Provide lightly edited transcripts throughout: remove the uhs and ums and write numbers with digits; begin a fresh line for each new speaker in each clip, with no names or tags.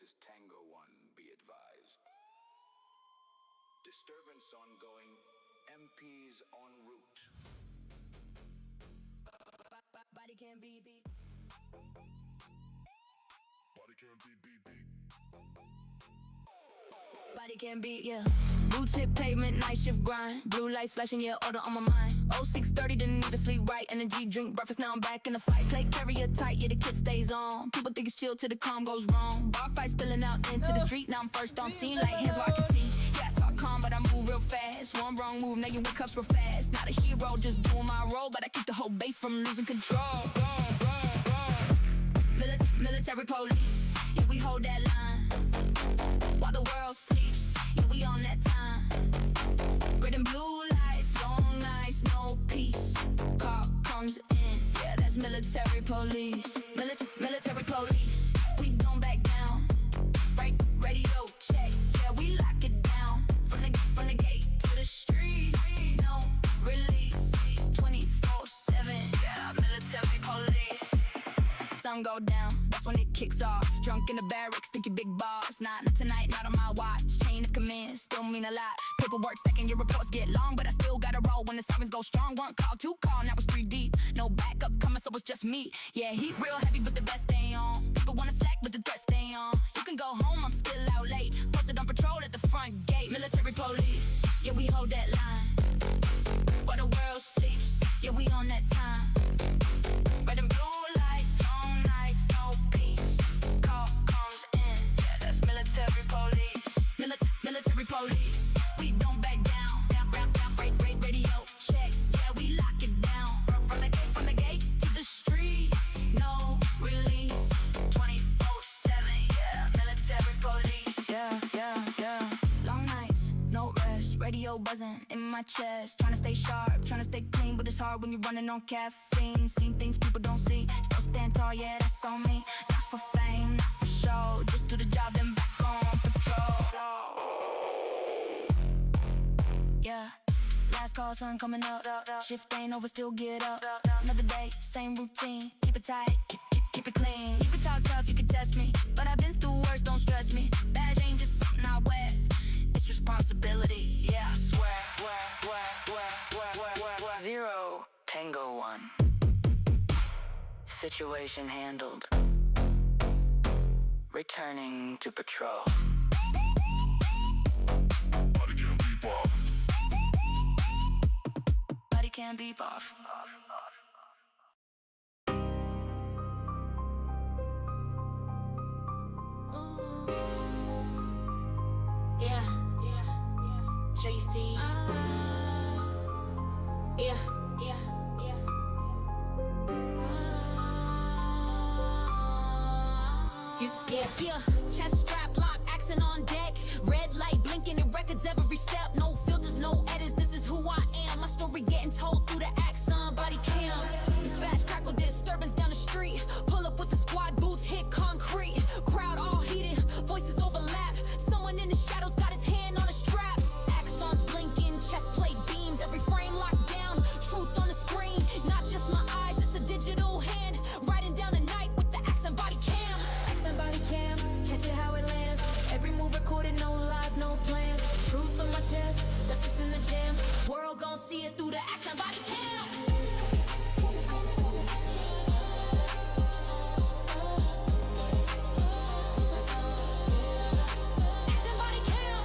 This is Tango 1, be advised. Disturbance ongoing, MPs en route.
Bodycam beat.
Bodycam beat.
Bodycam beat, yeah. Blue tip pavement, night shift grind. Blue lights flashing, yeah, order on my mind. 0630, didn't even sleep right. Energy, drink breakfast, now I'm back in the fight. Play carrier tight, yeah, the kid stays on. People think it's chill till the calm goes wrong. Bar fight spilling out into the street. Now I'm first on scene, like hands where I can see. Yeah, I talk calm, but I move real fast. One wrong move, now you wake up real fast. Not a hero, just doing my role, but I keep the whole base from losing control. Military police, yeah, we hold that line. While the world sleeps, yeah, we on that time. Red and blue lights, long nights, no peace. Car comes in, yeah, that's military police. Military police, we don't back down. Right, radio check, yeah, we lock it down. From the gate to the street, no release. 24/7, yeah, military police. Sun go down, that's when it kicks off. Drunk in the barracks, thinking big boss. Not tonight, not on my watch. Chain of command, still mean a lot. Paperwork stacking, your reports get long, but I still gotta roll when the sirens go strong. One call, two call, now it's 3 deep. No backup coming, so it's just me. Yeah, heat real heavy, but the vest stay on. People wanna slack, but the threat stay on. You can go home, I'm still out late. Posted on patrol at the front gate. Military police, yeah, we hold that line. While the world sleeps, yeah, we on that time. Red and blue lights, long nights, no peace. Call comes in, yeah, that's military police. Military police, we don't back down. Radio check, yeah, we lock it down. From the gate to the street, no release. 24/7, yeah, military police. Yeah. Long nights, no rest. Radio buzzing in my chest. Trying to stay sharp, trying to stay clean, but it's hard when you're running on caffeine. Seen things people don't see. Still stand tall, yeah, that's on me. Not for fame, not for show. Just do the job, then back on patrol. Yeah, last call, sun coming up. Shift ain't over, still get up. Another day, same routine. Keep it tight, keep it clean. You can talk tough, you can test me, but I've been through worse, don't stress me. Badge ain't just something I wear, it's responsibility, yeah, I swear. 0 Tango 1. Situation handled. Returning to patrol.
Bodycam beep off.
Bodycam beep off. Yeah. JC.
Yeah, chest strap lock, accent on deck. Red light blinking in records every step. No filters, no edits, this is who I am. My story getting told through the accent. Body cam, dispatch, crackle, disturbance down the street. Pull up with the squad, boots hit concrete. Crowd all heated, voices overlap. Someone in the shadows got his hand on a strap. Axons blinking, chest plate beams. Every frame locked down, truth on the screen. Not just my eyes, it's a digital hand. Writing down the night with the accent body cam. Body cam, catch it how it lands. Every move recorded, no lies, no plans. Truth on my chest, justice in the jam. World gon' see it through the accent body cam. Accent body cam.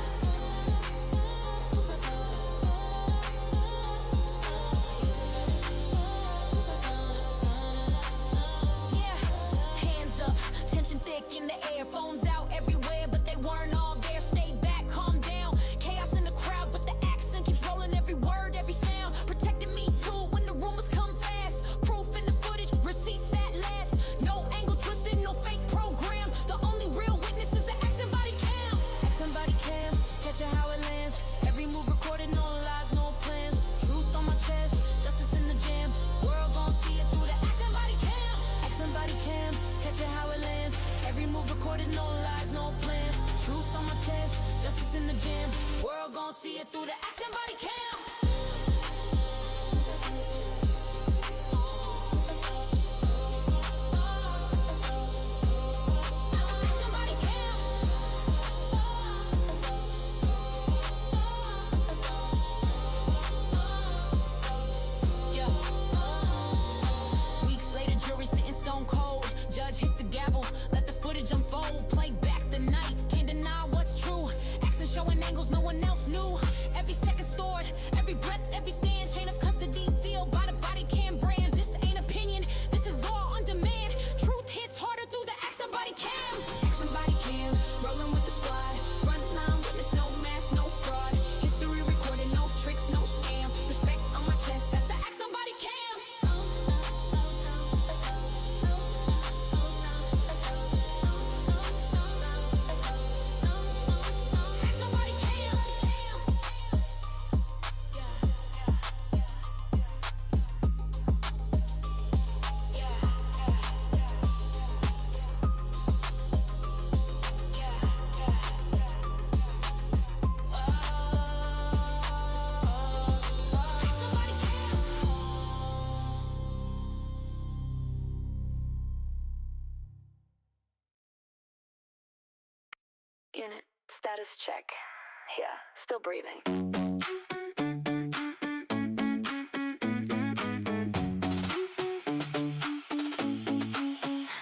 Yeah, hands up, tension thick in the air, phones out everywhere, but they weren't all there. Stay back, calm down. Chaos in the crowd, but the accent keeps rolling. Every word, every sound, protecting me too when the rumors come fast. Proof in the footage, receipts that last. No angle twisted, no fake program. The only real witness is the accent body cam. Accent body cam, catch it how it lands. Every move recorded, no lies, no plans. Truth on my chest, justice in the jam. World gon' see it through the accent body cam. Accent body cam, catch it how it lands. Every move recorded, no lies, no plans. Truth on my chest, justice in the jam. World gon' see it through the accent body cam. Accent body cam.
Status check. Yeah, still breathing.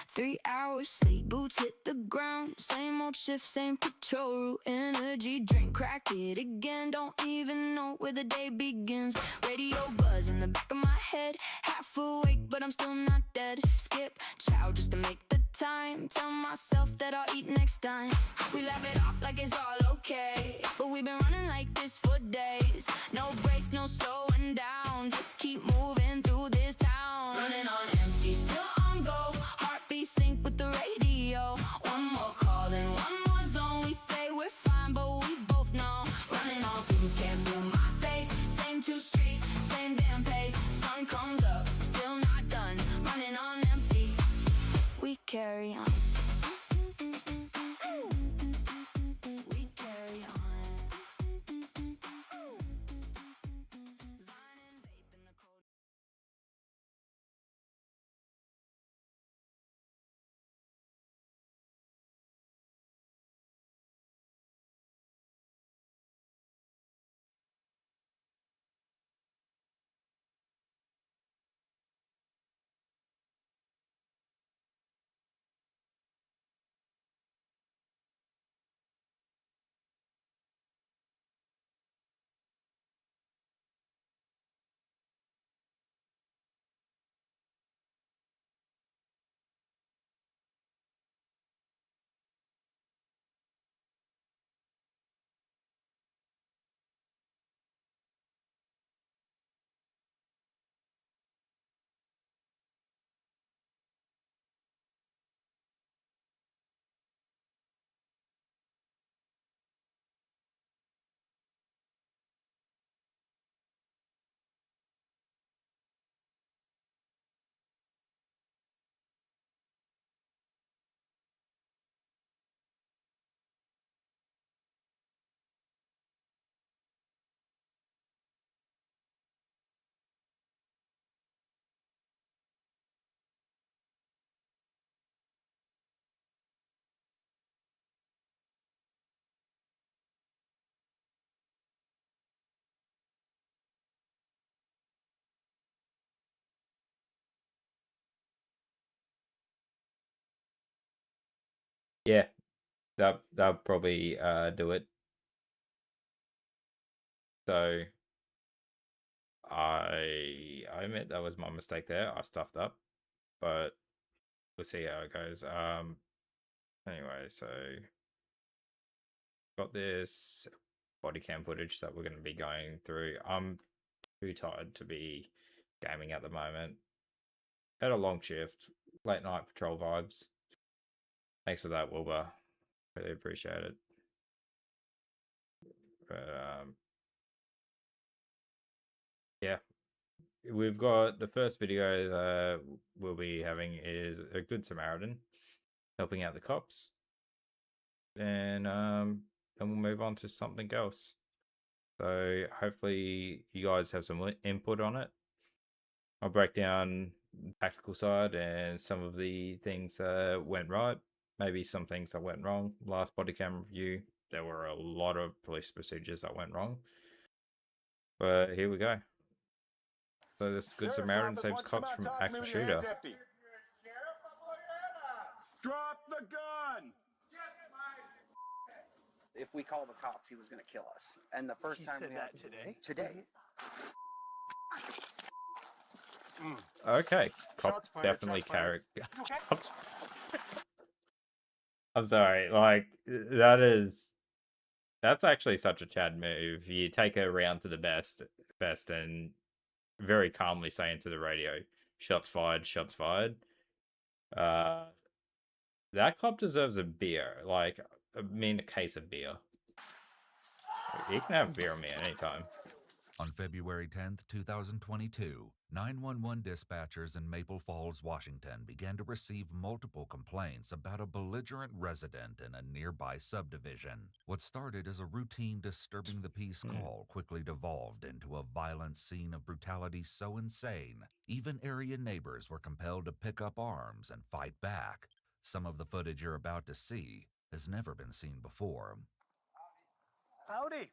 3 hours sleep, boots hit the ground. Same old shift, same patrol route. Energy drink, crack it again. Don't even know where the day begins. Radio buzz in the back of my head. Half awake, but I'm still not dead. Skip chow just to make the time. Tell myself that I'll eat next time. We laugh it off like it's all okay, but we've been running like this for days. No breaks, no slowing down. Just keep moving through this town. Running on empty, still on go. Heartbeat sync with the radio. One more call and one more zone. We say we're fine, but we both know. Running on fumes, can't feel my face. Same two streets, same damn pace. Sun comes up, still not done. Running on empty, we carry on. We carry on. Design and vape in the cold.
Yeah, that'll probably do it. So I admit that was my mistake there. I stuffed up, but we'll see how it goes. Anyway, so got this body cam footage that we're going to be going through. I'm too tired to be gaming at the moment. Had a long shift, late night patrol vibes. Thanks for that, Wilbur. Really appreciate it. But yeah, we've got the first video that we'll be having is a Good Samaritan helping out the cops, and we'll move on to something else. So hopefully you guys have some input on it. I'll break down the tactical side and some of the things went right, maybe some things that went wrong. Last body cam review, there were a lot of police procedures that went wrong. But here we go. So this Good Samaritan saves cops from active shooter.
Drop the gun!
If we call the cops, he was going to kill us. And the first time we had today.
Okay, cop definitely carry. I'm sorry, like that's actually such a Chad move. You take it around to the best, and very calmly say into the radio, "Shots fired, shots fired." That cop deserves a beer. Like, I mean, a case of beer. You can have beer on me anytime.
On February 10th, 2022, 911 dispatchers in Maple Falls, Washington began to receive multiple complaints about a belligerent resident in a nearby subdivision. What started as a routine disturbing the peace call quickly devolved into a violent scene of brutality so insane, even area neighbors were compelled to pick up arms and fight back. Some of the footage you're about to see has never been seen before.
Howdy.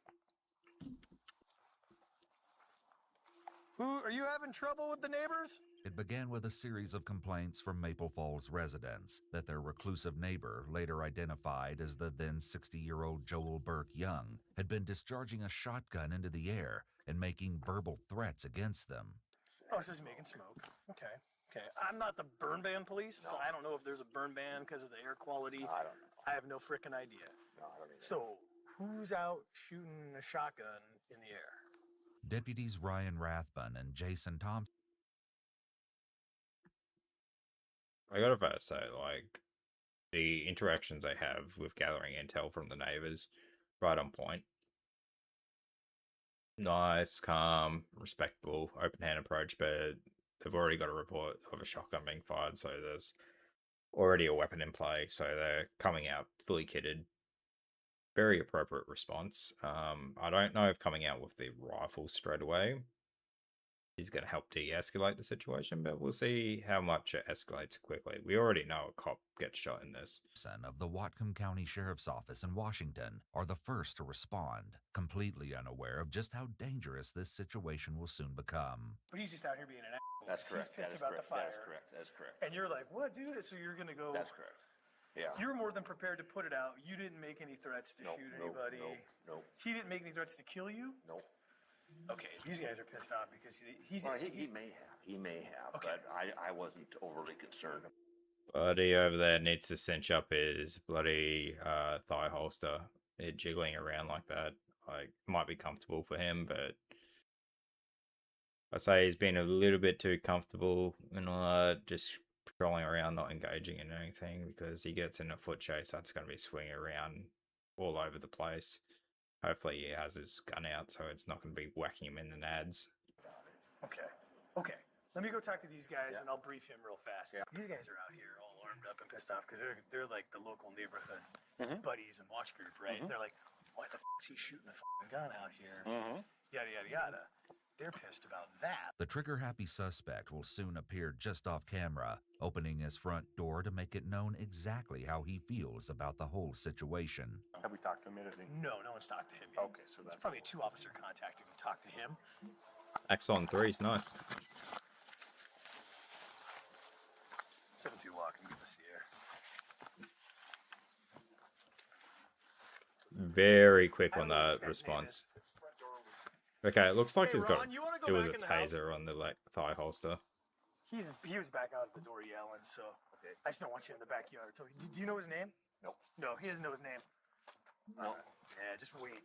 Are you having trouble with the neighbors?
It began with a series of complaints from Maple Falls residents that their reclusive neighbor, later identified as the then 60-year-old Joel Burke Young, had been discharging a shotgun into the air and making verbal threats against them.
Oh, this is making smoke. Okay. I'm not the burn ban police, so I don't know if there's a burn ban because of the air quality.
I don't know.
I have no frickin' idea.
No, I don't either.
So, who's out shooting a shotgun in the air?
Deputies Ryan Rathbun and Jason Thompson.
I gotta first say, like, the interactions I have with gathering intel from the neighbors, right on point. Nice, calm, respectable, open-hand approach, but they've already got a report of a shotgun being fired, so there's already a weapon in play, so they're coming out fully kitted. Very appropriate response. I don't know if coming out with the rifle straight away is going to help de-escalate the situation, but we'll see how much it escalates quickly. We already know a cop gets shot in this.
Of the Whatcom County Sheriff's Office in Washington are the first to respond, completely unaware of just how dangerous this situation will soon become.
But he's just out here being an asshole.
That's correct.
He's pissed
That is
about
correct.
the fire.
That is correct. That is correct.
And you're like, what, dude? So you're going to go...
That's correct. Yeah.
You were more than prepared to put it out. You didn't make any threats to shoot anybody.
Nope.
He didn't make any threats to kill you?
Nope.
Okay, these guys are pissed off because he's...
Well, he may have. He may have,
Okay.
but I wasn't overly concerned.
Buddy over there needs to cinch up his bloody thigh holster. It jiggling around like that, like, might be comfortable for him, but I say he's been a little bit too comfortable and just patrolling around, not engaging in anything, because he gets in a foot chase that's going to be swinging around all over the place. Hopefully he has his gun out, so it's not going to be whacking him in the nads.
Okay. Let me go talk to these guys and I'll brief him real fast. Yeah. These guys are out here all armed up and pissed off because they're like the local neighborhood buddies and watch group, right? They're like, why the f*** is he shooting a f***ing gun out here? Yada, yada, yada. They're pissed about that.
The trigger-happy suspect will soon appear just off camera, opening his front door to make it known exactly how he feels about the whole situation.
Have we talked to him yet?
No one's talked to him yet.
Okay, so
There's probably a 2-officer contact who can talk to him.
Axon 3 is nice.
7-2 walk and give us the air.
Very quick on
I don't know what
that
this guy's
response. Okay, it looks like
Hey,
he's got...
Ron, you wanna go
It was a
back in the house?
taser on the thigh holster.
He was back out of the door yelling, so I just don't want you in the backyard. So, do you know his name?
Nope.
No, he doesn't know his name.
No.
Yeah, just wait.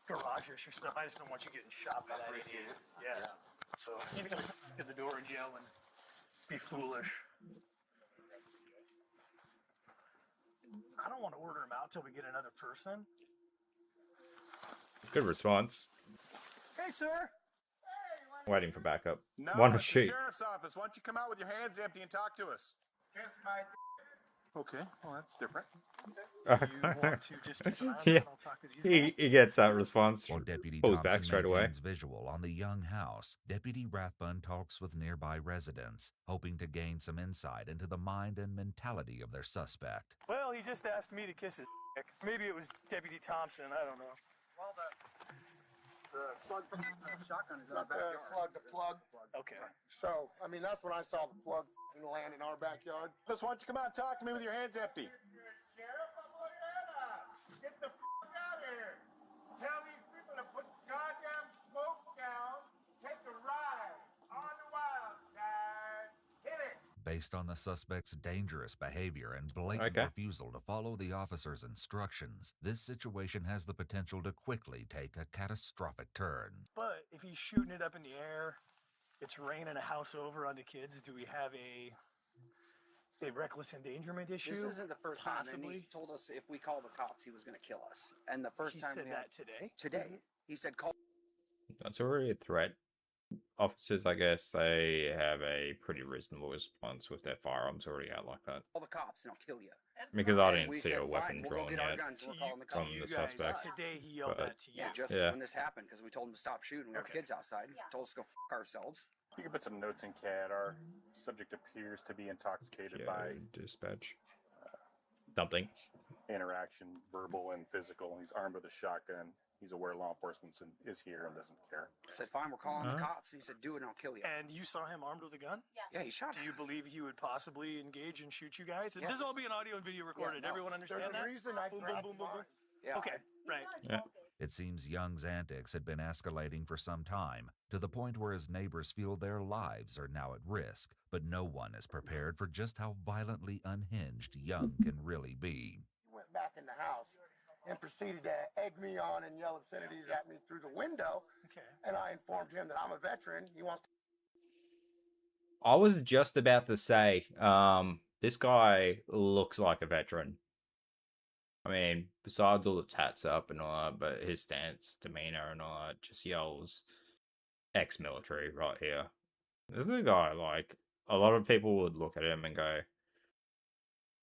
Garage-ish or stuff. I just don't want you getting shot by that idiot. Yeah. So he's gonna come to the door and yell and be foolish. I don't want to order him out till we get another person.
Good response.
Hey, sir.
Waiting for backup.
No,
One
it's the
shoot.
sheriff's office. Why don't you come out with your hands empty and talk to us? Okay, well, that's different.
You want to just get around
Yeah.
and I'll talk to these guys?
He gets that response.
While Deputy
Pulls
Thompson
back straight away.
maintains visual on the Young house, Deputy Rathbun talks with nearby residents, hoping to gain some insight into the mind and mentality of their suspect.
Well, he just asked me to kiss his dick. Maybe it was Deputy Thompson. I don't know.
Well, the slug from the shotgun is in our backyard.
Slug the plug.
Okay.
So, I mean, that's when I saw the plug land in our backyard.
Why don't you come out and talk to me with your hands empty?
Sheriff, I'm looking at Get the out of here. Tell these people to put the goddamn smoke down. Take a ride on the wild side. Hit it.
Based on the suspect's dangerous behavior and blatant refusal to follow the officer's instructions, this situation has the potential to quickly take a catastrophic turn.
But if he's shooting it up in the air, it's raining a house over onto kids. Do we have a reckless endangerment issue?
This isn't the first time, and
Possibly.
he told us if we call the cops, he was going to kill us. And the first
He
time
said
we
that today?
Today, he said call.
That's already a threat. Officers, I guess, they have a pretty reasonable response with their firearms already out like that.
Call the cops and I'll kill you.
Because I
And
didn't
we
see
said,
a weapon
fine, we'll go
drawn
get our
yet
guns, we're calling the
from
cops.
the
You guys,
suspect.
today he yelled
But-
that to you.
Yeah, just
Yeah.
when this happened, because we told him to stop shooting. We have kids outside. Told us to go f ourselves.
You can put some notes in CAD. Our subject appears to be intoxicated by
dispatch. Something.
interaction, verbal and physical. He's armed with a shotgun. He's aware law enforcement is here and doesn't care.
I said, fine, we're calling the cops. And he said, do it and I'll kill you.
And you saw him armed with a gun?
Yeah, he shot
Do
him.
you believe he would possibly engage and shoot you guys?
Yeah.
This will all be an audio and video recorded.
no.
Everyone understand
There's
that?
a reason I
Boom, boom,
grabbed
boom, boom, boom.
mine.
Yeah,
Okay, right.
Yeah.
It seems Young's antics had been escalating for some time, to the point where his neighbors feel their lives are now at risk, but no one is prepared for just how violently unhinged Young can really be.
He went back in the house and proceeded to egg me on and yell obscenities at me through the window.
Okay.
And I informed him that I'm a veteran. He wants to.
I was just about to say, this guy looks like a veteran. I mean, besides all the tats up and all that, but his stance, demeanor, and all that just yells ex-military right here. Isn't the guy like a lot of people would look at him and go,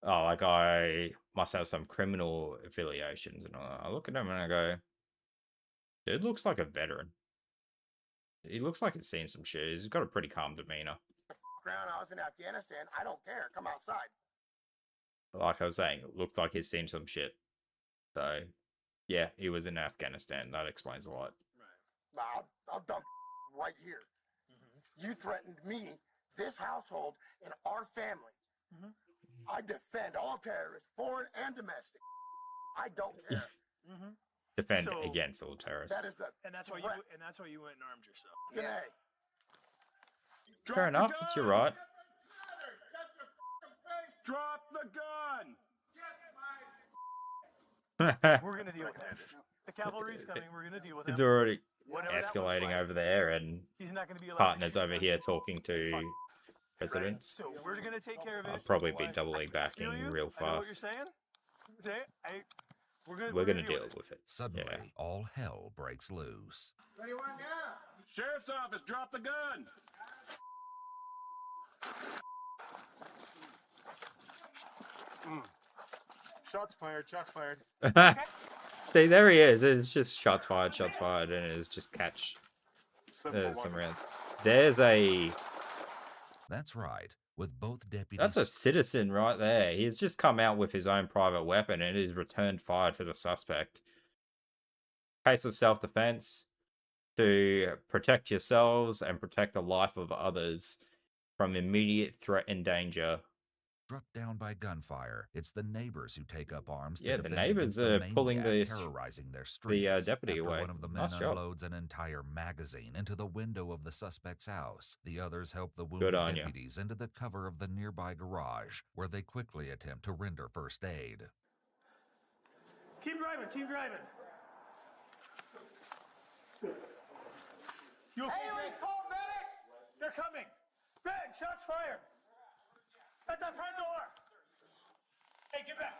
"Oh, that guy must have some criminal affiliations," and all that. I look at him and I go, "Dude looks like a veteran. He looks like he's seen some shit. He's got a pretty calm demeanor."
Around. I was in Afghanistan. I don't care. Come outside.
Like I was saying, it looked like he's seen some shit. So, yeah, he was in Afghanistan. That explains a lot.
I'll dump right here. You threatened me, this household, and our family. I defend all terrorists, foreign and domestic. I don't care.
Defend
So-
against all terrorists.
That is the
And that's why
threat.
you went and armed yourself.
Today.
Fair enough. It's your right.
Drop the gun!
We're gonna deal with it. The cavalry's coming. We're gonna deal with
It's
him.
already
Whatever that looks
escalating
like.
over there, and
He's not gonna be allowed
partners
to shoot
over
guns.
here talking to
Right.
residents.
So we're gonna take care of it.
I'll probably be
I
doubling back
feel
in
you.
real
I know what you're
fast.
saying. Okay, we're
We're gonna
deal
deal
with it.
with it.
Suddenly,
Yeah.
all hell breaks loose.
What do you want now?
Sheriff's office, drop the gun!
Shots fired, shots fired.
See, there he is. It's just shots fired, and it's just catch
Simple
some
one.
rounds. There's a
That's right. With both deputies.
That's a citizen right there. He's just come out with his own private weapon and he's returned fire to the suspect. Case of self-defense to protect yourselves and protect the life of others from immediate threat and danger.
Struck down by gunfire. It's the neighbors who take up arms.
Yeah,
to
the
defend
neighbors
against
are
the
pulling
maniac
the
terrorizing their streets.
deputy
After
away.
One of the men
Nice job.
unloads an entire magazine into the window of the suspect's house. The others help the
Good
wounded
on ya.
deputies into the cover of the nearby garage, where they quickly attempt to render first aid.
Keep driving. Keep driving. You okay?
Haley, call medics!
They're coming. Ben, shots fired. At the front door. Hey, get back.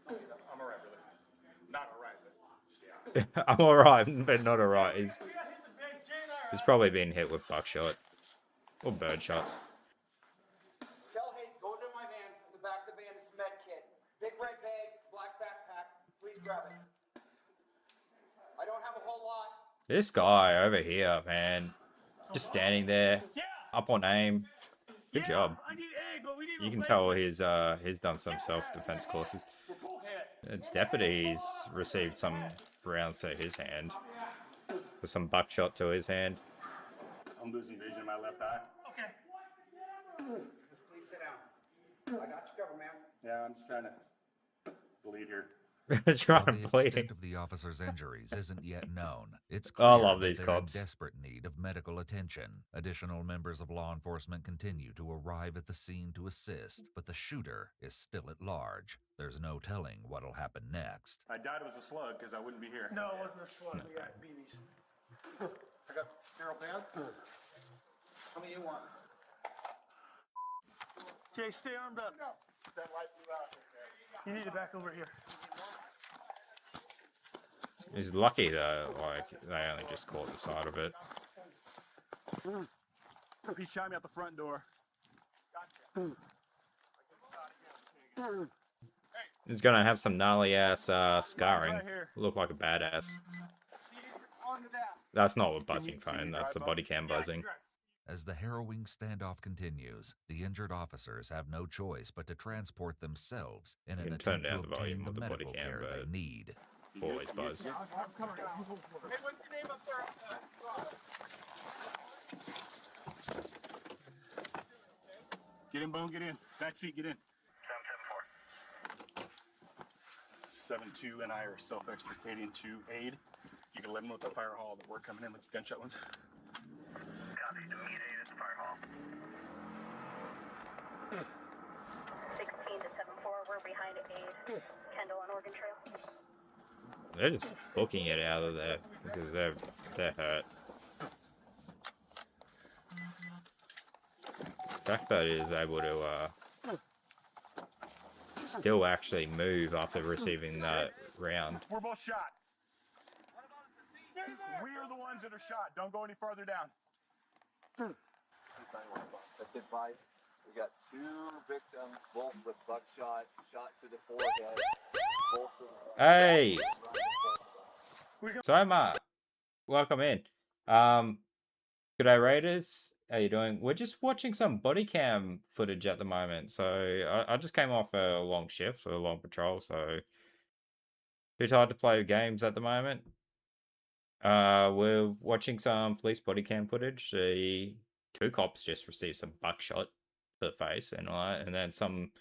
I'm alright, brother. Not alright, but yeah.
I'm alright, but not alright. He's probably been hit with buckshot or birdshot.
Tell Hank, go into my van. In the back of the van is a med kit. Big red bag, black backpack. Please grab it. I don't have a whole lot.
This guy over here, man, just standing there,
Yeah.
up on aim. Good job.
I need egg, but we need
You can tell
replacements.
he's done some self-defense courses. The deputy's received some rounds to his hand. With some buckshot to his hand.
I'm losing vision in my left eye.
Okay.
Just please sit down. I got you covered, man.
Yeah, I'm just trying to bleed here.
Trying
While
to
the
bleed.
extent of the officer's injuries isn't yet known, it's
I
clear
love
that
these
they're
cops.
in desperate need of medical attention. Additional members of law enforcement continue to arrive at the scene to assist, but the shooter is still at large. There's no telling what'll happen next.
I died it was a slug because I wouldn't be here.
No, it wasn't a slug. We got BBs.
I got sterile pad. How many you want?
Jay, stay armed up.
That light blue out there.
You need it back over here.
He's lucky though, like they only just caught the side of it.
He shot me out the front door.
He's gonna have some gnarly ass scarring.
Right here.
Look like a badass.
On the down.
That's not a buzzing phone, that's the body cam buzzing.
As the harrowing standoff continues, the injured officers have no choice but to transport themselves in
You
an
can turn
attempt to
down the volume
obtain the
of the body
medical
cam,
care they
but
need.
always buzz.
Hey, what's your name up there?
Get in, Bone, get in. Back seat, get in.
774.
7-2 and I are self-extricating to aid. You can let them know at the fire hall that we're coming in with the gunshot ones.
Copy, immediate aid at the fire hall.
16 to 74, we're behind aid. Kendall on Oregon Trail.
They're just booking it out of there because they're hurt. The fact that it is able to still actually move after receiving that round.
We're both shot. We are the ones that are shot. Don't go any farther down.
Advice. We got 2 victims, both with buckshot, shot to the forehead. Both of them.
Hey, Soma, welcome in. Good day, Raiders. How you doing? We're just watching some body cam footage at the moment. So I just came off a long shift or a long patrol, so too tired to play games at the moment. We're watching some police body cam footage. The 2 cops just received some buckshot to the face and all that, and then some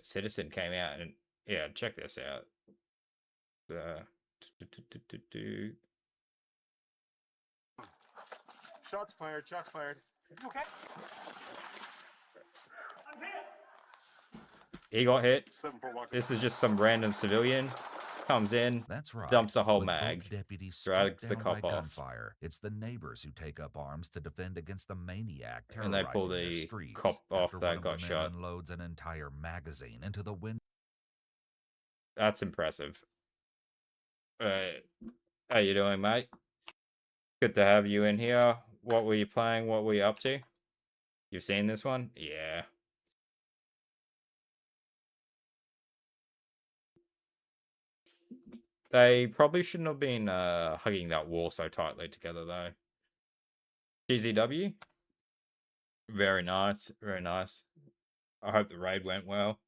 citizen came out and yeah, check this out.
Shots fired, shots fired.
Okay.
He got hit.
7-4 walker.
This is just some random civilian comes in,
That's right.
dumps a whole
With
mag,
both deputies struck
drags the
down
cop
by
off,
gunfire, it's the neighbors who take up arms to defend against the maniac
and they pull
terrorizing their
the
streets.
cop off
after one
that
of
got
the men
shot.
unloads an entire magazine into the window.
That's impressive. How you doing, mate? Good to have you in here. What were you playing? What were you up to? You've seen this one? Yeah. They probably shouldn't have been hugging that wall so tightly together, though. GZW? Very nice. Very nice. I hope the raid went well.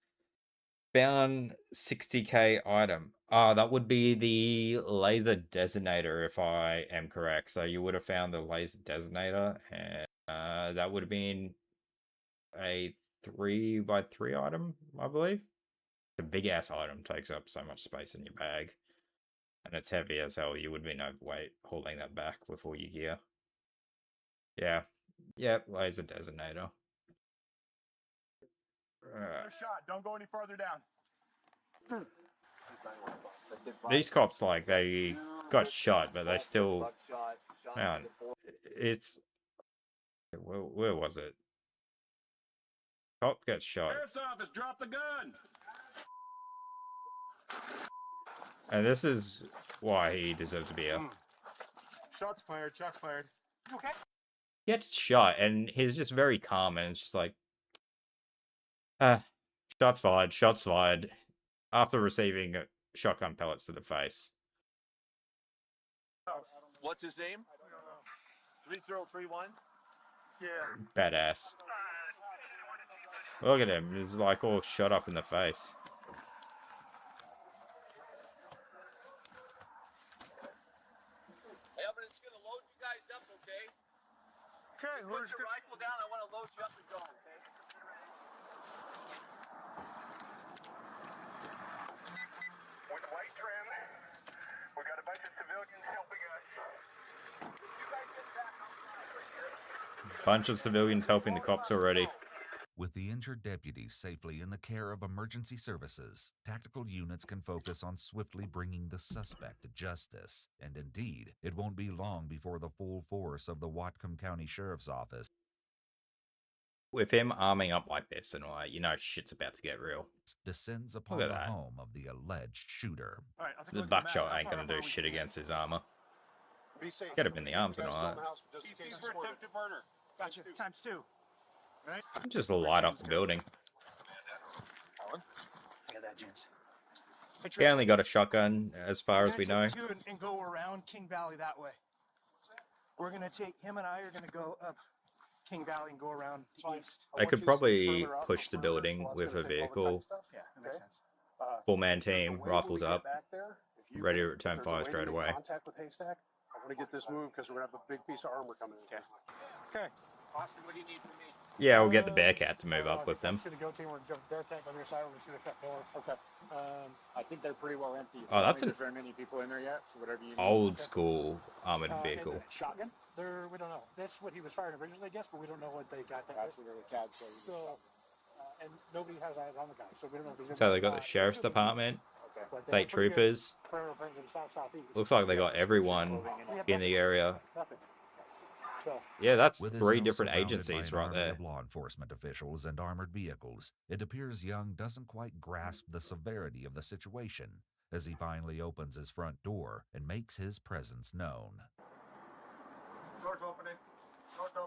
Found 60k item. That would be the laser designator if I am correct. So you would have found the laser designator, and that would have been a 3x3 item, I believe. It's a big ass item, takes up so much space in your bag, and it's heavy as hell. You would have been overweight holding that back with all your gear. Yeah, yep, laser designator.
They're shot. Don't go any farther down.
These cops, like, they got shot, but they still... Man, it's... Where was it? Cop gets shot.
Sheriff's office, drop the gun.
And this is why he deserves to be here.
Shots fired, shots fired.
Okay.
He gets shot, and he's just very calm, and it's just like... shots fired, shots fired. After receiving shotgun pellets to the face.
What's his name? 3031?
Yeah.
Badass. Look at him, he's like all shot up in the face.
Hey, I'm just gonna load you guys up, okay?
Okay,
Put your rifle down, I wanna load you up and go, okay?
With white trim, we got a bunch of civilians helping us.
Bunch of civilians helping the cops already.
With the injured deputies safely in the care of emergency services, tactical units can focus on swiftly bringing the suspect to justice. And indeed, it won't be long before the full force of the Whatcom County Sheriff's Office
With him arming up like this and all that, you know shit's about to get real.
descends upon
at
the
that.
home of the alleged shooter.
All right, I'll take a
The
look at the map.
buckshot
How
ain't
far
gonna
up
do
are we?
shit against his armor.
Be safe.
Get him in the arms and
Guys
all
still in
that.
the house, just in case
He's
it's
for
working.
attempted murder. Gotcha. Times 2.
Just light up the building.
I got that, James. Hey,
He only got a shotgun, as far as we know.
And go around King Valley that way. We're gonna take him and I are gonna go up King Valley and go around east.
I could probably push the building with a vehicle.
Yeah, that makes sense.
Full-man team, rifles up, ready to return fire
There's a way
straight
to make
away.
Contact with Haystack. I want to get this moved because we're gonna have a big piece of armor coming in.
Okay.
Austin, what do you need from me?
Yeah, we'll get the Bearcat to move up with them.
See the goat team. We're gonna jump bear tank on your side. We're gonna see the front door. Okay. I think they're pretty well empty.
Oh, that's
there's very many people in there yet. So whatever you need.
Old school armored
And
vehicle.
shotgun? We don't know. That's what he was firing originally, I guess, but we don't know what they got. That's what the CAD says. So, and nobody has eyes on the guy, so we don't know if he's.
So they got the sheriff's department,
But
state troopers. Looks like they got everyone in the area. Yeah, that's
With his
3
house
different
surrounded by
agencies
an
right
army
there.
of law enforcement officials and armored vehicles, it appears Young doesn't quite grasp the severity of the situation as he finally opens his front door and makes his presence known.
Door's opening.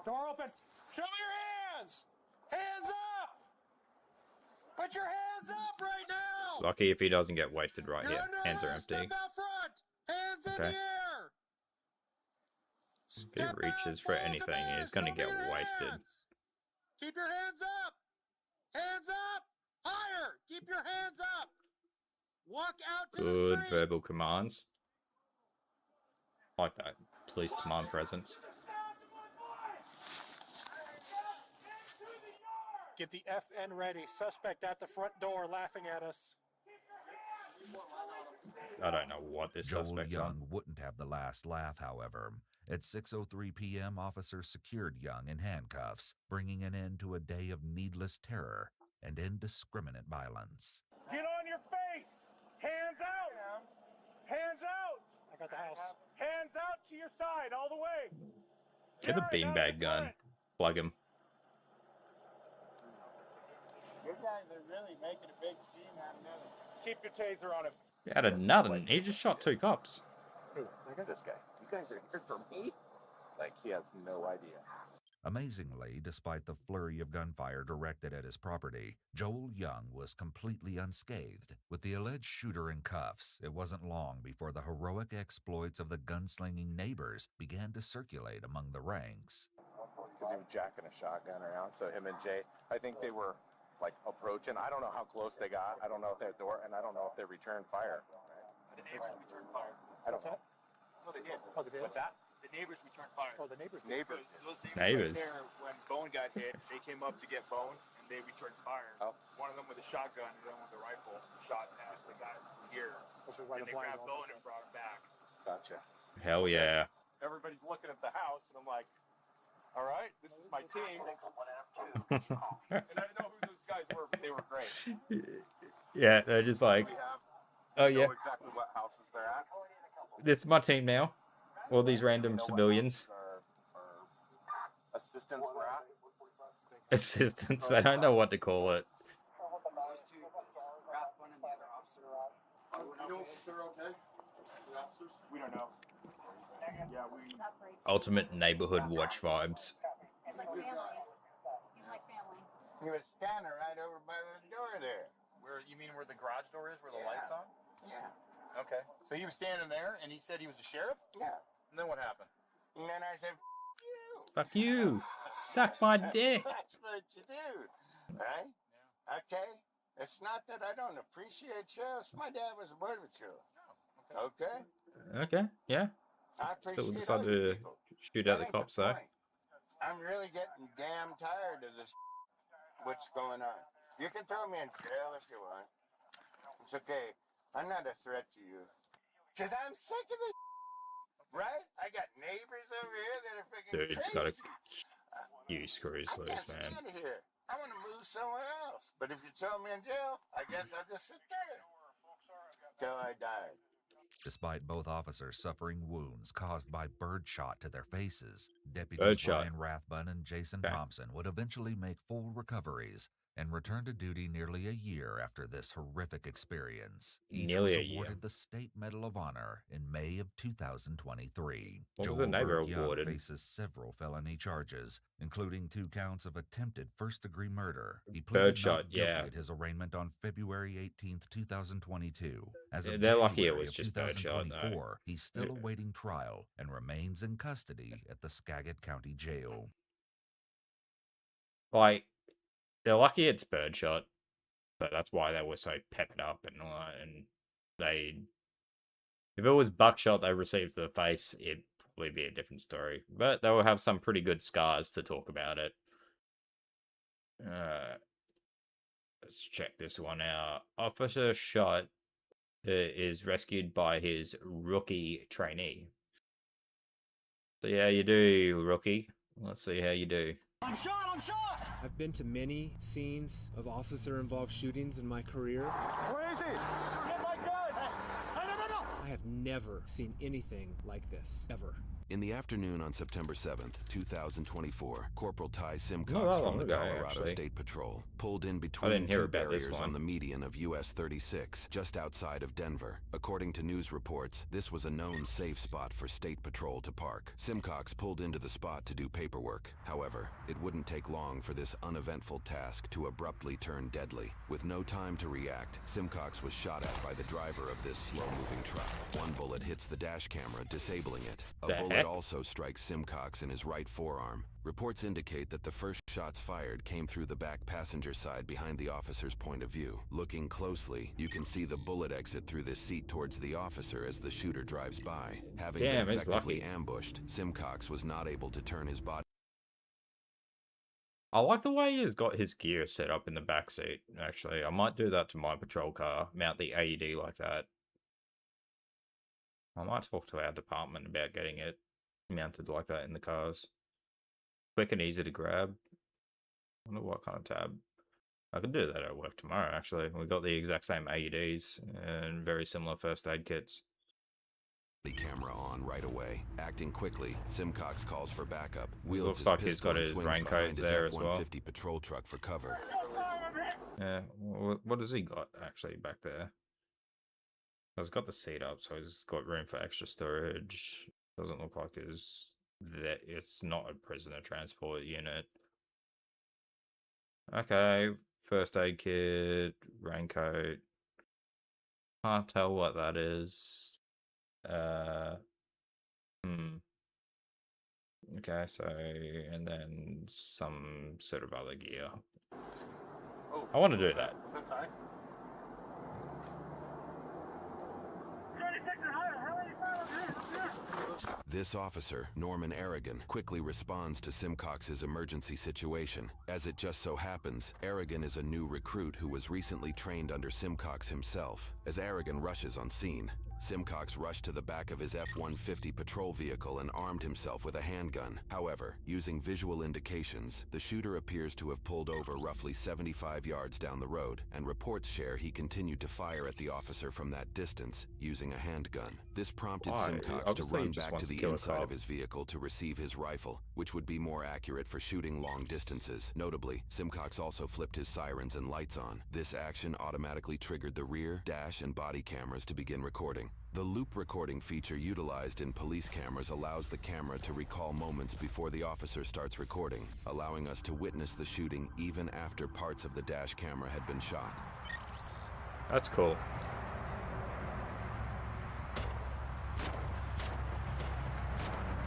Door open. Show your hands. Hands up. Put your hands up right now.
It's lucky if he doesn't get wasted right here. Hands are empty.
Step out front. Hands in
Okay.
the air.
If he reaches for anything, he's gonna get wasted.
Keep your hands up. Hands up. Higher. Keep your hands up. Walk out to the
Good
street.
verbal commands. Like that police command presence.
Get the FN ready. Suspect at the front door laughing at us.
I don't know what this
Joel
suspect's
Young
on.
wouldn't have the last laugh, however. At 6:03 p.m., officers secured Young in handcuffs, bringing an end to a day of needless terror and indiscriminate violence.
Get on your face! Hands out! Hands out!
I got the house.
Hands out to your side, all the way!
Get the beanbag gun. Plug him.
You guys are really making a big scene out of nothing. Keep your taser on him.
He had another. He just shot 2 cops.
Look at this guy. You guys are here for me? Like, he has no idea.
Amazingly, despite the flurry of gunfire directed at his property, Joel Young was completely unscathed. With the alleged shooter in cuffs, it wasn't long before the heroic exploits of the gunslinging neighbors began to circulate among the ranks.
Because he was jacking a shotgun around, so him and Jay, I think they were, like, approaching. I don't know how close they got. I don't know if they're at the door, and I don't know if they returned fire.
The neighbors returned fire.
I don't know.
Oh, they did. Oh, they did. What's that? The neighbors returned fire. Oh, the neighbors.
Neighbors.
Those
Neighbors.
Right there, when Bone got hit, they came up to get Bone, and they returned fire.
Oh.
One of them with a shotgun, and the other with a rifle, shot at the guy here. And they grabbed Bone and brought him back.
Gotcha.
Hell yeah.
Everybody's looking at the house, and I'm like, all right, this is my team. And I didn't know who those guys were, but they were great.
Yeah, they're just like, oh yeah,
Know exactly what houses they're at.
this is my team now. All these random civilians.
Or assistants were at.
Assistants, I don't know what to call it.
Those two, Rathbun and the other officer.
You know if they're okay? The officers?
We don't know. Yeah, we.
Ultimate neighborhood watch vibes.
It's like family. He's like family.
He was standing right over by the door there.
Where you mean where the garage door is, where the lights on?
Yeah.
Okay. So he was standing there, and he said he was a sheriff.
Yeah.
And then what happened?
And then I said,
Fuck you. Suck my dick.
that's what you do, right? Yeah. Okay? It's not that I don't appreciate sheriffs. My dad was a border patrol.
Oh,
Okay?
Okay, yeah.
I
Still
appreciate
decided
all you
to
people.
shoot at
That
the
ain't
cops though.
point. I'm really getting damn tired of this what's going on. You can throw me in jail if you want. It's okay. I'm not a threat to you. Because I'm sick of this, right? I got neighbors over here that are freaking
Dude's
crazy.
got a few screws
I
loose,
can't
man.
stand here. I want to move somewhere else. But if you throw me in jail, I guess I'll just sit there till I die.
Despite both officers suffering wounds caused by birdshot to their faces, deputies
Birdshot.
Brian Rathbun and Jason
Okay.
Thompson would eventually make full recoveries and returned to duty nearly a year after this horrific experience. Each
Nearly
was
a year.
awarded the State Medal of Honor in May of 2023.
What was the neighbor
Joel Berg-Young
awarded?
faces several felony charges, including 2 counts of attempted first-degree murder. He pleaded
Birdshot,
not guilty
yeah.
at his arraignment on February 18th, 2022. As of
They're lucky it
January
was
of
just birdshot, though.
2024, he's still awaiting trial and remains in custody at the Skagit County Jail.
Like, they're lucky it's birdshot, so that's why they were so peppered up and all that. And they, if it was buckshot they received to the face, it'd probably be a different story. But they will have some pretty good scars to talk about it. Let's check this one out. Officer shot is rescued by his rookie trainee. So yeah, you do, rookie. Let's see how you do.
I'm shot! I'm shot! I've been to many scenes of officer-involved shootings in my career.
Where is he? Get my gun! Hey, no!
I have never seen anything like this, ever.
In the afternoon on September 7th, 2024, Corporal Ty
Not
Simcox
that
from
long
the
ago,
Colorado
actually.
State Patrol pulled in
I
between
didn't hear
2
about this
barriers
one.
on the median of US 36, just outside of Denver. According to news reports, this was a known safe spot for State Patrol to park. Simcox pulled into the spot to do paperwork. However, it wouldn't take long for this uneventful task to abruptly turn deadly. With no time to react, Simcox was shot at by the driver of this slow-moving truck. One bullet hits the dash camera, disabling it. A bullet also strikes Simcox in his right forearm. Reports indicate that the first shots fired came through the back passenger side behind the officer's point of view. Looking closely, you can see the bullet exit through this seat towards the officer as the shooter drives by. Having been
Damn, he's
effectively
lucky.
ambushed, Simcox was not able to turn his body.
I like the way he's got his gear set up in the back seat, actually. I might do that to my patrol car, mount the AED like that. I might talk to our department about getting it mounted like that in the cars. Quick and easy to grab. I wonder what kind of tab. I could do that at work tomorrow, actually. We got the exact same AEDs and very similar first aid kits.
Camera on right away. Acting quickly, Simcox calls for backup. Wields
Looks
his
like he's
pistol
got
and
his
swings
raincoat
behind his
there as well.
F-150 patrol truck for cover.
Yeah, what has he got actually back there? He's got the seat up, so he's got room for extra storage. Doesn't look like it's not a prisoner transport unit. Okay, first aid kit, raincoat. Can't tell what that is. Okay, so, and then some sort of other gear.
Oh,
I want to do that.
Was that Ty?
This officer, Norman Aragon, quickly responds to Simcox's emergency situation. As it just so happens, Aragon is a new recruit who was recently trained under Simcox himself. As Aragon rushes on scene, Simcox rushed to the back of his F-150 patrol vehicle and armed himself with a handgun. However, using visual indications, the shooter appears to have pulled over roughly 75 yards down the road, and reports share he continued to fire at the officer from that distance, using a handgun. This prompted Simcox to run back to the inside of his vehicle to receive his rifle, which would be more accurate for shooting long distances. Notably, Simcox also flipped his sirens and lights on. This action automatically triggered the rear, dash, and body cameras to begin recording. The loop recording feature utilized in police cameras allows the camera to recall moments before the officer starts recording, allowing us to witness the shooting even after parts of the dash camera had been shot.
That's cool.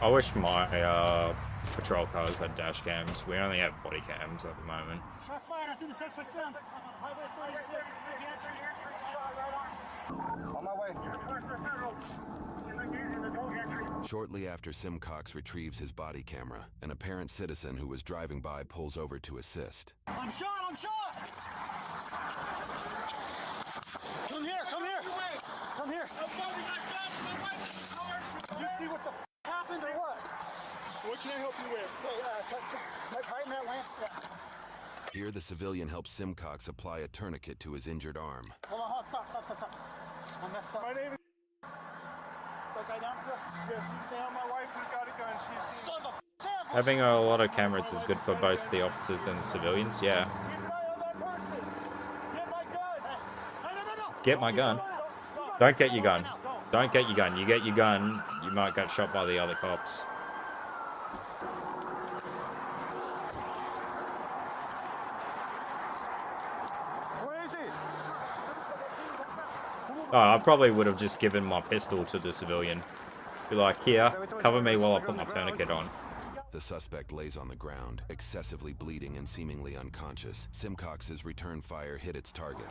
I wish my patrol cars had dash cams. We only have body cams at the moment.
Shots fired through the suspect's down. Highway 36.
On my way.
Shortly after Simcox retrieves his body camera, an apparent citizen who was driving by pulls over to assist.
I'm shot! I'm shot! Come here! Come here! Come here! You see what the happened or what? What can I help you with? Tighten that lamp. Yeah.
Here, the civilian helps Simcox apply a tourniquet to his injured arm.
Hold on, stop. I messed up. My name is... Okay, down for yes, down. My wife has got a gun. She's... Son of a...
Having a lot of cameras is good for both the officers and the civilians, yeah. Get my gun. Don't get your gun. Don't get your gun. You get your gun, you might get shot by the other cops.
Where is he?
Oh, I probably would have just given my pistol to the civilian. Be like, here, cover me while I put my tourniquet on.
The suspect lays on the ground, excessively bleeding and seemingly unconscious. Simcox's return fire hit its target.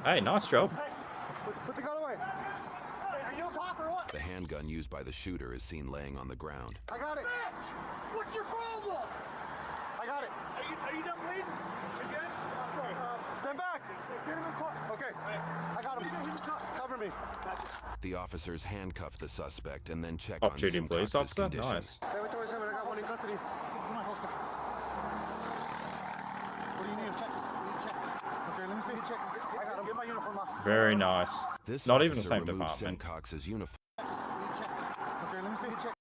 Hey, nice job.
Put the gun away. Hey, are you a cop or what?
The handgun used by the shooter is seen laying on the ground.
I got it. Bitch! What's your problem? I got it. Are you done bleeding? You good? Okay. Stand back. Get him in close. Okay. I got him. Cover me.
The officers handcuff the suspect and then check
Off-duty
on
police
Simcox's
officer?
condition.
Nice.
Hey, wait, I got one in custody. This is my holster. What do you need to check? Okay, let me see. Check. I got him. Get my uniform off.
Very nice.
This
Not even the
officer
same
removes
department.
Simcox's uniform.
Okay, let me see. Check.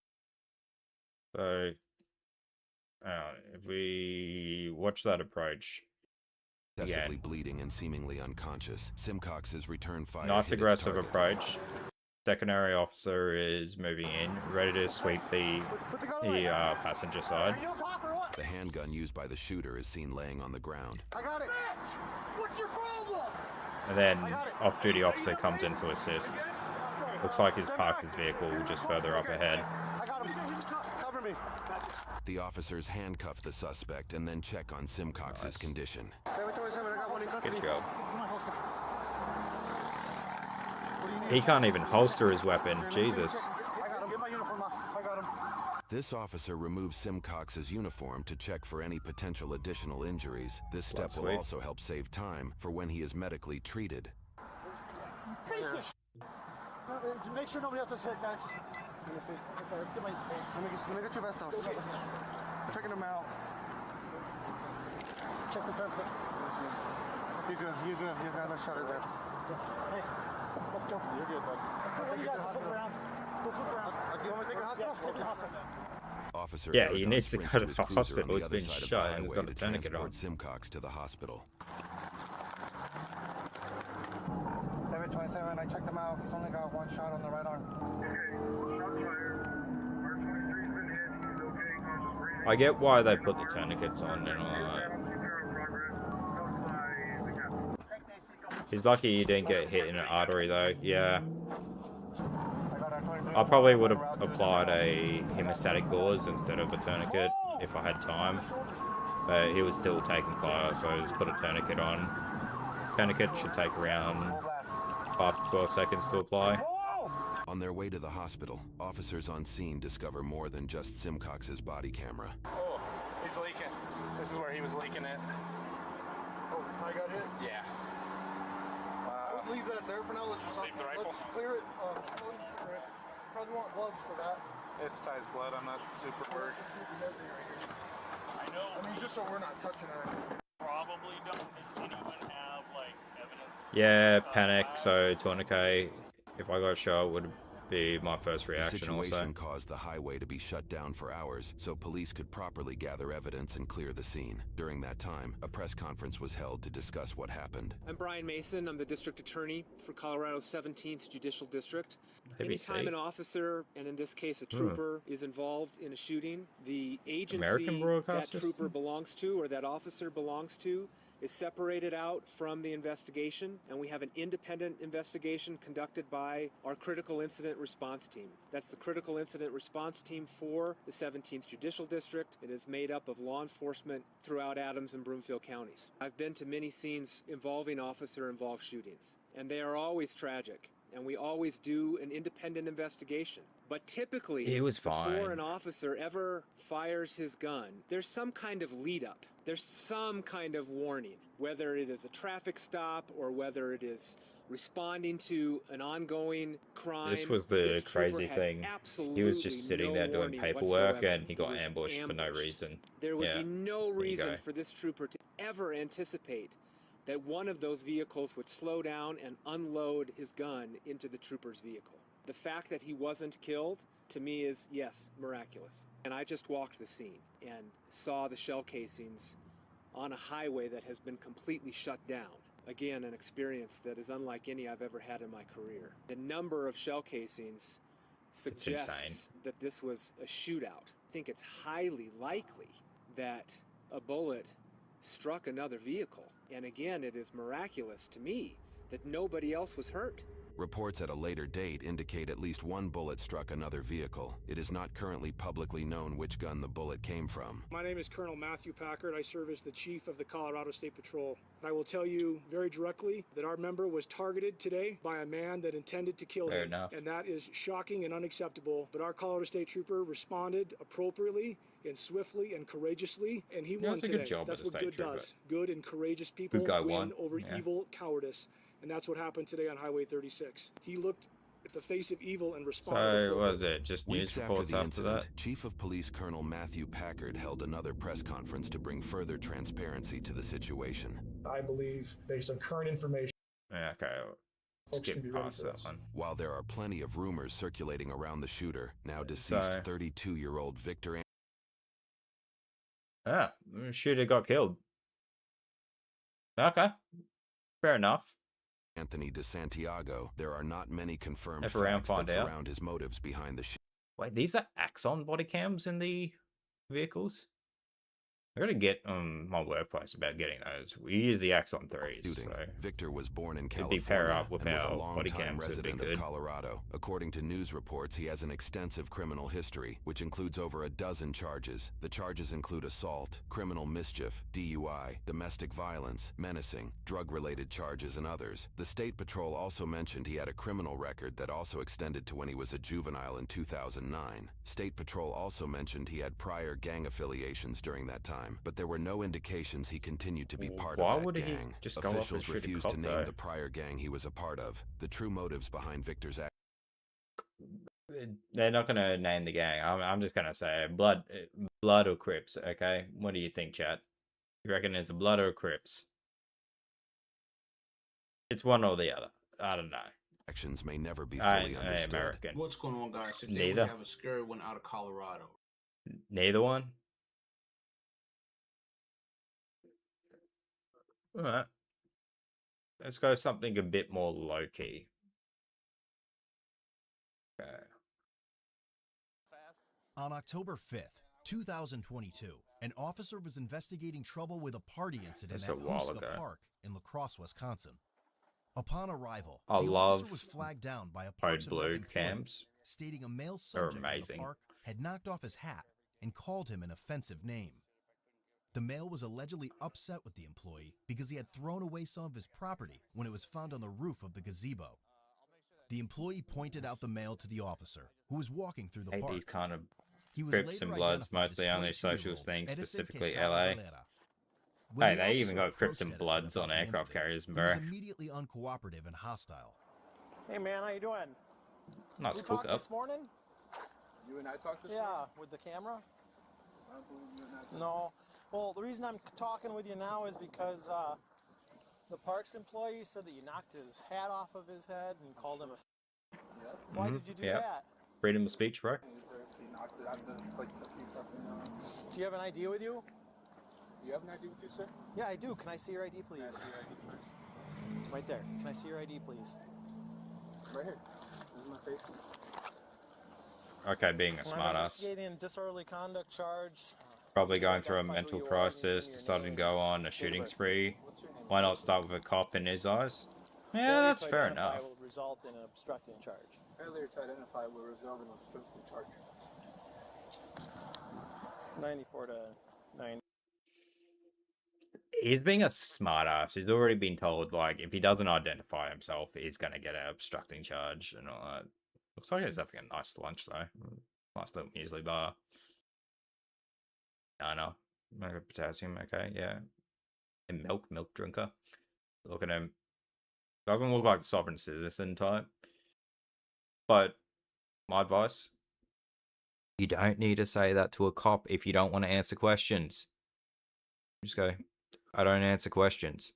So, if we watch that approach.
Excessively bleeding and seemingly unconscious. Simcox's return fire
Nice
hit its
aggressive
target.
approach. Secondary officer is moving in, ready to sweep the passenger side.
Are you a cop or what?
The handgun used by the shooter is seen laying on the ground.
I got it. Bitch! What's your problem?
And then off-duty officer comes in to assist. Looks like he's parked his vehicle just further up ahead.
I got him. Cover me.
The officers handcuff the suspect and then check on Simcox's condition.
Hey, wait, I got one in custody.
Good job.
This is my holster. What do you need?
He can't even holster his weapon. Jesus.
I got him. Get my uniform off. I got him.
This officer removes Simcox's uniform to check for any potential additional injuries. This step
That's
will
sweet.
also help save time for when he is medically treated.
Piece of shit. Make sure nobody else is hit, guys. Let me see. Okay, let's get my. Let me get your vest off. Okay. Checking them out. Check this out. You good? You good? You got no shot in there. Hey, let's go. You're good, bud. What do you guys flip around? Go flip around. You want me to take you to the hospital? Take you to the hospital.
Officer
Yeah, he
Aragon
needs to
sprints
go to
his
the
cruiser
hospital.
on the
He's
other
been
side of the
shot and he's
highway
got a
to
tourniquet on.
transport Simcox to the hospital.
David 27, I checked him out. He's only got one shot on the right arm.
I get why they put the tourniquets on and all that. He's lucky he didn't get hit in an artery though. Yeah. I probably would have applied a hemostatic gauze instead of a tourniquet if I had time. But he was still taking fire, so I just put a tourniquet on. Tourniquet should take around 5 to 12 seconds to apply.
On their way to the hospital, officers on scene discover more than just Simcox's body camera.
Oh, he's leaking. This is where he was leaking it. Oh, the tie got hit? Yeah. I would leave that there for now. Let's just leave the rifle. Let's clear it. Probably want gloves for that. It's Ty's blood. I'm not super worried. I know. I mean, just so we're not touching it. Probably don't. Does anyone have like evidence?
Yeah, panic, so tourniquet. If I got shot, would be my first
The
reaction
situation
also.
caused the highway to be shut down for hours so police could properly gather evidence and clear the scene. During that time, a press conference was held to discuss what happened.
I'm Brian Mason. I'm the district attorney for Colorado's 17th Judicial District.
ABC.
Anytime an officer, and in this case a trooper, is involved in a shooting, the agency
American
that
broadcasters?
trooper belongs to or that officer belongs to is separated out from the investigation, and we have an independent investigation conducted by our Critical Incident Response Team. That's the Critical Incident Response Team for the 17th Judicial District. It is made up of law enforcement throughout Adams and Broomfield counties. I've been to many scenes involving officer-involved shootings, and they are always tragic, and we always do an independent investigation. But typically,
He was
before
fine.
an officer ever fires his gun, there's some kind of lead up. There's some kind of warning, whether it is a traffic stop or whether it is responding to an ongoing crime.
This was the
This trooper
crazy
had
thing. He was
absolutely
just sitting
no
there doing
warning
paperwork
whatsoever.
and he got
was
ambushed for no
ambushed.
reason.
There would
Yeah,
be no
there you
reason
go.
for this trooper to ever anticipate that one of those vehicles would slow down and unload his gun into the trooper's vehicle. The fact that he wasn't killed, to me, is, yes, miraculous. And I just walked the scene and saw the shell casings on a highway that has been completely shut down. again, an experience that is unlike any I've ever had in my career. The number of shell casings suggests that this was a shootout. I think it's highly likely that a bullet struck another vehicle. And again, it is miraculous to me that nobody else was hurt.
Reports at a later date indicate at least one bullet struck another vehicle. It is not currently publicly known which gun the bullet came from.
My name is Colonel Matthew Packard. I serve as the Chief of the Colorado State Patrol. I will tell you very directly that our member was targeted today by a man that intended to kill him. And that is shocking and unacceptable. But our Colorado State Trooper responded appropriately and swiftly and courageously, and he won today. That's what good does. Good and courageous people win over evil cowardice. And that's what happened today on Highway 36. He looked at the face of evil and responded.
So was it just news reports after that?
Chief of Police Colonel Matthew Packard held another press conference to bring further transparency to the situation.
I believe, based on current information,
okay, skip past that one.
While there are plenty of rumors circulating around the shooter, now deceased 32-year-old Victor.
Shooter got killed. Okay, fair enough.
Anthony DeSantiago, there are not many confirmed
facts
that surround his motives behind the
Wait, these are Axon body cams in the vehicles? I gotta get my workplace about getting those. We use the Axon 3s. So
Victor was born in
California pair up with
and was a
our
long-time resident of Colorado. According to news reports, he has an extensive criminal history, which includes over a dozen charges. The charges include assault, criminal mischief, DUI, domestic violence, menacing, drug-related charges, and others. The State Patrol also mentioned he had a criminal record that also extended to when he was a juvenile in 2009. State Patrol also mentioned he had prior gang affiliations during that time, but there were no indications he continued to be part of that gang. Officials refused to name the prior gang he was a part of. The true motives behind Victor's act.
They're not going to name the gang. I'm just going to say blood or Crips, okay? What do you think, chat? You reckon it's a blood or a Crips? It's one or the other. I don't know.
Actions may never be fully understood.
American.
What's going on, guys? Today
Neither.
We have a scary one out of Colorado.
Neither one? Alright. Let's go something a bit more low-key. Okay.
On October 5th, 2022, an officer was investigating trouble with a party incident at Huska Park in La Crosse, Wisconsin. Upon arrival, the officer was flagged down by a Parks and Rec employee, stating a male subject in the park had knocked off his hat and called him an offensive name. The male was allegedly upset with the employee because he had thrown away some of his property when it was found on the roof of the gazebo. The employee pointed out the male to the officer, who was walking through the park.
These kind of Crips and Bloods, mostly on these social things, specifically LA. Hey, they even got Crips and Bloods on aircraft carriers, bro.
He was immediately uncooperative and hostile.
Hey man, how you doing?
Nice
we talked
up.
this morning?
You and I talked this morning?
Yeah, with the camera? No. Well, the reason I'm talking with you now is because the parks employee said that you knocked his hat off of his head and called him a Why did you do that?
Freedom of speech, bro.
Do you have an ID with you?
Do you have an ID with you, sir?
Yeah, I do. Can I see your ID, please?
Can I see your ID first?
Right there. Can I see your ID, please?
Right here. This is my face.
Okay, being a smartass.
Investigating disorderly conduct charge.
Probably going through a mental crisis, decided to go on a shooting spree. Why not start with a cop in his eyes? Yeah, that's fair enough.
Will result in an obstructing charge.
Failure to identify will result in an obstructing charge.
94 to 90.
He's being a smartass. He's already been told, like, if he doesn't identify himself, he's going to get an obstructing charge and all that. Looks like he's having a nice lunch, though. Nice little muesli bar. I know. Potassium, okay, yeah. And milk drinker. Look at him. Doesn't look like the sovereign citizen type. But, my advice, you don't need to say that to a cop if you don't want to answer questions. Just go, I don't answer questions.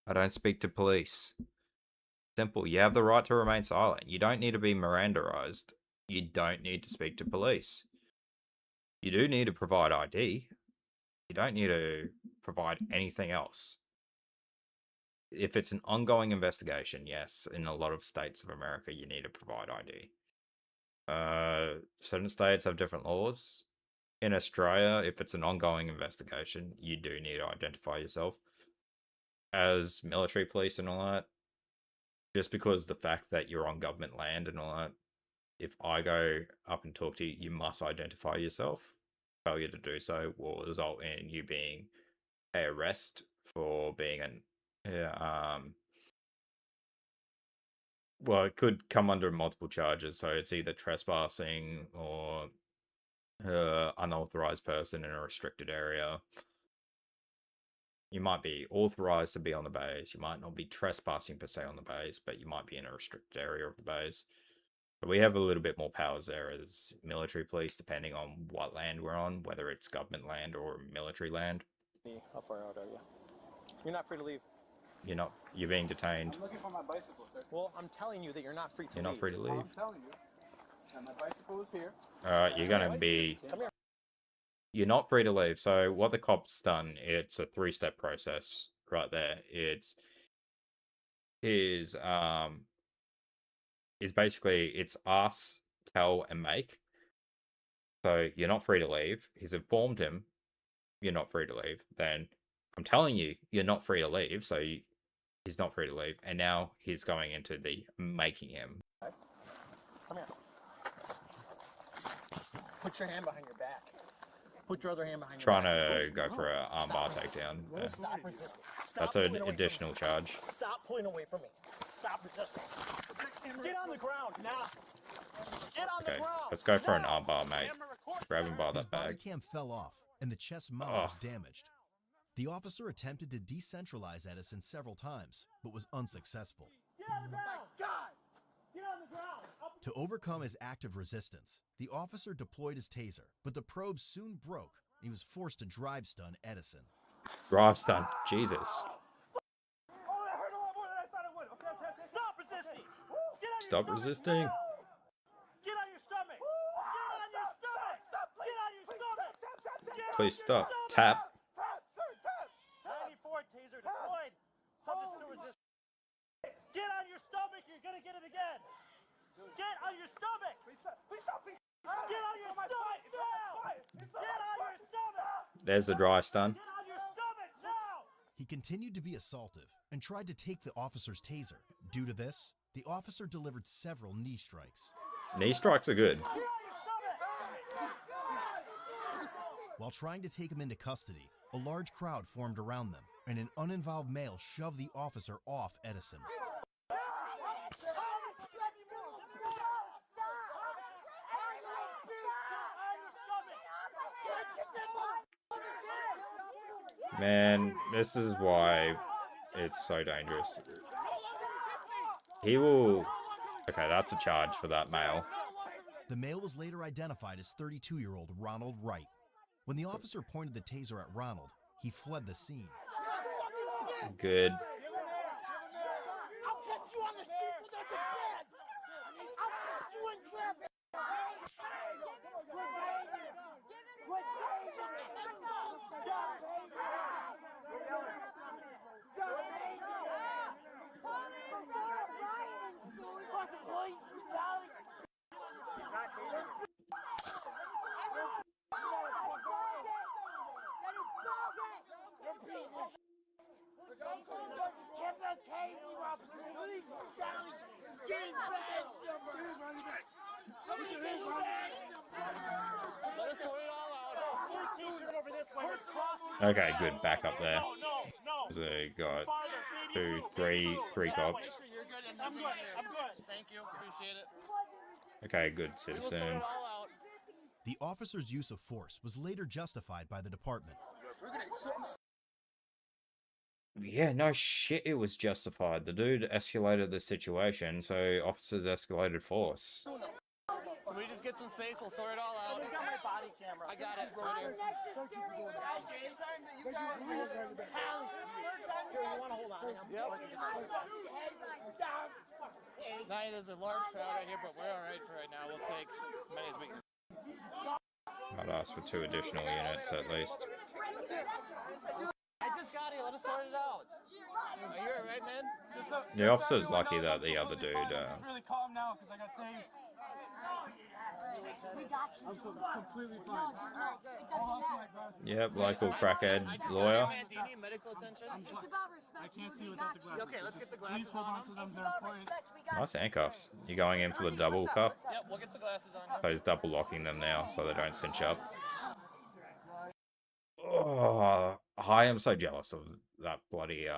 I don't speak to police. Simple. You have the right to remain silent. You don't need to be Mirandaized. You don't need to speak to police. You do need to provide ID. You don't need to provide anything else. if it's an ongoing investigation, yes, in a lot of states of America, you need to provide ID. Certain states have different laws. In Australia, if it's an ongoing investigation, you do need to identify yourself as military police and all that. Just because the fact that you're on government land and all that, if I go up and talk to you, you must identify yourself. Failure to do so will result in you being an arrest for being well, it could come under multiple charges. So it's either trespassing or unauthorized person in a restricted area. You might be authorized to be on the base. You might not be trespassing per se on the base, but you might be in a restricted area of the base. But we have a little bit more powers there as military police, depending on what land we're on, whether it's government land or military land.
How far out are you? You're not free to leave.
You're being detained.
I'm looking for my bicycle, sir. Well, I'm telling you that you're not free to leave.
You're not free to leave.
I'm telling you. And my bicycle is here.
Alright, you're gonna be... You're not free to leave. So what the cop's done, it's a 3-step process right there. It's basically, it's ask, tell, and make. So you're not free to leave. He's informed him you're not free to leave. Then I'm telling you, you're not free to leave. So he's not free to leave. And now he's going into the making him.
Come here. Put your hand behind your back. Put your other hand behind your back.
Trying to go for an armbar takedown.
Yeah. Stop resisting.
That's an additional charge.
Stop pulling away from me. Stop resisting. Get on the ground now. Get on the ground.
Let's go for an armbar, mate. Grab him by
His
that bag.
bodycam fell off, and the chest mount was damaged. The officer attempted to decentralize Edison several times, but was unsuccessful.
Get on the ground. God. Get on the ground.
To overcome his active resistance, the officer deployed his taser, but the probe soon broke, and he was forced to drive stun Edison.
Drive stun. Jesus.
Oh, that hurt a lot more than I thought it would. Okay. Stop resisting.
Stop resisting.
Get on your stomach. Get on your stomach. Stop. Get on your stomach.
Please stop. Tap.
94 taser deployed. Subject still resisting. Get on your stomach. You're gonna get it again. Get on your stomach. Please stop. Get on your stomach now. Get on your stomach.
There's the dry stun.
Get on your stomach now.
He continued to be assaultive and tried to take the officer's taser. Due to this, the officer delivered several knee strikes.
Knee strikes are good.
While trying to take him into custody, a large crowd formed around them, and an uninvolved male shoved the officer off Edison.
Man, this is why it's so dangerous. He will... Okay, that's a charge for that male.
The male was later identified as 32-year-old Ronald Wright. When the officer pointed the taser at Ronald, he fled the scene.
Good.
I'll catch you on the street with the bed. I'll catch you in traffic.
Okay, good. Back up there. So got three cops.
I'm good. Thank you. Appreciate it.
Okay, good, citizen.
The officer's use of force was later justified by the department.
Yeah, no shit, it was justified. The dude escalated the situation, so officers escalated force.
Can we just get some space? We'll sort it all out. Somebody's got my body camera. I got it. It's right here. Here, you want to hold on? Yep. There's a large crowd right here, but we're all right for right now. We'll take as many as we can.
I'd ask for 2 additional units at least.
I just got here. Let us sort it out. you alright, man?
The officer's lucky that the other dude.
Really calm now because I got tased.
We got you.
I'm completely fine.
No, dude, no, it doesn't matter.
Yep, local crackhead lawyer.
Do you need medical attention?
It's about respect.
I can't see without the glasses. Okay, let's get the glasses. Please hold on to them.
It's
They're
about
important.
respect. We got
Nice handcuffs. You're going in for the double cuff.
Yep, we'll get the glasses on.
So he's double locking them now so they don't cinch up. Oh, I am so jealous of that bloody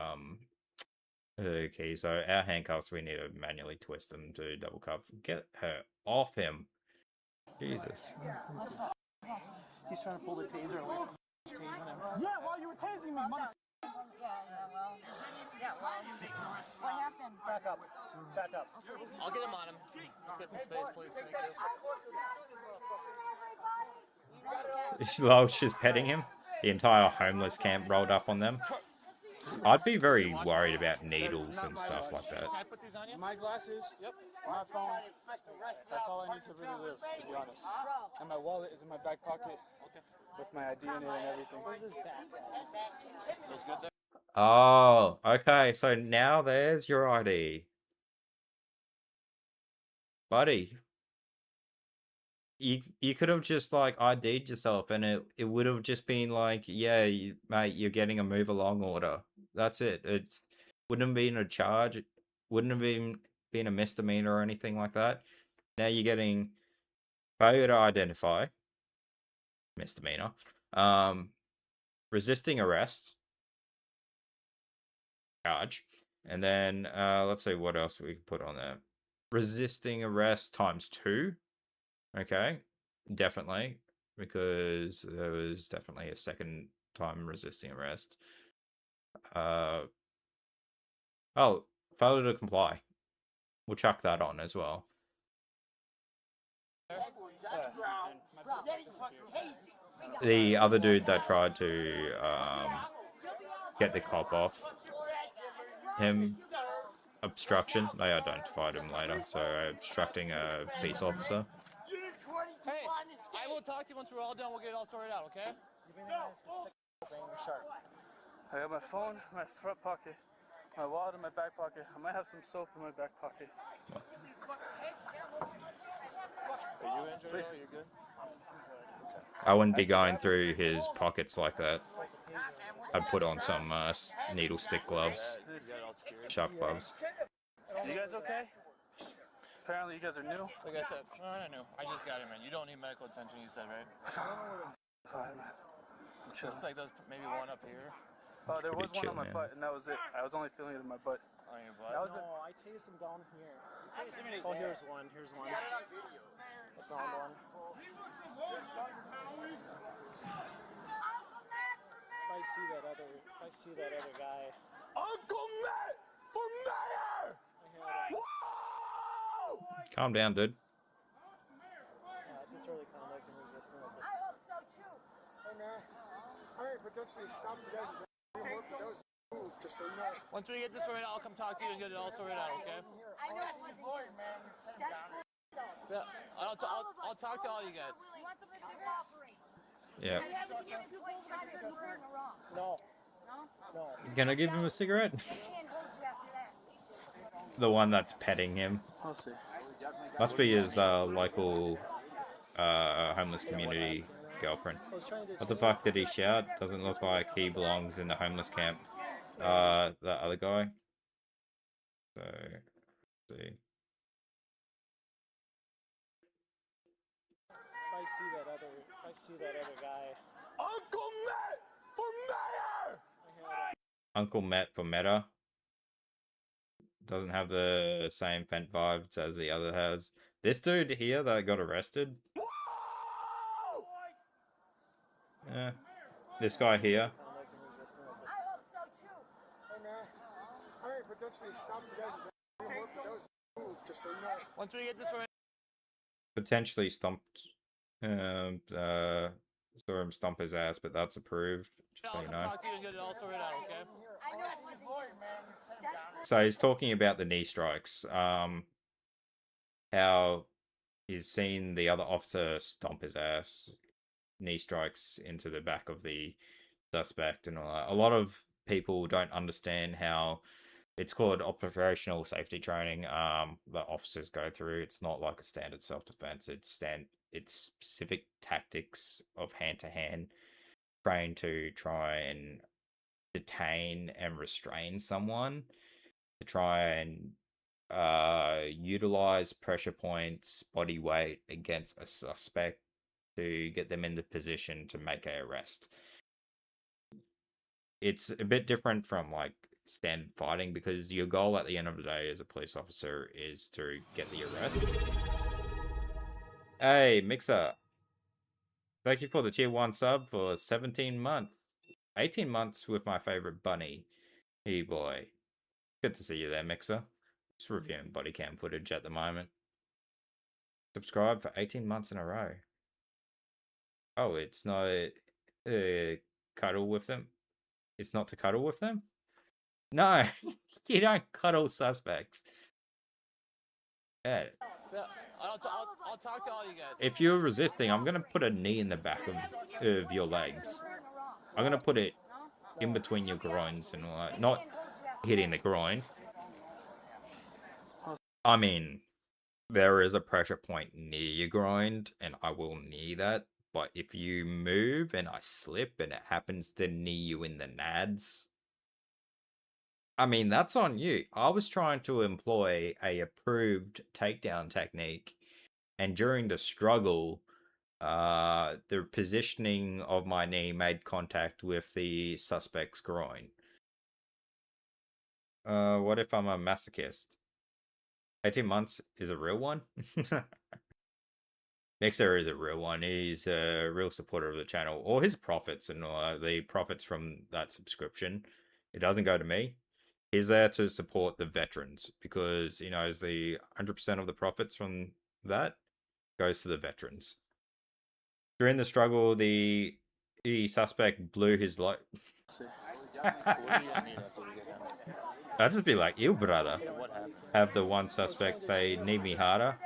okay, so our handcuffs, we need to manually twist them to double cuff. Get her off him. Jesus.
He's trying to pull the taser away from tasing him. Yeah, while you were tasing me, mother.
What happened?
Back up. Back up. I'll get him on him. Let's get some space, please. Thank you.
Lowe's just petting him. The entire homeless camp rolled up on them. I'd be very worried about needles and stuff like that.
Can I put these on you? My glasses. Yep. My phone. That's all I need to really live, to be honest. And my wallet is in my back pocket. Okay. With my ID in it and everything. Where's his backpack? Feels good there?
Oh, okay. So now there's your ID. Buddy. You could have just like ID'd yourself and it would have just been like, yeah, mate, you're getting a move along order. That's it. It wouldn't have been a charge. It wouldn't have been a misdemeanor or anything like that. Now you're getting failure to identify, misdemeanor, resisting arrest, charge, and then let's see what else we can put on there. Resisting arrest ×2. Okay, definitely, because there was definitely a second time resisting arrest. Oh, failure to comply. We'll chuck that on as well. The other dude that tried to get the cop off him, obstruction. They identified him later, so obstructing a peace officer.
Hey, I will talk to you once we're all done. We'll get it all sorted out, okay? I got my phone in my front pocket, my wallet in my back pocket. I might have some soap in my back pocket. Are you injured? Are you good?
I wouldn't be going through his pockets like that. I'd put on some needle stick gloves, sharp gloves.
You guys okay? Apparently you guys are new. Like I said, no, I'm not new. I just got it, man. You don't need medical attention, you said, right? Fine, man. Just like there's maybe one up here. Oh, there was one on my butt, and that was it. I was only feeling it in my butt. On your butt? That was it. I tased him down here. Oh, here's one. Here's one. I found one. If I see that other guy. Uncle Matt for mayor!
Calm down, dude.
Just really kind of like him resisting like this.
I hope so too.
Hey man, I may potentially stop you guys' work, but that was a move, just so you know.
Once we get this sorted out, I'll come talk to you and get it all sorted out, okay?
I know it wasn't you. That's good.
Yeah, I'll talk to all you guys.
You want somebody to cooperate.
Yeah.
I haven't given you one time in the word wrong.
No.
No?
Gonna give him a cigarette?
I can't hold you after that.
The one that's petting him.
I'll see.
Must be his local homeless community girlfriend. What the fuck did he shout? Doesn't look like he belongs in the homeless camp. The other guy. So, let's see.
If I see that other guy. Uncle Matt for mayor!
Uncle Matt for meta. Doesn't have the same Fent vibes as the other has. This dude here that got arrested. Yeah. This guy here.
I hope so too.
Hey man, I may potentially stop you guys' work, but that was a move, just so you know.
Once we get this sorted.
Potentially stumped. Saw him stomp his ass, but that's approved. Just so you know.
Talk to you and get it all sorted out, okay?
I know it wasn't you. That's good.
So he's talking about the knee strikes. How he's seen the other officer stomp his ass, knee strikes into the back of the suspect, and all that. A lot of people don't understand how it's called operational safety training. That officers go through. It's not like a standard self-defense. It's specific tactics of hand-to-hand trained to try and detain and restrain someone, to try and utilize pressure points, body weight against a suspect to get them in the position to make an arrest. It's a bit different from like standard fighting because your goal at the end of the day as a police officer is to get the arrest. Hey, Mixer. Thank you for the tier 1 sub for 17 months. 18 months with my favorite bunny. Hey boy. Good to see you there, Mixer. Just reviewing body cam footage at the moment. Subscribe for 18 months in a row. Oh, it's not cuddle with them? It's not to cuddle with them? No, you don't cuddle suspects. Yeah.
I'll talk to all you guys.
If you're resisting, I'm going to put a knee in the back of your legs. I'm going to put it in between your groins and not hitting the groin. I mean, there is a pressure point near your groin, and I will knee that. But if you move and I slip and it happens to knee you in the nads, I mean, that's on you. I was trying to employ a approved takedown technique, and during the struggle, the positioning of my knee made contact with the suspect's groin. What if I'm a masochist? 18 months is a real one? Mixer is a real one. He's a real supporter of the channel. All his profits and the profits from that subscription, it doesn't go to me. He's there to support the veterans because he knows the 100% of the profits from that goes to the veterans. During the struggle, the suspect blew his light. I'd just be like, ew, brother. Have the one suspect say, need me harder.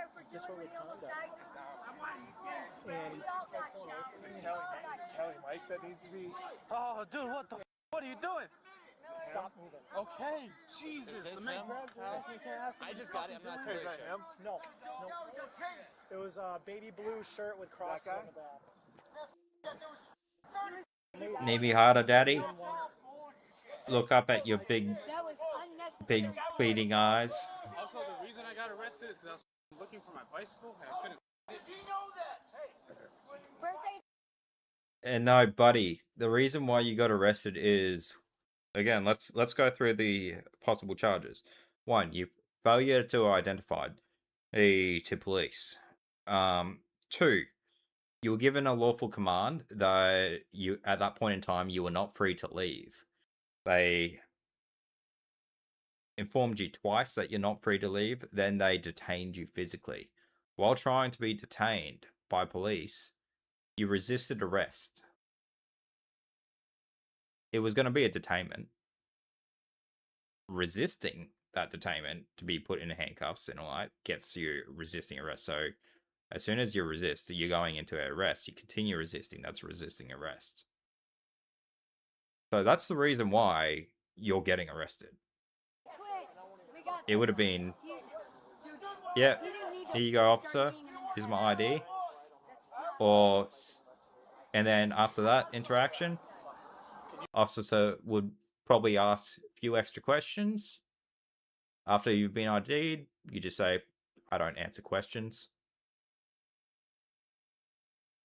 That needs to be.
Oh, dude, what are you doing?
Stop moving.
Okay, Jesus. I just got it. I'm not totally sure.
No. It was a baby blue shirt with crosses on the back.
Need me harder, daddy? Look up at your big pleading eyes.
Also, the reason I got arrested is because I was looking for my bicycle and I couldn't. Did he know that? Hey, birthday.
And no, buddy, the reason why you got arrested is, again, let's go through the possible charges. 1, you failure to identify to police. 2, you were given a lawful command that you at that point in time you were not free to leave. They informed you twice that you're not free to leave, then they detained you physically. While trying to be detained by police, you resisted arrest. It was going to be a detainment. Resisting that detainment to be put in handcuffs and all that gets you resisting arrest. So as soon as you resist, you're going into arrest. You continue resisting. That's resisting arrest. So that's the reason why you're getting arrested. It would have been, yeah, here you go, officer. Here's my ID. And then after that interaction, officer would probably ask a few extra questions. After you've been ID'd, you just say, I don't answer questions.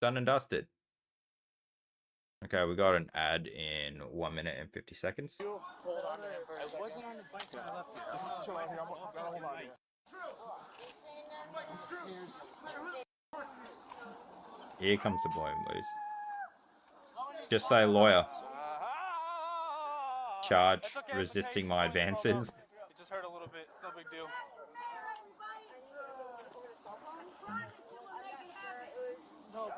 Done and dusted. Okay, we got an ad in 1 minute and 50 seconds.
I wasn't on the bike when I left here.
Chill out here. Hold on here.
Here comes the boy and blues. Just say lawyer. Charge resisting my advances.
It just hurt a little bit. It's no big deal. No, please.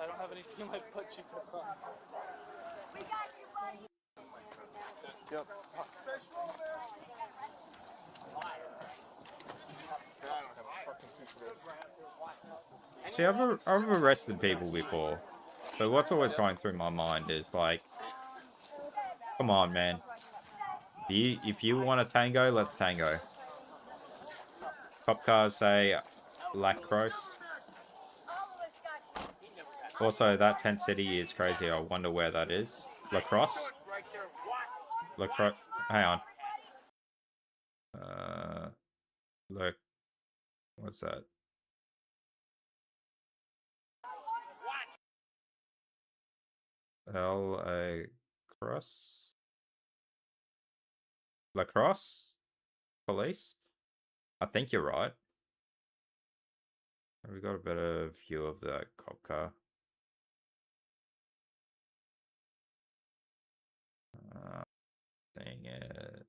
I don't have anything in my butt cheeks, I promise. We got you, buddy.
Yep.
See, I've arrested people before. So what's always going through my mind is like, Come on, man. If you want to tango, let's tango. Cop cars say lacrosse. Also, that tent city is crazy. I wonder where that is. Lacrosse? Lacrosse. Hang on. Look. What's that? Cross? Lacrosse? Police? I think you're right. We got a better view of that cop car. Seeing it.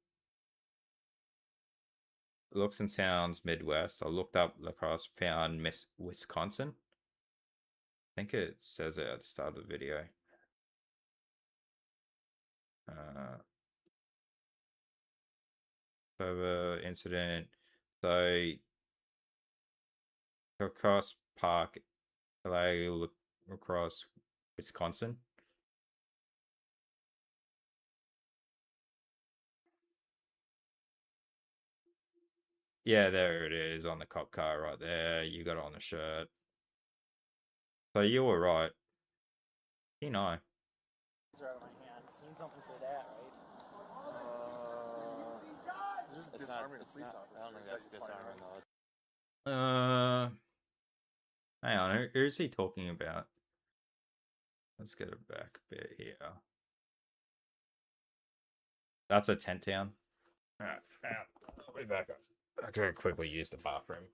Looks and sounds Midwest. I looked up Lacrosse, found Wisconsin. I think it says it at the start of the video. Server incident. So Lacrosse Park, LA, Lacrosse, Wisconsin. Yeah, there it is on the cop car right there. You got it on the shirt. So you were right. You know.
These are out of my hand. It's doing something for that, right?
Is this disarming a police officer? I don't think that's disarming
though. Hang on. Who's he talking about? Let's get it back a bit here. That's a tent town. Alright, I'll be back up. I gotta quickly use the bathroom.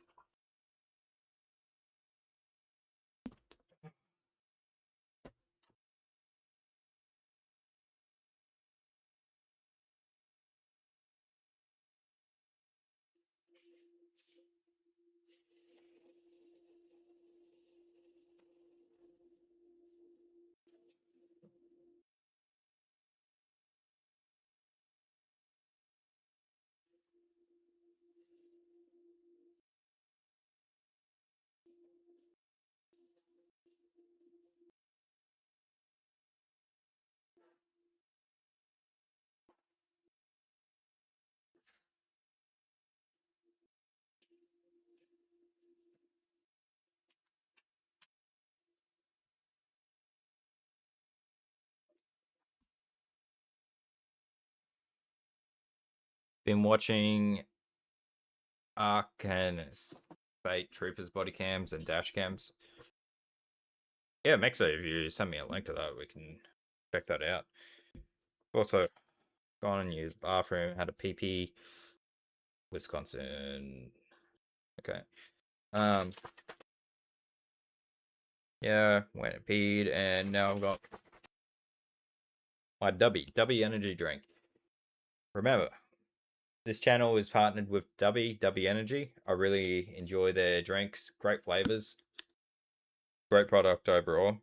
Been watching ARC and State Troopers body cams and dash cams. Yeah, Mexa, if you send me a link to that, we can check that out. Also, gone and used bathroom, had a PP. Wisconsin. Okay. Yeah, went and peed, and now I've got my Dubby Energy drink. Remember, this channel is partnered with Dubby Energy. I really enjoy their drinks, great flavors, great product overall.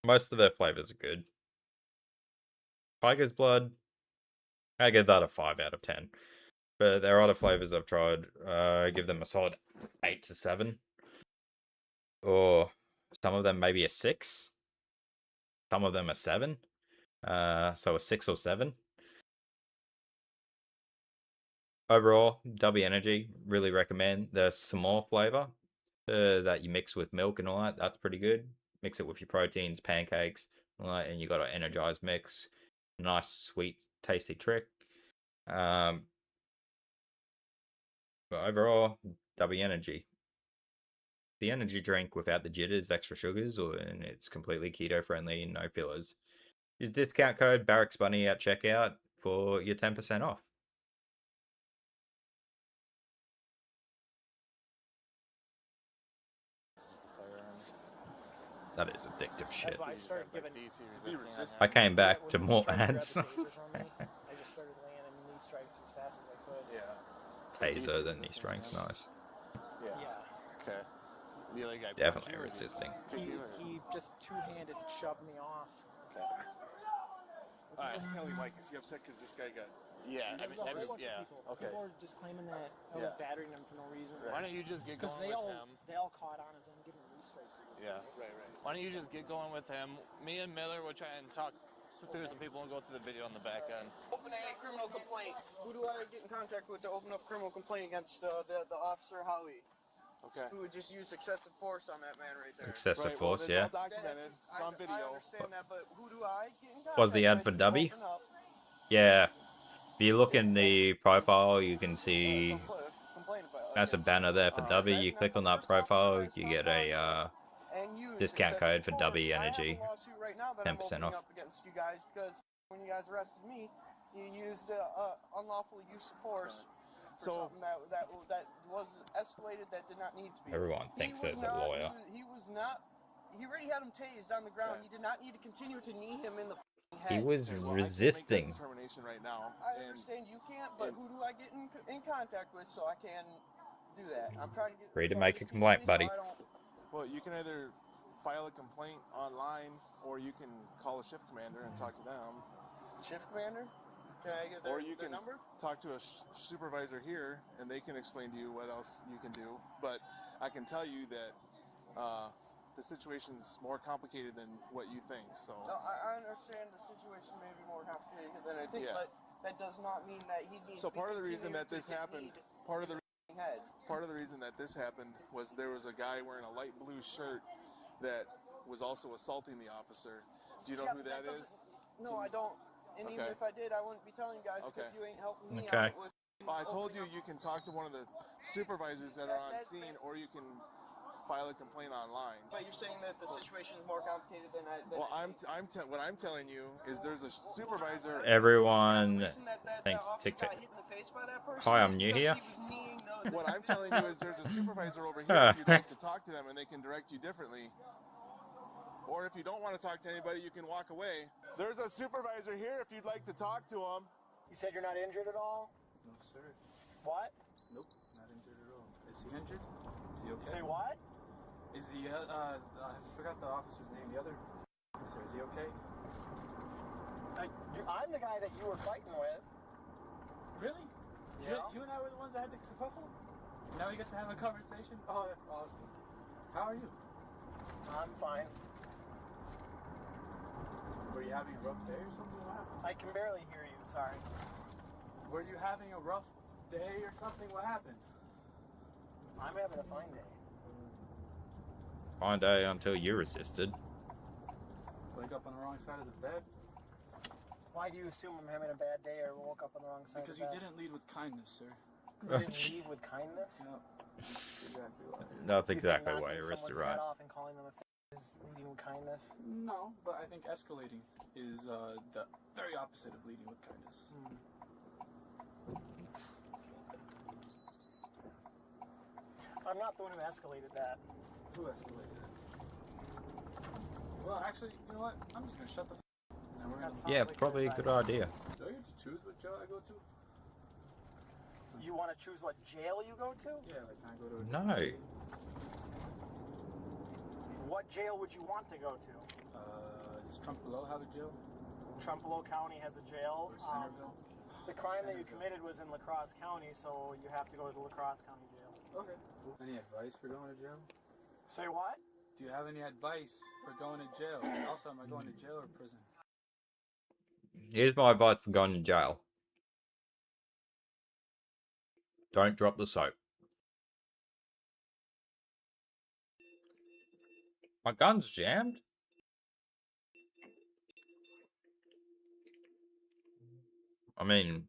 Most of their flavors are good. Tiger's Blood, I give that a 5 out of 10. But there are other flavors I've tried. I give them a solid 8 to 7. Or some of them maybe a 6. Some of them a 7. So a 6 or 7. Overall, W Energy, really recommend. The s'more flavor that you mix with milk and all that, that's pretty good. Mix it with your proteins, pancakes, all that, and you got an energized mix. Nice, sweet, tasty trick. But overall, W Energy. The energy drink without the jitters, extra sugars, and it's completely keto friendly, no fillers. Use discount code Barracks Bunny at checkout for your 10% off. That is addictive shit.
That's why I started giving
I came back to more ads.
I just started landing knee strikes as fast as I could.
Yeah.
Taser, then knee strikes, nice.
Yeah. Okay. The other guy
definitely resisting.
He just two-handed shoved me off.
Okay. Ask Kelly Mike, is he upset because this guy got...
Yeah, I mean, yeah.
Okay.
People are just claiming that I was battering them for no reason.
Right. Why don't you just get going with him?
They all caught on as I'm giving knee strikes.
Yeah.
Right.
Why don't you just get going with him? Me and Miller will try and talk through some people and go through the video on the back end.
Open a criminal complaint. Who do I get in contact with to open up a criminal complaint against the officer Howie?
Okay.
Who would just use excessive force on that man right there?
Excessive force,
It's
yeah.
all documented. It's on video.
I understand that, but who do I get in contact
Was the ad for
with to
Dubby?
open up?
Yeah. If you look in the profile, you can see that's a banner there for Dubby. You click on that profile, you get a discount code for Dubby Energy.
I have a lawsuit right now that
10%
I'm opening
off.
up against you guys because when you guys arrested me, you used unlawful use of force for something that was escalated that did not need to be.
Everyone thinks there's a lawyer.
He was not. He already had him tased on the ground. He did not need to continue to knee him in the head.
He was resisting.
Right now.
I understand you can't, but who do I get in contact with so I can do that? I'm trying to get
Free to make a complaint, buddy.
Well, you can either file a complaint online or you can call a shift commander and talk to them.
Shift commander? Can I get their,
or you can
number?
Talk to a supervisor here and they can explain to you what else you can do. But I can tell you that the situation is more complicated than what you think. So
no, I understand the situation may be more complicated than I think, but that does not mean that he needs.
So part of the reason that this happened, part of the reason that this happened was there was a guy wearing a light blue shirt that was also assaulting the officer. Do you know who that is?
No, I don't. And even if I did, I wouldn't be telling you guys because you ain't helping me
out
with.
Well, I told you you can talk to one of the supervisors that are on scene, or you can file a complaint online.
But you're saying that the situation is more complicated than I.
Well, what I'm telling you is there's a supervisor.
Everyone thinks TikTok. Hi, I'm new here.
What I'm telling you is there's a supervisor over here if you'd like to talk to them and they can direct you differently. Or if you don't want to talk to anybody, you can walk away. There's a supervisor here if you'd like to talk to him.
You said you're not injured at all?
No, sir.
What?
Nope, not injured at all. Is he injured? Is he okay?
Say what?
Is the, I forgot the officer's name. The other officer, is he okay?
I'm the guy that you were fighting with.
Really? Yeah. You and I were the ones that had the kerfuffle? Now we get to have a conversation? Oh, that's awesome. How are you?
I'm fine.
Were you having a rough day or something? What happened?
I can barely hear you, sorry.
Were you having a rough day or something? What happened?
I'm having a fine day.
Fine day until you resisted.
Wake up on the wrong side of the bed?
Why do you assume I'm having a bad day or woke up on the wrong side
because
of the bed?
Because you didn't lead with kindness, sir.
You didn't leave with kindness?
No. Exactly what.
That's exactly why you arrested, right?
Off and calling them is leading with kindness?
No, but I think escalating is the very opposite of leading with kindness.
I'm not the one who escalated that.
Who escalated it? Well, actually, you know what? I'm just gonna shut the
Yeah, probably a good idea.
Do I get to choose what jail I go to?
You want to choose what jail you go to?
Yeah, like can I go to
No.
What jail would you want to go to?
Does Trumpereau have a jail?
Trumpereau County has a jail.
Or Centerville?
The crime that you committed was in La Crosse County, so you have to go to the La Crosse County jail.
Okay. Any advice for going to jail?
Say what?
Do you have any advice for going to jail? Also, am I going to jail or prison?
Here's my advice for going to jail. Don't drop the soap. My gun's jammed? I mean...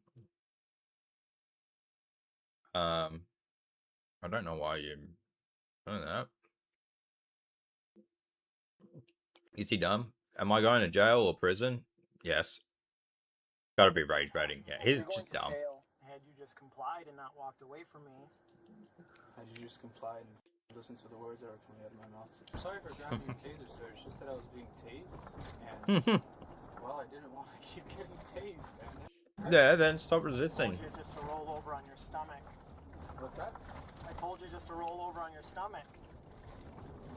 I don't know why you're doing that. Is he dumb? Am I going to jail or prison? Yes. Gotta be rage baiting. Yeah, he's just dumb.
Jail. Had you just complied and not walked away from me?
Had you just complied and listened to the words that were coming out of my mouth? I'm sorry for grabbing your taser, sir. It's just that I was being tased. And, well, I didn't want to keep getting tased, man.
Yeah, then stop resisting.
I told you just to roll over on your stomach.
What's that?
I told you just to roll over on your stomach.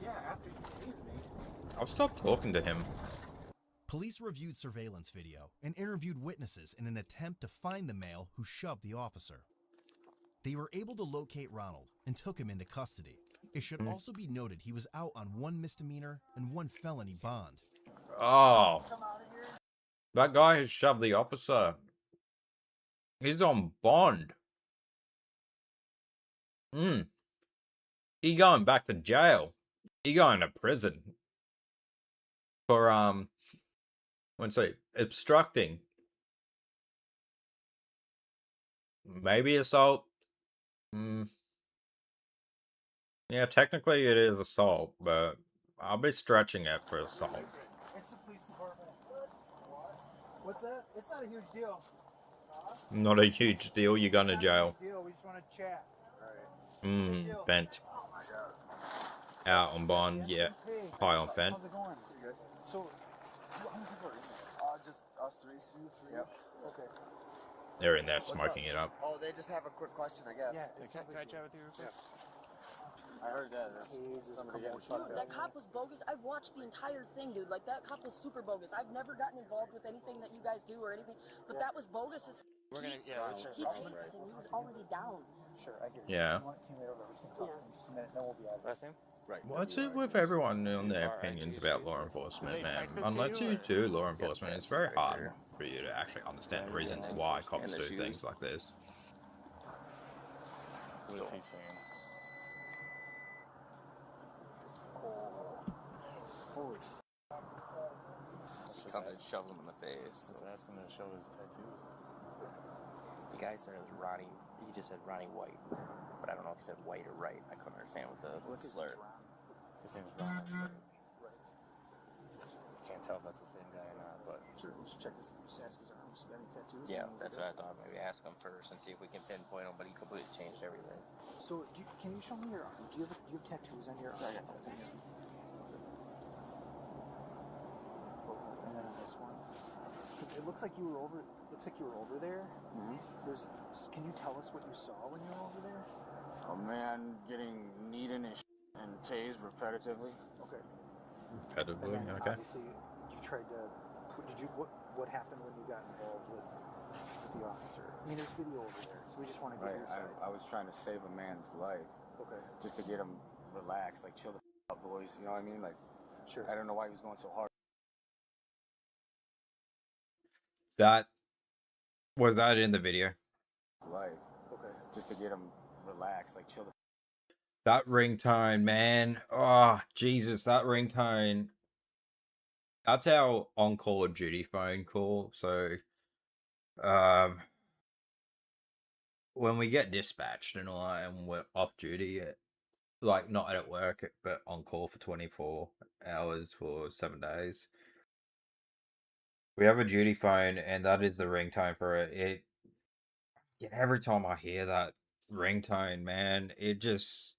Yeah, after you tased me.
I'll stop talking to him.
Police reviewed surveillance video and interviewed witnesses in an attempt to find the male who shoved the officer. They were able to locate Ronald and took him into custody. It should also be noted he was out on 1 misdemeanor and 1 felony bond.
Oh. That guy has shoved the officer. He's on bond. He going back to jail. He going to prison. For, let's see, obstructing. Maybe assault. Yeah, technically it is assault, but I'll be stretching it for assault.
It's the police department. What's that? It's not a huge deal.
Not a huge deal. You're going to jail.
Deal. We just want to chat. Right.
Fent. Out on bond, yeah. High on Fent.
How's it going? Good. So, how many people are in there? Just us three. You three? Yep. Okay.
They're in there smoking it up.
Oh, they just have a quick question, I guess.
Yeah. Can I chat with you real quick?
I heard that.
Dude, that cop was bogus. I watched the entire thing, dude. Like, that cop was super bogus. I've never gotten involved with anything that you guys do or anything, but that was bogus as
We're gonna,
he tased us and he was already down.
Sure, I hear
you. Yeah.
Just a minute, then we'll be out. Last name?
Right. What's it with everyone on their opinions about law enforcement, man? Unless you do law enforcement, it's very hard for you to actually understand the reasons why cops do things like this.
What is he saying? Holy f***.
Just come and shove him in the face.
Let's ask him to show his tattoos.
The guy said it was Ronnie. He just said Ronnie White, but I don't know if he said white or right. I couldn't understand what the slur.
His name's Ron. Right. Can't tell if that's the same guy or not, but sure. Let's check his. Just ask his arms. Got any tattoos?
Yeah, that's what I thought. Maybe ask him first and see if we can pinpoint him. But he completely changed everything.
So, can you show me your arm? Do you have tattoos on your arm? I got tattoos. And then on this one, because it looks like you were over. Looks like you were over there. Can you tell us what you saw when you were over there?
A man getting kneed in his and tased repetitively.
Okay.
Repetitively, okay.
Obviously, you tried to. What happened when you got involved with the officer? I mean, there's video over there, so we just want to get your side.
I was trying to save a man's life.
Okay.
Just to get him relaxed, like chill the up, boys. You know what I mean? Like,
sure.
I don't know why he was going so hard.
Was that in the video?
Life.
Okay.
Just to get him relaxed, like chill the.
That ringtone, man. Oh, Jesus, that ringtone. That's our on-call duty phone call. So, when we get dispatched and all that, and we're off duty, like not at work, but on call for 24 hours for 7 days, we have a duty phone, and that is the ringtone for it. Every time I hear that ringtone, man, it just,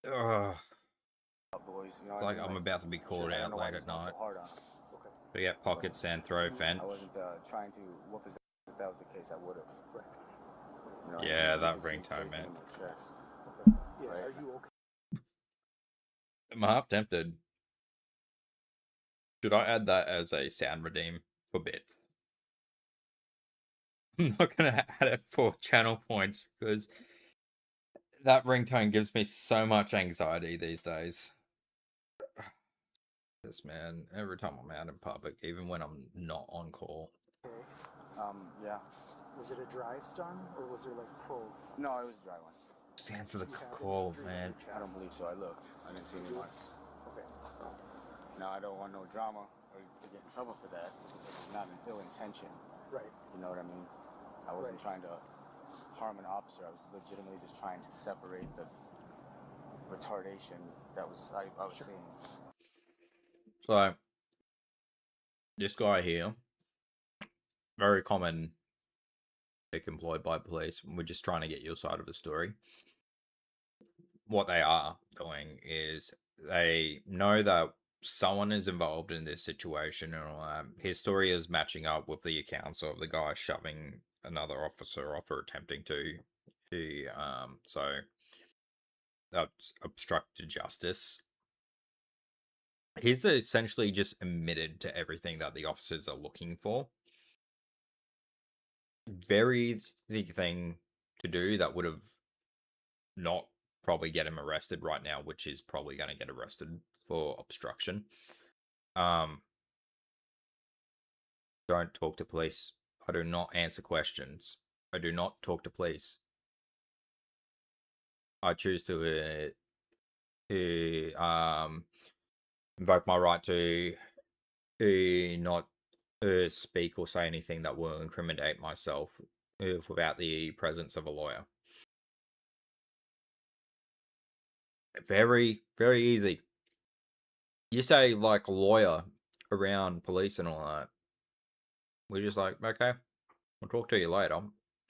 boys, you know
like I'm about to be called out late at night.
Okay.
We get pockets and throw Fent.
I wasn't trying to whoop his ass. If that was the case, I would have. Right. You know,
yeah, that ringtone, man.
Okay.
Yeah, right. Are you okay?
I'm half tempted. Should I add that as a sound redeem for bits? I'm not going to add it for channel points because that ringtone gives me so much anxiety these days. This man, every time I'm out in public, even when I'm not on call.
Okay.
Yeah.
Was it a dry stun or was there like probes?
No, it was a dry one.
Just answer the call, man.
I don't believe so. I looked. I didn't see any marks.
Okay.
No, I don't want no drama or to get in trouble for that because it's not an ill intention.
Right.
You know what I mean? I wasn't trying to harm an officer. I was legitimately just trying to separate the retardation that was I was seeing.
So, this guy here, very common pick employed by police. We're just trying to get your side of the story. What they are doing is they know that someone is involved in this situation, and his story is matching up with the accounts of the guy shoving another officer off or attempting to. So that's obstructed justice. He's essentially just admitted to everything that the officers are looking for. Very easy thing to do that would have not probably get him arrested right now, which is probably going to get arrested for obstruction. Don't talk to police. I do not answer questions. I do not talk to police. I choose to invoke my right to not speak or say anything that will incriminate myself without the presence of a lawyer. Very, very easy. You say, like, lawyer around police and all that. We're just like, okay, we'll talk to you later.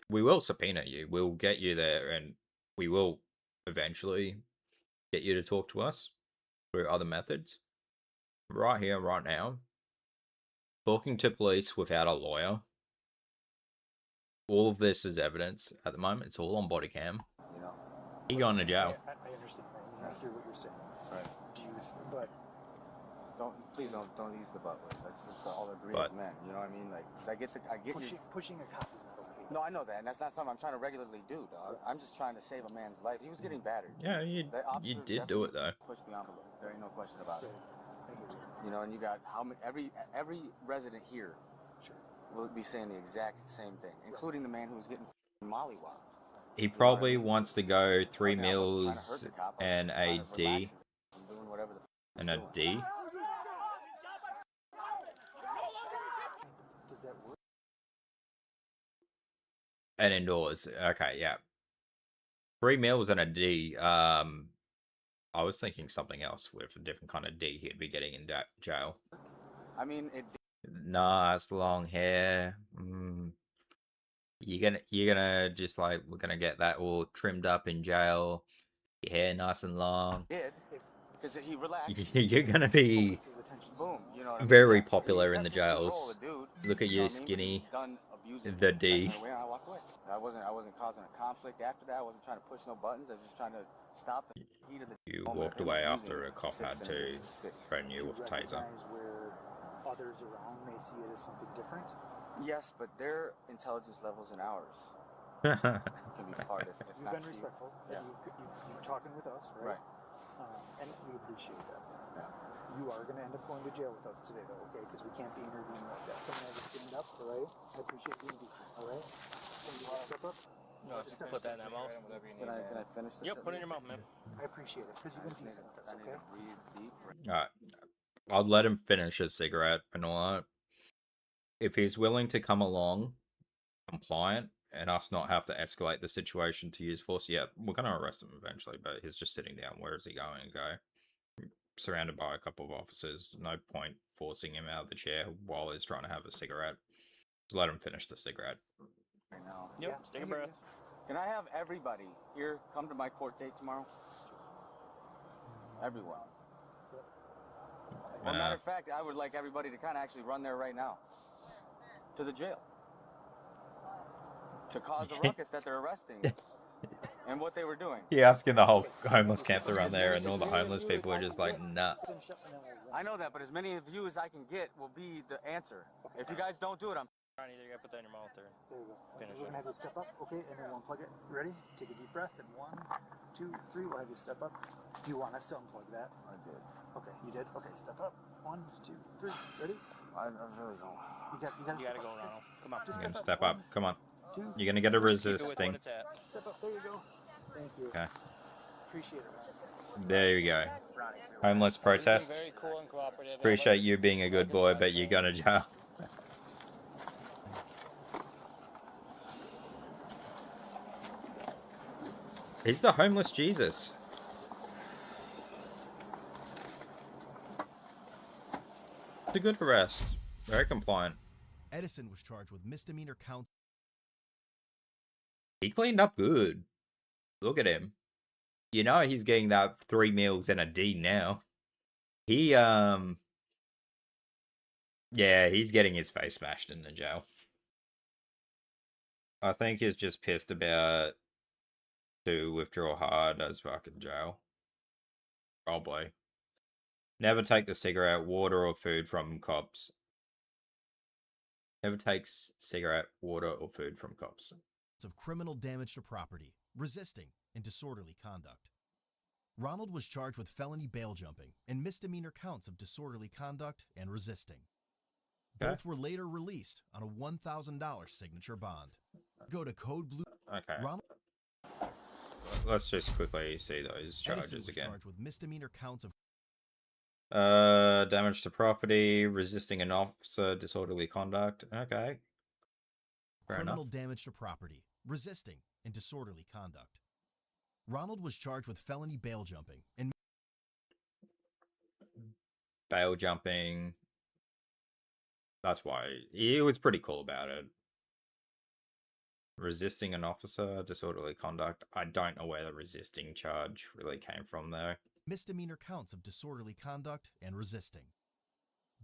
We will subpoena you. We'll get you there, and we will eventually get you to talk to us through other methods. Right here, right now, talking to police without a lawyer. All of this is evidence at the moment. It's all on Bodycam.
You know,
He going to jail.
I understand that. I hear what you're saying.
Right.
Do you? But
please don't use the butt word. Let's all agree as men. You know what I mean? Like, 'cause I get
pushing a cop is not okay.
No, I know that, and that's not something I'm trying to regularly do, dog. I'm just trying to save a man's life. He was getting battered.
Yeah, you did do it though.
Push the envelope. There ain't no question about it. You know, and you got every resident here will be saying the exact same thing, including the man who was getting mollywopped.
He probably wants to go 3 meals and a D. And a D.
Does that work?
And indoors. Okay, yeah. 3 meals and a D. I was thinking something else with a different kind of D he'd be getting in jail.
I mean,
Nice long hair. You're gonna just like, we're gonna get that all trimmed up in jail. Your hair nice and long.
Because he relaxed.
You're gonna be
Boom, you know what I mean?
very popular in the jails. Look at you, skinny. The D.
I wasn't causing a conflict after that. I wasn't trying to push no buttons. I was just trying to stop the heat of the.
You walked away after a cop had to threaten you with a taser.
Where others around may see it as something different.
Yes, but their intelligence levels and ours can be far different.
You've been respectful. Yeah. You're talking with us, right? And we appreciate that.
Yeah.
You are going to end up going to jail with us today, though, okay? Because we can't be interviewing like that. Someone has to stand up, all right? I appreciate being decent, all right? Can you step up?
No, just put that in that mouth.
Can I finish this?
Yep, put it in your mouth, man.
I appreciate it, because you've been decent with us, okay?
Alright. I'll let him finish his cigarette and all that. If he's willing to come along, compliant, and us not have to escalate the situation to use force, yeah, we're going to arrest him eventually, but he's just sitting down. Where is he going to go? Surrounded by a couple of officers. No point forcing him out of the chair while he's trying to have a cigarette. Just let him finish the cigarette.
Right now.
Yep, take a breath.
Can I have everybody here come to my court date tomorrow? Everyone. Well, matter of fact, I would like everybody to kind of actually run there right now. To the jail. To cause a ruckus that they're arresting. And what they were doing.
He asking the whole homeless camp to run there, and all the homeless people are just like, nah.
I know that, but as many of you as I can get will be the answer. If you guys don't do it, I'm...
Either you gotta put that in your mouth or
there you go.
finish
We're
it.
gonna have you step up, okay, and then we'll unplug it. You ready? Take a deep breath, and 1, 2, 3. We'll have you step up. Do you want us to unplug that?
I did.
Okay, you did? Okay, step up. 1, 2, 3. Ready?
I really don't.
You gotta
go, Ronald. Come on.
You're gonna step up. Come on. You're gonna get a resisting.
Step up. There you go. Thank you.
Okay.
Appreciate it.
There you go. Homeless protest.
Very cool and cooperative.
Appreciate you being a good boy, but you're gonna jail. He's the homeless Jesus. It's a good arrest. Very compliant.
Edison was charged with misdemeanor count.
He cleaned up good. Look at him. You know he's getting that 3 meals and a D now. He, yeah, he's getting his face smashed in the jail. I think he's just pissed about to withdraw hard as fucking jail. Probably. Never take the cigarette, water, or food from cops. Never takes cigarette, water, or food from cops.
Of criminal damage to property, resisting, and disorderly conduct. Ronald was charged with felony bail jumping and misdemeanor counts of disorderly conduct and resisting. Both were later released on a $1,000 signature bond. Go to Code Blue.
Okay.
Ronald
Let's just quickly see those charges
Edison was
again.
charged with misdemeanor counts of
Damage to property, resisting an officer, disorderly conduct. Okay. Fair
criminal
enough.
damage to property, resisting, and disorderly conduct. Ronald was charged with felony bail jumping and
Bail jumping. That's why he was pretty cool about it. Resisting an officer, disorderly conduct. I don't know where the resisting charge really came from though.
misdemeanor counts of disorderly conduct and resisting.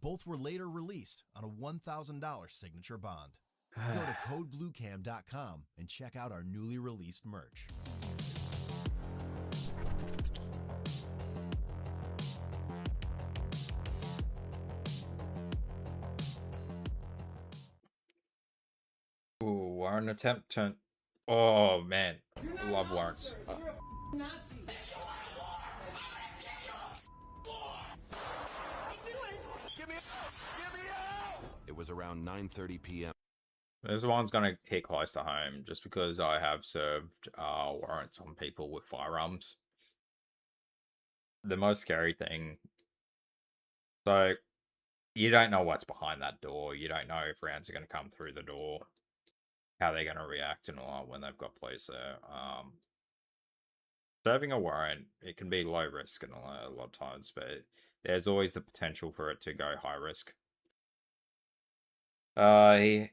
Both were later released on a $1,000 signature bond. Go to codebluecam.com and check out our newly released merch.
Ooh, warrant attempt to... Oh, man. Love warrants.
It was around 9:30 p.m.
This one's gonna hit close to home, just because I have served warrants on people with firearms. The most scary thing... So, you don't know what's behind that door. You don't know if rounds are going to come through the door. How they're going to react and all when they've got police there. Serving a warrant, it can be low risk and a lot of times, but there's always the potential for it to go high risk. He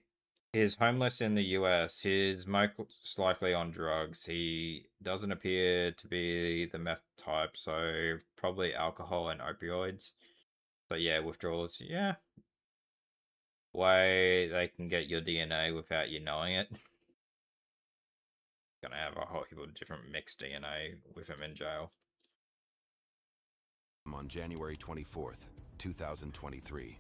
is homeless in the US. He's most likely on drugs. He doesn't appear to be the meth type, so probably alcohol and opioids. So yeah, withdrawals, yeah. Way they can get your DNA without you knowing it. Gonna have a whole heap of different mixed DNA with him in jail.
On January 24th, 2023,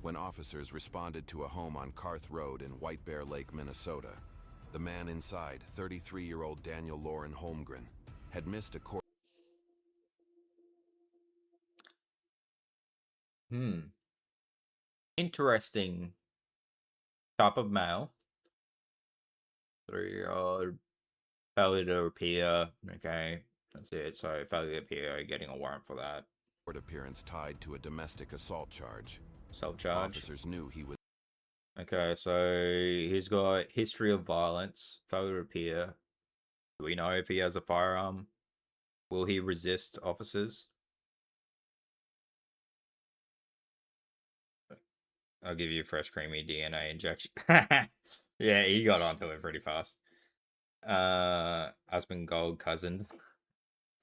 when officers responded to a home on Carth Road in White Bear Lake, Minnesota, the man inside, 33-year-old Daniel Lauren Holmgren, had missed a court.
Interesting type of male. 3-year-old, failure to appear. Okay, that's it. So failure to appear, getting a warrant for that.
Court appearance tied to a domestic assault charge.
Assault charge.
Officers knew he was.
Okay, so he's got history of violence, failure to appear. Do we know if he has a firearm? Will he resist officers? I'll give you a fresh creamy DNA injection. Yeah, he got onto it pretty fast. Aspen Gold cousin.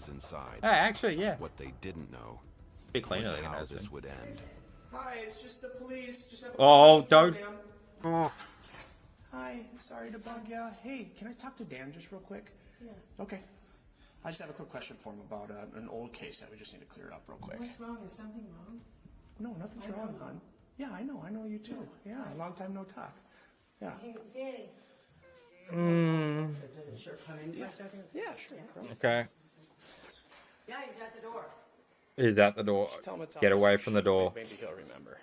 Inside.
Actually, yeah.
What they didn't know
bit cleaner
was
than
how
Aspen.
this would end.
Hi, it's just the police. Just have a
Oh,
question
don't.
for Dan. Hi, sorry to bug you. Hey, can I talk to Dan just real quick?
Yeah.
Okay. I just have a quick question for him about an old case that we just need to clear up real quick.
What's wrong? Is something wrong?
No, nothing's wrong, hon. Yeah, I know you too. Yeah, long time no talk. Yeah.
Hey, Danny. Sure, come in for a second?
Yeah, sure.
Okay.
Yeah, he's at the door.
He's at the door.
Just tell him it's
Get
Officer
away from the
Sheik.
door.
Maybe he'll remember.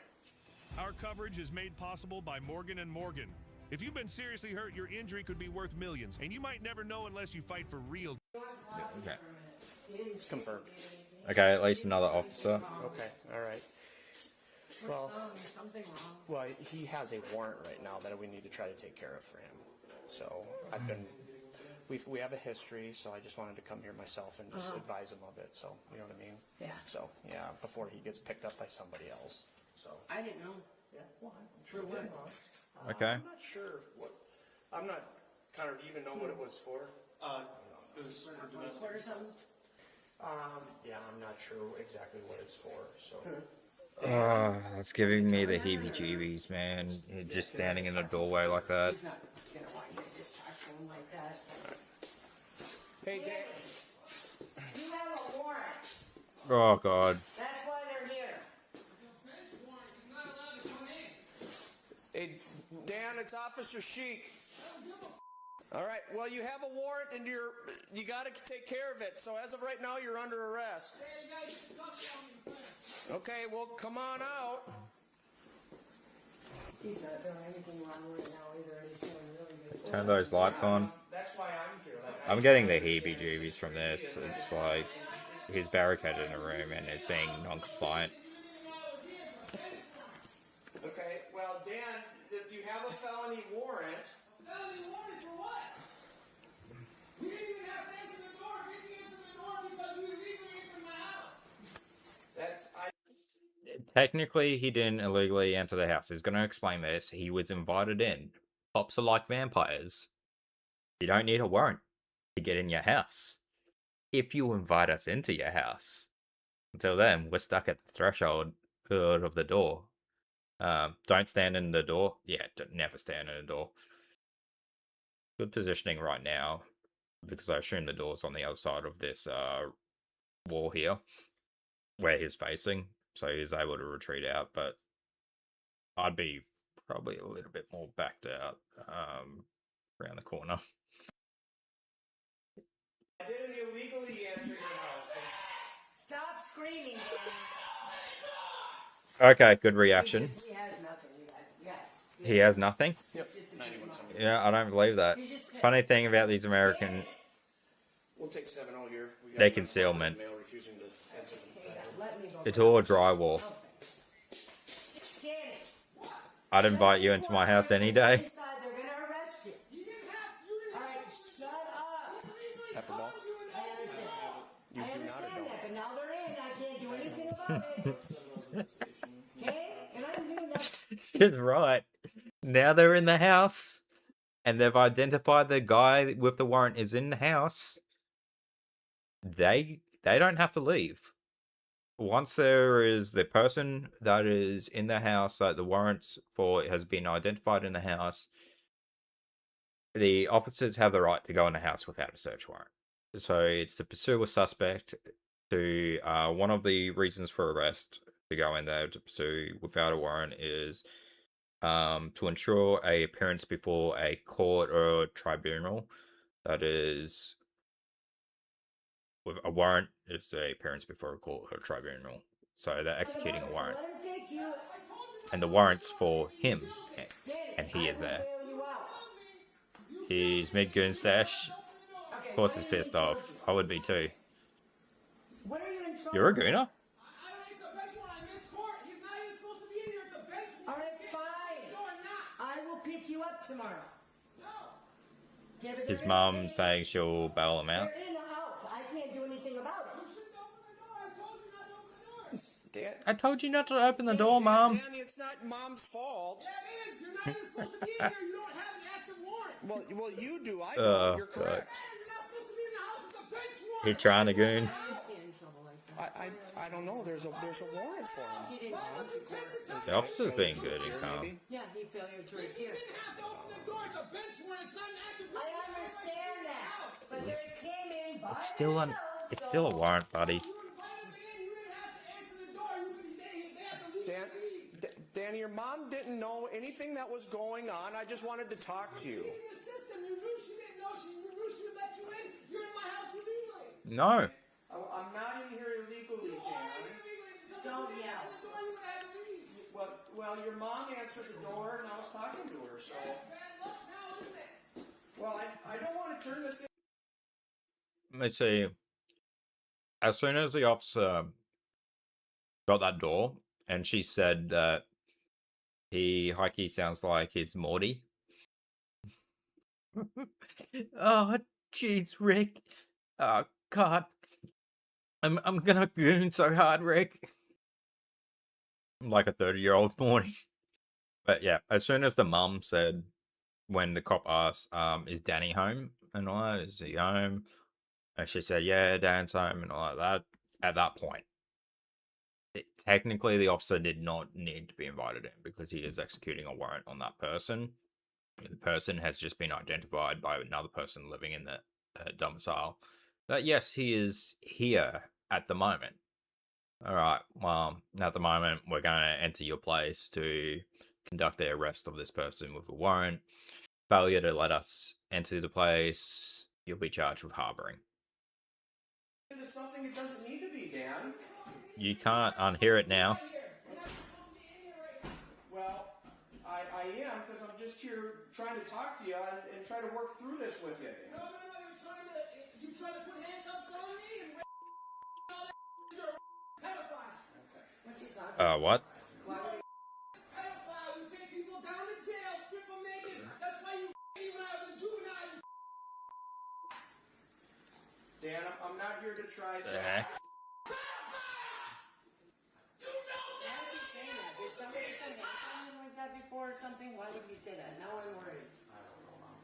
Our coverage is made possible by Morgan & Morgan. If you've been seriously hurt, your injury could be worth millions, and you might never know unless you fight for real.
Okay.
It's confirmed.
Okay, at least another officer.
Okay, all right. Well,
Is something wrong?
well, he has a warrant right now that we need to try to take care of for him. So I've been, we have a history, so I just wanted to come here myself and just advise him of it. So you know what I mean?
Yeah.
So yeah, before he gets picked up by somebody else. So
I didn't know.
yeah, well, I'm
Sure
he
would.
did.
Okay.
I'm not sure what. I'm not kind of even know what it was for. It was for domestic.
Or something?
Yeah, I'm not sure exactly what it's for. So.
That's giving me the heebie-jeebies, man. You're just standing in the doorway like that.
He's not gonna want you to just talk to him like that.
Hey, Dan.
You have a warrant.
Oh, God.
That's why they're here.
Hey, Dan, it's Officer Sheik. All right. Well, you have a warrant, and you got to take care of it. So as of right now, you're under arrest. Okay. Well, come on out.
He's not doing anything wrong right now either, and he's doing really good.
Turn those lights on.
That's why I'm here.
I'm getting the heebie-jeebies from this. It's like he's barricaded in a room and is being non-compliant.
Okay, well, Dan, you have a felony warrant. A felony warrant for what? We didn't even have to answer the door. We didn't answer the door because you illegally entered my house.
Technically, he didn't illegally enter the house. He's going to explain this. He was invited in. Cops are like vampires. You don't need a warrant to get in your house. If you invite us into your house. Until then, we're stuck at the threshold of the door. Don't stand in the door. Yeah, never stand in the door. Good positioning right now. Because I assume the door's on the other side of this wall here. Where he's facing. So he's able to retreat out. But I'd be probably a little bit more backed out around the corner.
I didn't illegally enter your house. Stop screaming, Danny.
Okay, good reaction.
He has nothing, you guys. Yes.
He has nothing?
Yep.
Yeah, I don't believe that. Funny thing about these American...
We'll take 7-0 here.
They concealment. It's all drywall. I'd invite you into my house any day. She's right. Now they're in the house, and they've identified the guy with the warrant is in the house. They don't have to leave. Once there is the person that is in the house that the warrants for has been identified in the house, the officers have the right to go in the house without a search warrant. So it's to pursue a suspect. To one of the reasons for arrest to go in there to pursue without a warrant is to ensure a appearance before a court or a tribunal. That is, with a warrant, it's a appearance before a court or a tribunal. So they're executing a warrant. And the warrant's for him, and he is there. He's mid-goon stash. Of course he's pissed off. I would be too. You're a gooner? His mum saying she'll bail him out.
They're in the house. I can't do anything about it.
I told you not to open the door, Mom.
Danny, it's not Mom's fault. That is. You're not even supposed to be in here. You don't have an active warrant. Well, you do. I don't. You're correct. You're not supposed to be in the house with a bench warrant.
He trying to goon.
I don't know. There's a warrant for him.
The officer's being good and calm.
Yeah, he failed to repair. You didn't have to open the door. It's a bench warrant. It's not an active warrant. I understand that, but they came in by
It's still a warrant, buddy.
Danny, your mom didn't know anything that was going on. I just wanted to talk to you. You knew she didn't know. She knew she would let you in. You're in my house illegally.
No.
I'm not in here illegally, Dan. Don't yell. Well, your mom answered the door and I was talking to her, so. Well, I don't want to turn this in.
Let's see. As soon as the officer got that door, and she said that Heike sounds like his Morty. Oh, jeez, Rick. Oh, God. I'm gonna goon so hard, Rick. I'm like a 30-year-old Morty. But yeah, as soon as the mum said, when the cop asked, is Danny home? And all that, is he home? And she said, yeah, Dan's home and all like that. At that point, technically the officer did not need to be invited in because he is executing a warrant on that person. The person has just been identified by another person living in the domicile. But yes, he is here at the moment. Alright, well, at the moment, we're going to enter your place to conduct the arrest of this person with a warrant. Failure to let us enter the place, you'll be charged with harboring.
It's something it doesn't need to be, Dan.
You can't unhear it now.
Well, I
am, because I'm just here trying to talk to you and try to work through this with you.
No, you're trying to put handcuffs on me and all that. You're a pedophile. Okay. What's he talking
What?
Pedophile, you take people down to jail, strip them naked. That's why you me when I was a juvenile.
Dan, I'm not here to try to...
Or something? Why would he say that? Now I'm worried.
I don't know, Mom.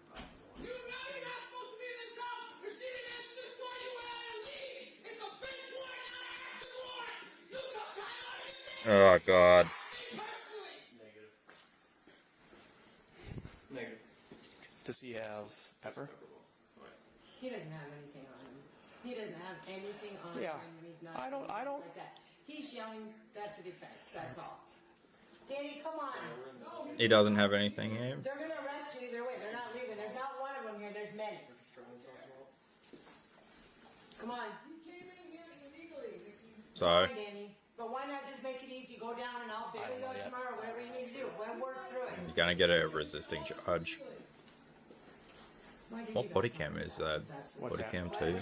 You know you're not supposed to be in this house. If she didn't answer this door, you would have to leave. It's a bench warrant, not an active warrant. You took time out of your day.
Oh God.
Negative. Negative. Does he have pepper?
He doesn't have anything on him. He doesn't have anything on him. And he's not.
I don't.
Like that. He's yelling. That's a defense. That's all. Danny, come on.
He doesn't have anything here.
They're going to arrest you either way. They're not leaving. There's not one of them here. There's many. Come on.
You came in here illegally.
Sorry.
Danny. But why not just make it easy? Go down and I'll bail you out tomorrow. Whatever you need to do. We'll work through it.
You're gonna get a resisting charge. What Bodycam is that? Bodycam 2?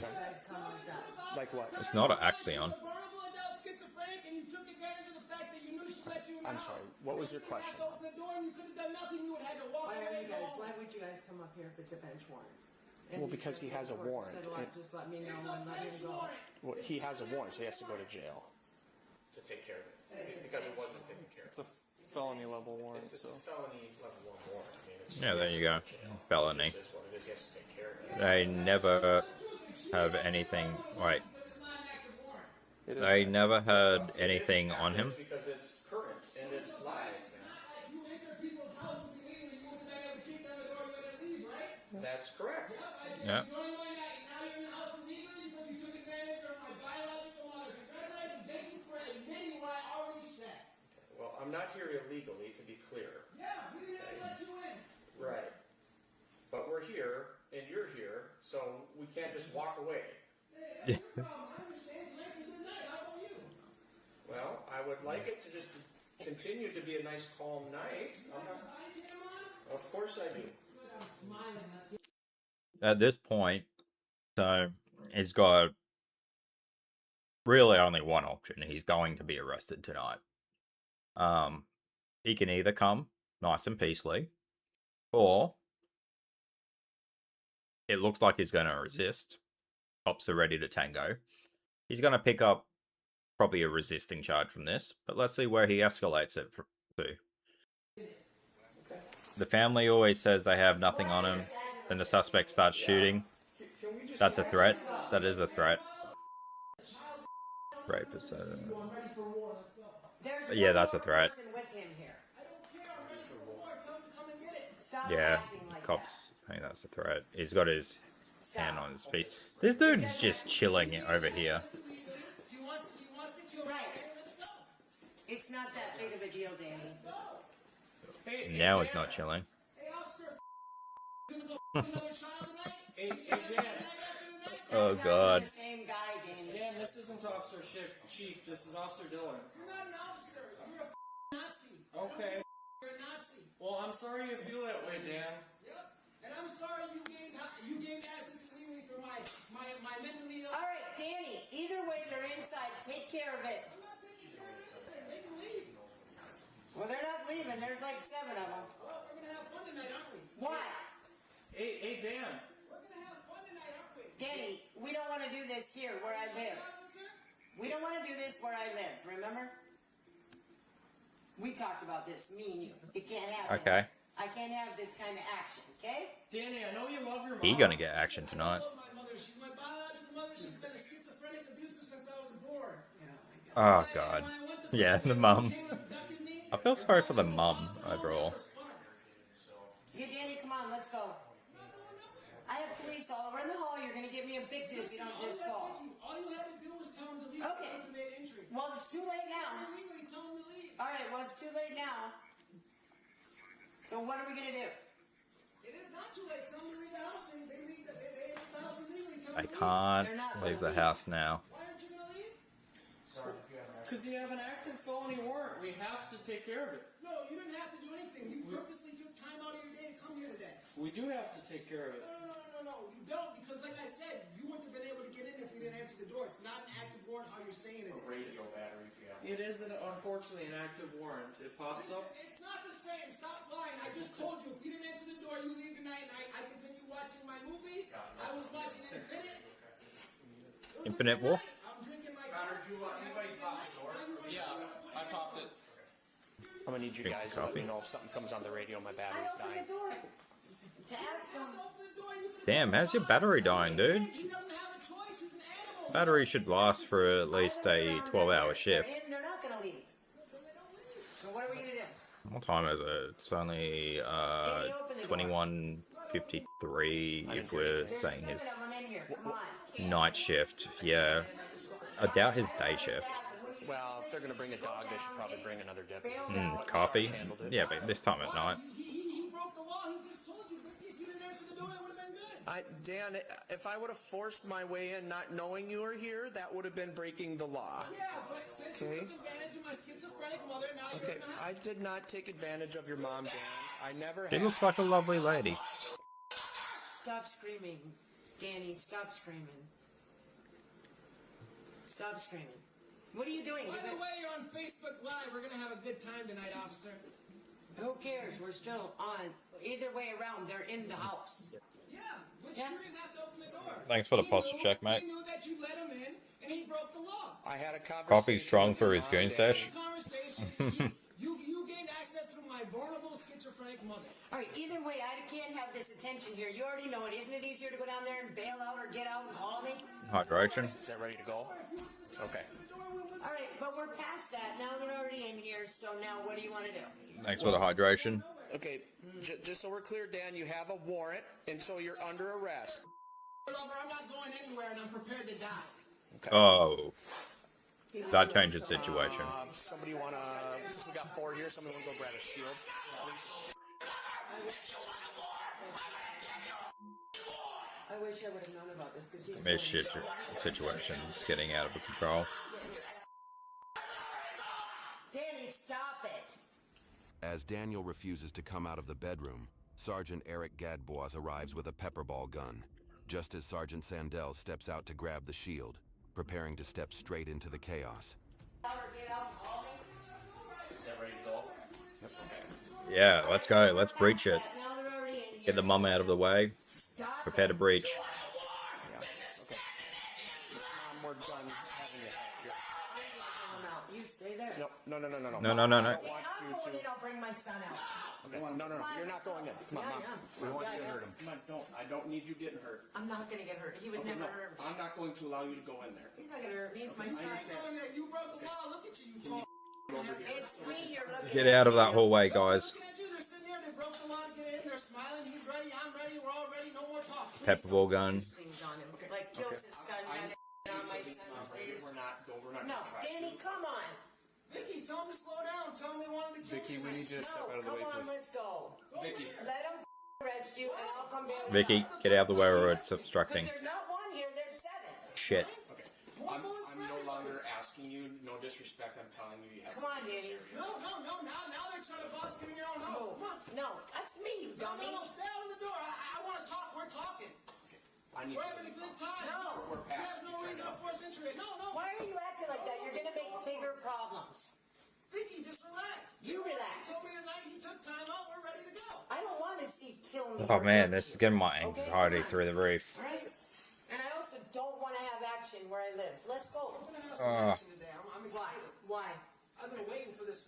Like what?
It's not an Axion.
I'm sorry. What was your question?
Why would you guys come up here if it's a bench warrant?
Well, because he has a warrant.
Just let me know and let him go.
Well, he has a warrant, so he has to go to jail to take care of it because it wasn't taken care of. It's a felony level warrant. It's a felony level warrant. I mean, it's
Yeah, there you go. Felony.
He has to take care of it.
They never have anything. Right. They never had anything on him.
Because it's current and it's live. That's correct.
Yeah.
Well, I'm not here illegally, to be clear.
Yeah, we didn't let you in.
Right. But we're here, and you're here, so we can't just walk away.
Hey, that's your problem. I understand. Tonight's a good night. How about you?
Well, I would like it to just continue to be a nice, calm night. Of course I do.
I'm smiling.
At this point, so he's got really only one option. He's going to be arrested tonight. He can either come nice and peacefully, or it looks like he's going to resist. Cops are ready to tango. He's going to pick up probably a resisting charge from this, but let's see where he escalates it to. The family always says they have nothing on him. Then the suspect starts shooting. That's a threat. That is a threat. Rape is yeah, that's a threat. Yeah, cops. I think that's a threat. He's got his hand on his face. This dude's just chilling over here.
It's not that big of a deal, Danny.
Now he's not chilling. Oh God.
Dan, this isn't Officer Chief. This is Officer Dillon.
You're not an officer. You're a Nazi.
Okay.
You're a Nazi.
Well, I'm sorry you feel that way, Dan.
Yep. And I'm sorry you gained access illegally through my mentally ill.
All right, Danny. Either way, they're inside. Take care of it.
I'm not taking care of anything. They can leave.
Well, they're not leaving. There's like 7 of them.
Well, we're gonna have fun tonight, aren't we?
Why?
Hey, Dan.
We're gonna have fun tonight, aren't we?
Danny, we don't want to do this here where I live. We don't want to do this where I live, remember? We talked about this, me and you. It can't happen.
Okay.
I can't have this kind of action, okay?
Danny, I know you love your mom.
He gonna get action tonight.
I love my mother. She's my biological mother. She's been a schizophrenic abuser since I was born.
Oh God. Yeah, the mum. I feel sorry for the mum overall.
Yeah, Danny, come on, let's go. I have police all over in the hall. You're going to give me a big tip if you don't just call.
All you had to do was tell him to leave.
Okay. Well, it's too late now.
Illegally, tell him to leave.
All right, well, it's too late now. So what are we going to do?
It is not too late. Tell him to leave the house. They leave the house illegally. Tell
I
him to
can't leave the house now.
Why aren't you going to leave?
Because you have an active felony warrant. We
have to take care of it.
No, you didn't have to do anything. You purposely took time out of your day to come here today.
We do have to take care of it.
No. You don't, because like I said, you wouldn't have been able to get in if we didn't answer the door. It's not an active warrant how you're saying it.
A radio battery failed. It is, unfortunately, an active warrant. It pops up.
It's not the same. Stop lying. I just told you, if you didn't answer the door, you leave tonight, and I continue watching my movie. I was watching Infinite.
Infinite War?
I'm drinking my
Connor, do you want anybody pop the door? Yeah, I popped it.
I'm gonna need you guys to let me know if something comes on the radio. My battery's dying.
Damn, how's your battery dying, dude? Battery should last for at least a 12-hour shift.
They're not gonna leave. So what are we gonna do?
What time is it? It's only 21:53 if we're saying his night shift. Yeah. I doubt his day shift.
Well, if they're gonna bring a dog, they should probably bring another deputy.
Coffee? Yeah, but this time at night.
He broke the law. He just told you. If you didn't answer the door, it would have been good.
Dan, if I would have forced my way in not knowing you were here, that would have been breaking the law.
Yeah, but since you took advantage of my schizophrenic mother, now you're not.
I did not take advantage of your mom, Dan. I never
She
have.
looks like a lovely lady.
Stop screaming. Danny, stop screaming. Stop screaming. What are you doing?
By the way, you're on Facebook Live. We're going to have a good time tonight, officer.
Who cares? We're still on. Either way around, they're in the house.
Yeah, but you didn't have to open the door.
Thanks for the posture check, mate.
He knew that you let him in, and he broke the law.
I had a conversation.
Coffee strong for his goon sesh.
You gained access through my vulnerable schizophrenic mother.
All right, either way, I can't have this attention here. You already know it. Isn't it easier to go down there and bail out or get out and call me?
Hydration.
Is that ready to go? Okay.
All right, but we're past that. Now they're already in here, so now what do you want to do?
Thanks for the hydration.
Okay, just so we're clear, Dan, you have a warrant, and so you're under arrest.
I'm not going anywhere, and I'm prepared to die.
Okay.
Oh. That changes the situation.
Somebody want to, since we got 4 here, somebody want to go grab a shield, please?
I wish I would have known about this, because he's...
This shit situation's getting out of control.
Danny, stop it!
As Daniel refuses to come out of the bedroom, Sergeant Eric Gadbois arrives with a pepperball gun, just as Sergeant Sandell steps out to grab the shield, preparing to step straight into the chaos.
Is that ready to go?
Yeah, let's go. Let's breach it. Get the mum out of the way. Prepare to breach.
Yeah, okay. We're done having it here.
You stay there.
No.
No.
I'm going in, I'll bring my son out.
Okay. No. You're not going in. Come on, Mom. We want you to hurt him. Come on, don't. I don't need you getting hurt.
I'm not going to get hurt. He would never hurt me.
I'm not going to allow you to go in there.
You're not going to hurt me. It's my son.
You broke the law. Look at you, you tall.
It's me you're looking
Get out of that hallway, guys.
They're sitting here. They broke the law to get in. They're smiling. He's ready. I'm ready. We're all ready. No more talk.
Pepperball gun.
things on him. Like, kills his gun on my son, please.
We're not
No, Danny, come on.
Vicky, tell him to slow down. Tell him they wanted to kill
Vicky, we need you to step out of the way,
Come on,
please.
let's go.
Vicky.
Let him arrest you, and I'll come back.
Vicky, get out of the way or it's obstructing.
There's not one here, there's 7.
Shit.
Okay. I'm no longer asking you. No disrespect. I'm telling you, you have.
Come on, Danny.
No. Now they're trying to boss you in your own house. Come on.
No, that's me, you dummy.
No, stay out of the door. I want to talk. We're talking. We're having a good time.
No.
We're past. You have no reason to force entry. No.
Why are you acting like that? You're going to make bigger problems.
Vicky, just relax.
You relax.
He told me tonight he took time out. We're ready to go.
I don't want to see kill me.
Oh man, this is getting my anxiety through the roof.
Right? And I also don't want to have action where I live. Let's go.
We're going to have some action today. I'm excited.
Why?
I've been waiting for this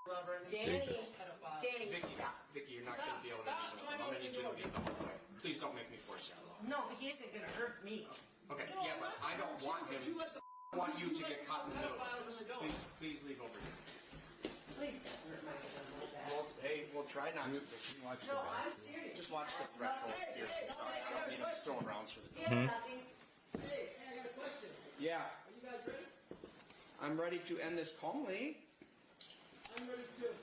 lover and this pedophile.
Danny,
Vicky,
stop.
Vicky, you're not going to be able to do that. I'm going to need you to leave the hallway. Please don't make me force you out of the hallway.
No, he isn't going to hurt me.
Okay, yeah, but I don't want him. I want you to get caught in the middle. Please leave over here.
Please don't hurt my son like that.
We'll try not to.
No, I'm serious.
Just watch the threshold here. Sorry, I don't need him throwing rounds for the door.
Nothing.
Hey, I got a question.
Yeah.
Are you guys ready?
I'm ready to end this calmly.
I'm ready too.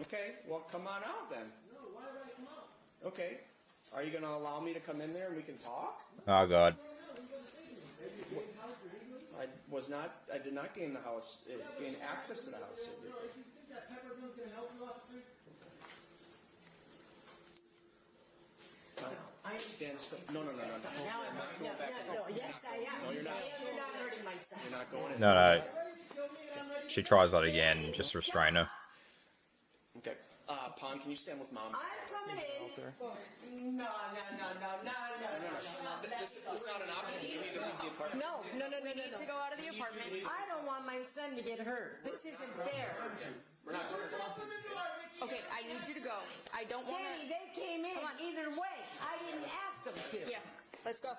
Okay, well, come on out then.
No, why would I come out?
Okay. Are you going to allow me to come in there and we can talk?
Oh god.
I did not gain the house, gain access to the house.
No.
Yes, I am.
No, you're not.
You're not hurting my son.
You're not going in.
No. She tries that again. Just restrain her.
Okay. Pon, can you stand with Mom?
I'm coming in. No.
This is not an option. You need to leave the apartment.
No.
We need to go out of the apartment.
I don't want my son to get hurt. This isn't fair.
We're not going
Okay, I need you to go. I don't want
Danny,
to.
they came in either way. I didn't ask them to.
Yeah, let's go.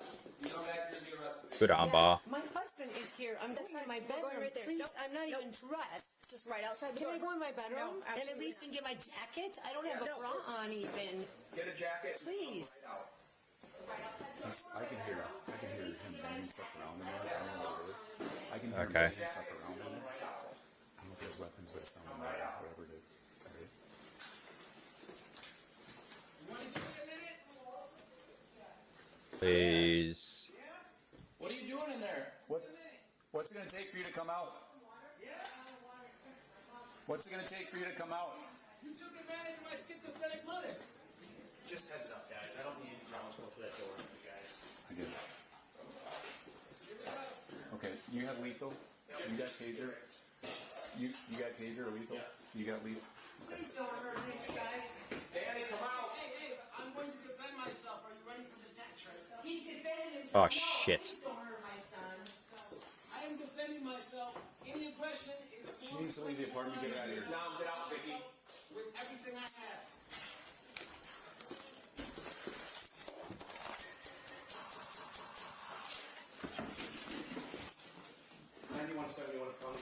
Good armbar.
My husband is here. I'm going to my bedroom.
right there.
Please,
Nope.
I'm not even dressed.
Just right outside the door.
Can I go in my bedroom
No,
and at
absolutely
least get my jacket? I don't have a bra on even.
Get a jacket.
Please.
I can hear him banging stuff around in there. I don't know what it is. I can hear him
Okay.
banging stuff around in there. I don't know if he has weapons, but it's sounding like whatever it is. Okay.
Please.
What are you doing in there?
What's it going to take for you to come out? What's it going to take for you to come out?
You took advantage of my schizophrenic mother.
Just heads up, guys. I don't need any dramas going through that door, you guys.
I get it. Okay, you have lethal? You got taser? You got taser or lethal? You got lethal?
Please don't hurt me, you guys.
Danny, come out.
Hey, I'm going to defend myself. Are you ready for this action?
He's defending
Oh
himself. No,
shit.
please don't hurt my son.
I am defending myself. Any aggression is a
She needs to leave the apartment. Get out of here.
Now, get out, Vicky.
with everything I have.
9171 from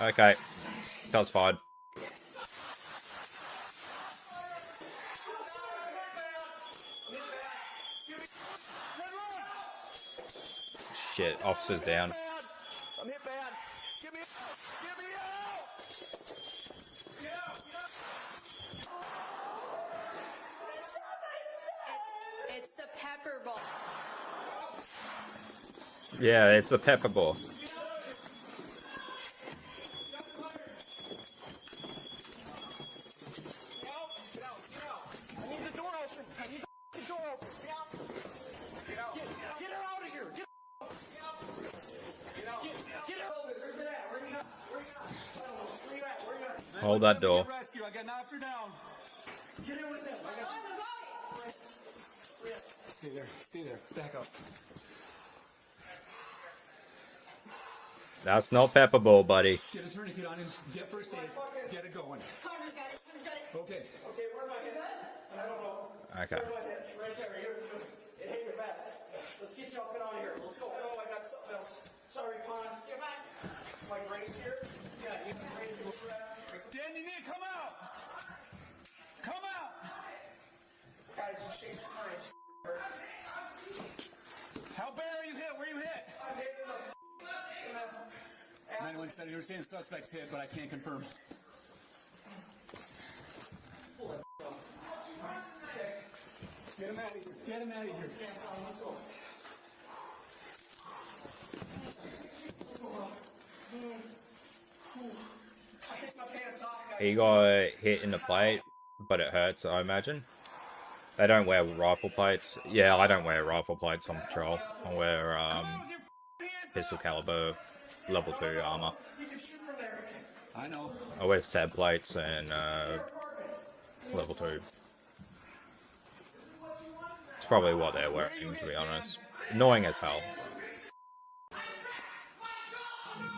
Okay. That was fine. Shit, officer's down.
I'm hit bad. Get me out!
It's the pepper ball.
Yeah, it's the pepper ball.
I need the door open. I need the door open. Get out. Get her out of here. Get out. Get her. Where's it at? Where you at? Where you at? Where you at?
Hold that door.
Rescue. I got an officer down.
Get in with him.
Stay there. Stay there. Back up.
That's not pepper ball, buddy.
Get a tourniquet on him. Get first aid. Get it going.
Connor's got it. Connor's got it.
Okay.
Okay, where am I hit? I don't know.
Okay.
Where am I hit? Right there. It hit your vest. Let's get you up and out of here. Let's go. Oh, I got something else. Sorry, Pon.
You're fine.
My brace here. Yeah, you can raise the
Dan, you need to come out. Come out.
Guys, you changed time.
How bad are you hit? Where are you hit?
I'm hit in the
91 said you were saying suspects hit, but I can't confirm. Get him out of here. Get him out of here.
He got hit in the plate, but it hurts, I imagine. They don't wear rifle plates. Yeah, I don't wear rifle plates on patrol. I wear pistol caliber level 2 armor.
I know.
I wear stab plates and level 2. It's probably what they're wearing, to be honest. Annoying as hell.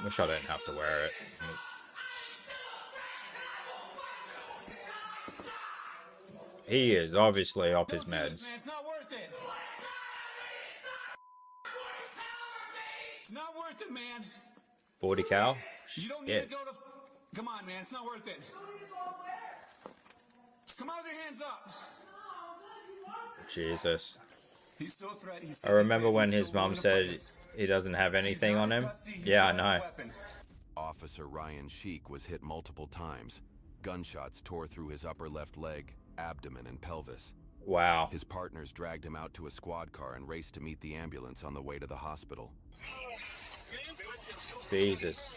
Wish I didn't have to wear it. He is obviously off his meds.
It's not worth it. It's not worth it, man.
40 cal?
You don't need
Yeah.
to go to... Come on, man. It's not worth it. Come out with your hands up.
Jesus.
He's still a threat.
I remember when his mom said he doesn't have anything on him. Yeah, I know.
Officer Ryan Sheik was hit multiple times. Gunshots tore through his upper left leg, abdomen, and pelvis.
Wow.
His partners dragged him out to a squad car and raced to meet the ambulance on the way to the hospital.
Jesus.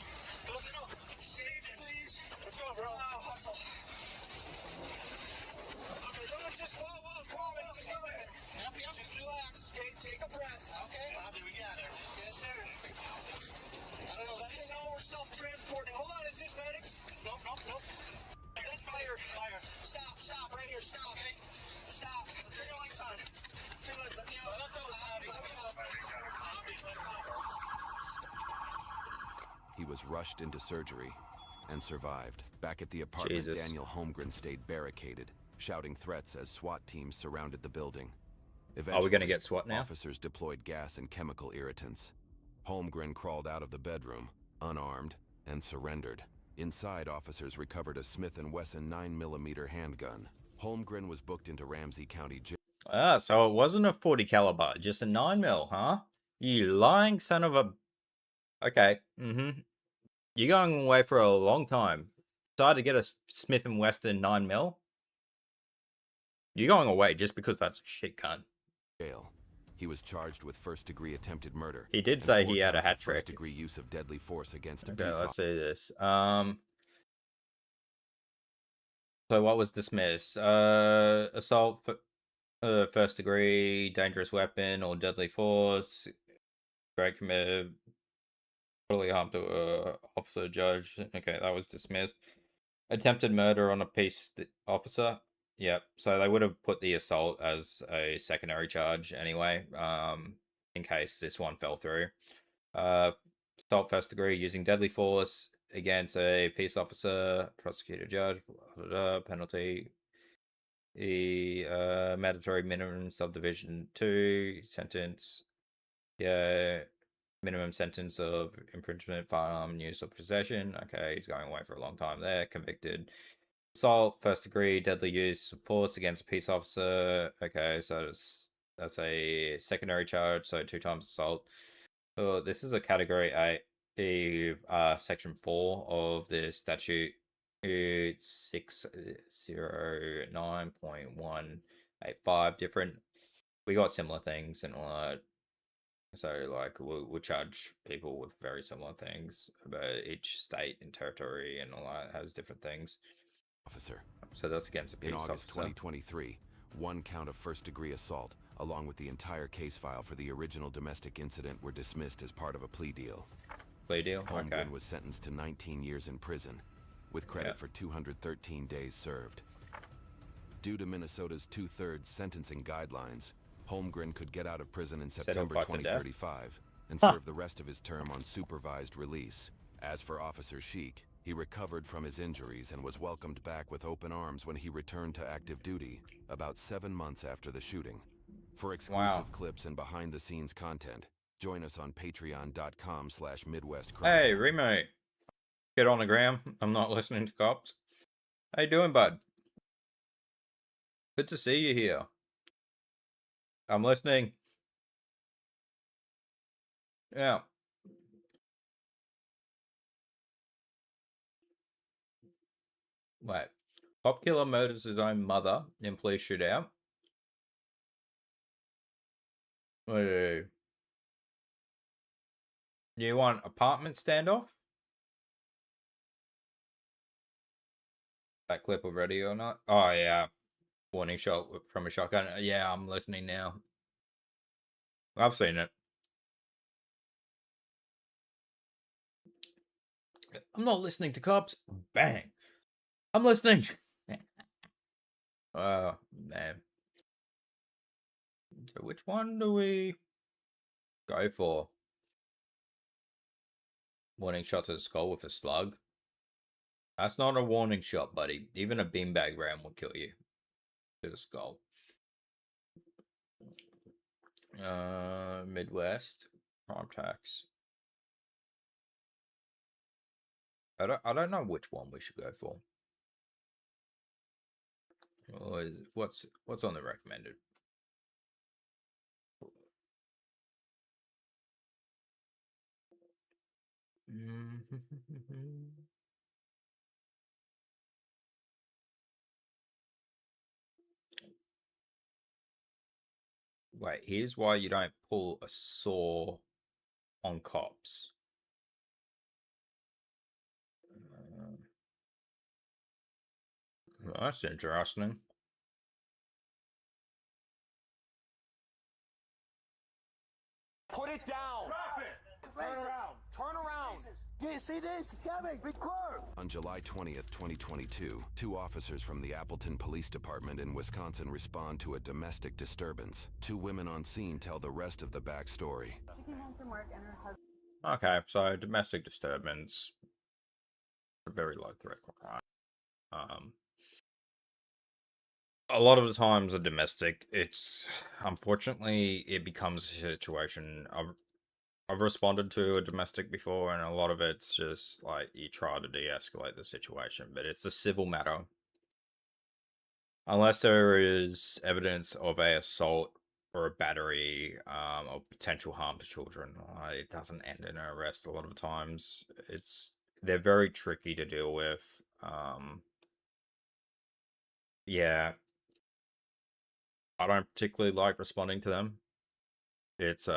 He was rushed into surgery and survived. Back at the apartment,
Jesus.
Daniel Holmgren stayed barricaded, shouting threats as SWAT teams surrounded the building. Eventually,
are we going to get SWAT now?
Officers deployed gas and chemical irritants. Holmgren crawled out of the bedroom, unarmed, and surrendered. Inside, officers recovered a Smith & Wesson 9mm handgun. Holmgren was booked into Ramsey County Jail.
Ah, so it wasn't a 40 caliber, just a 9mm, huh? You lying son of a... Okay, You're going away for a long time. Decided to get a Smith & Wesson 9mm? You're going away just because that's a shit gun.
Jail. He was charged with first-degree attempted murder.
He did say he had a hat trick.
First-degree use of deadly force against a
Okay,
peace
let's see this. So what was dismissed? Assault, first degree, dangerous weapon or deadly force. Great committed bodily harm to a officer, judge. Okay, that was dismissed. Attempted murder on a peace officer. Yep. So they would have put the assault as a secondary charge anyway, in case this one fell through. Assault first degree using deadly force against a peace officer, prosecutor, judge, penalty. The mandatory minimum subdivision 2 sentence. Yeah. Minimum sentence of imprisonment, firearm use or possession. Okay, he's going away for a long time there. Convicted. Assault, first degree, deadly use of force against a peace officer. Okay, so that's a secondary charge, so 2 times assault. So this is a category 8, section 4 of the statute. It's 609.185 different. We got similar things and all that. So, like, we'll charge people with very similar things, but each state and territory and all that has different things.
Officer.
So that's against a peace officer.
In August 2023, 1 count of first-degree assault, along with the entire case file for the original domestic incident, were dismissed as part of a plea deal.
Plea deal?
Holmgren was sentenced to 19 years in prison, with credit for 213 days served. Due to Minnesota's 2/3 sentencing guidelines, Holmgren could get out of prison in September 2035 and serve the rest of his term on supervised release. As for Officer Sheik, he recovered from his injuries and was welcomed back with open arms when he returned to active duty about 7 months after the shooting. For exclusive clips and behind-the-scenes content, join us on patreon.com/MidwestCrime.
Hey, Remo. Get on the gram. I'm not listening to cops. How you doing, bud? Good to see you here. I'm listening. Yeah. Wait. Cop killer murders his own mother in police shootout. What do you do? You want apartment standoff? That clip already or not? Oh, yeah. Warning shot from a shotgun. Yeah, I'm listening now. I've seen it. I'm not listening to cops. Bang. I'm listening. Oh, man. So which one do we go for? Warning shot to the skull with a slug. That's not a warning shot, buddy. Even a beanbag round will kill you. To the skull. Midwest. Crime tax. I don't know which one we should go for. Or what's on the recommended? Wait, here's why you don't pull a saw on cops. That's interesting.
Put it down.
Drop it.
Turn around. Turn around. Do you see this? Coming. Be clear.
On July 20th, 2022, 2 officers from the Appleton Police Department in Wisconsin respond to a domestic disturbance. 2 women on scene tell the rest of the backstory.
She came home from work and her husband
Okay, so domestic disturbance, a very low threat crime. A lot of the times, a domestic, it's unfortunately it becomes a situation. I've responded to a domestic before, and a lot of it's just like you try to de-escalate the situation, but it's a civil matter. Unless there is evidence of a assault or a battery or potential harm to children, it doesn't end in an arrest. A lot of times, they're very tricky to deal with. Yeah, I don't particularly like responding to them. It's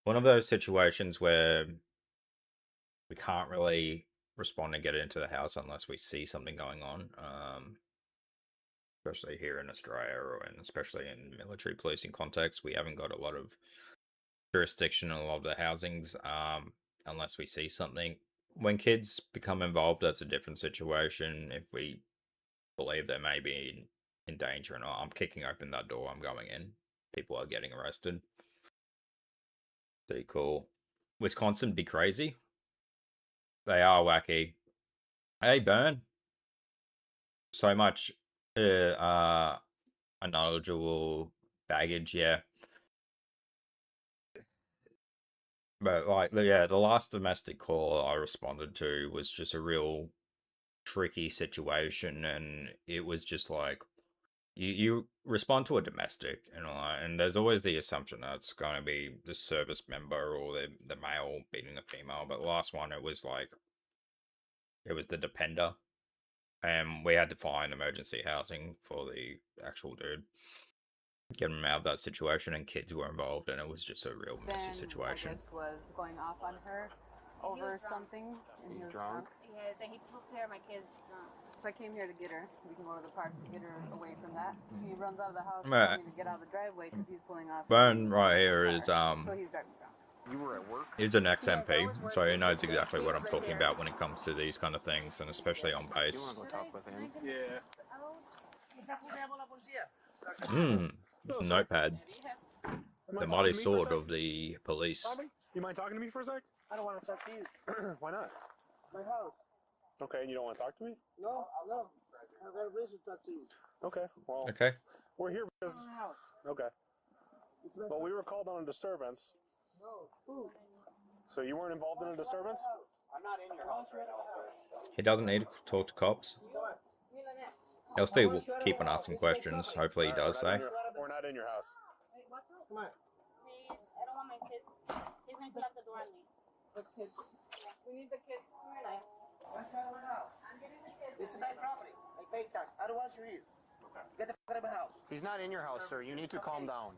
one of those situations where we can't really respond and get into the house unless we see something going on. Especially here in Australia, and especially in military policing context, we haven't got a lot of jurisdiction in a lot of the housings unless we see something. When kids become involved, that's a different situation. If we believe they may be in danger or not, I'm kicking open that door, I'm going in. People are getting arrested. Pretty cool. Wisconsin be crazy. They are wacky. Hey, Burn. So much unknowledgeable baggage, yeah. But like, yeah, the last domestic call I responded to was just a real tricky situation, and it was just like you respond to a domestic, and there's always the assumption that it's going to be the service member or the male beating the female. But the last one, it was the depender, and we had to find emergency housing for the actual dude, get him out of that situation, and kids were involved, and it was just a real messy situation.
I guess was going off on her over something, and he was drunk.
Yes, and he took care of my kids drunk.
So I came here to get her, so we can go to the park to get her away from that. She runs out of the house,
Right.
to get out of the driveway because he's pulling off.
Burn right here is
So he's driving drunk.
You were at work?
He's an ex-MP, so he knows exactly what I'm talking about when it comes to these kind of things, and especially on pace.
You want to go talk with him?
Yeah.
Notepad. The mighty sword of the police.
Tommy, you mind talking to me for a sec?
I don't want to talk to you.
Why not?
My house.
Okay, and you don't want to talk to me?
No. I've got a reason to talk to you.
Okay, well.
Okay.
We're here because.
My house.
Okay. Well, we were called on a disturbance.
No. Who?
So you weren't involved in a disturbance?
I'm not in your house right now.
He doesn't need to talk to cops. He'll still keep on asking questions. Hopefully he does say.
We're not in your house.
Come on.
Please, I don't want my kids. He's going to lock the door on me.
What kids? We need the kids.
Come here, Life.
What's wrong with my house?
I'm getting the kids.
This is my property. I pay tax. I don't want you here. Get the fuck out of my house.
He's not in your house, sir. You need to calm down.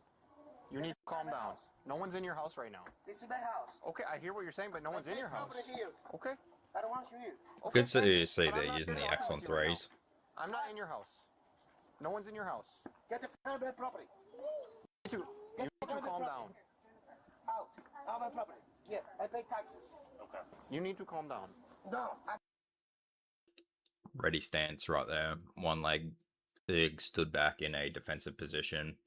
You need to calm down. No one's in your house right now.
This is my house.
Okay, I hear what you're saying, but no one's in your house.
Here.
Okay.
I don't want you here.
Good to see they're using the X on threes.
I'm not in your house. No one's in your house.
Get the fuck out of my property.
You need to calm down.
Out of my property. Yeah, I pay taxes.
Okay. You need to calm down.
No.
Ready stance right there. One leg stood back in a defensive position.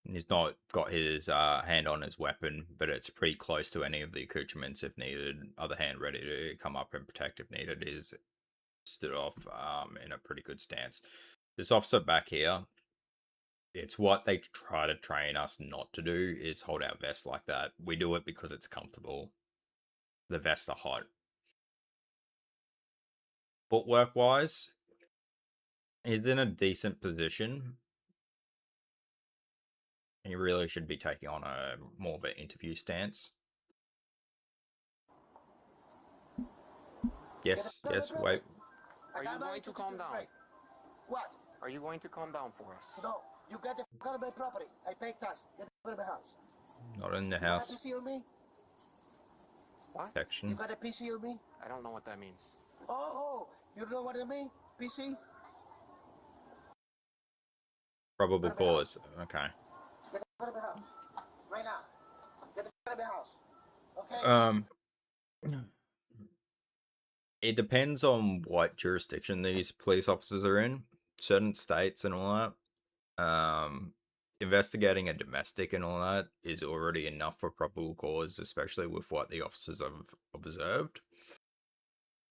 He's not got his hand on his weapon, but it's pretty close to any of the accoutrements if needed. Other hand ready to come up and protect if needed. Is stood off in a pretty good stance. This officer back here, it's what they try to train us not to do, is hold our vest like that. We do it because it's comfortable. The vests are hot. Footwork wise, he's in a decent position. He really should be taking on a more of an interview stance. Yes, wait.
Are you going to calm down?
What?
Are you going to calm down for us?
No. You get the fuck out of my property. I pay tax. Get the fuck out of my house.
Not in the
You got a
house.
PC on me?
What?
You
Section.
got a PC on me?
I don't know what that means.
Oh, you don't know what I mean? PC?
Probable cause. Okay.
Get the fuck out of my house. Right now. Get the fuck out of my house. Okay?
It depends on what jurisdiction these police officers are in. Certain states and all that. investigating a domestic and all that is already enough for probable cause, especially with what the officers have observed,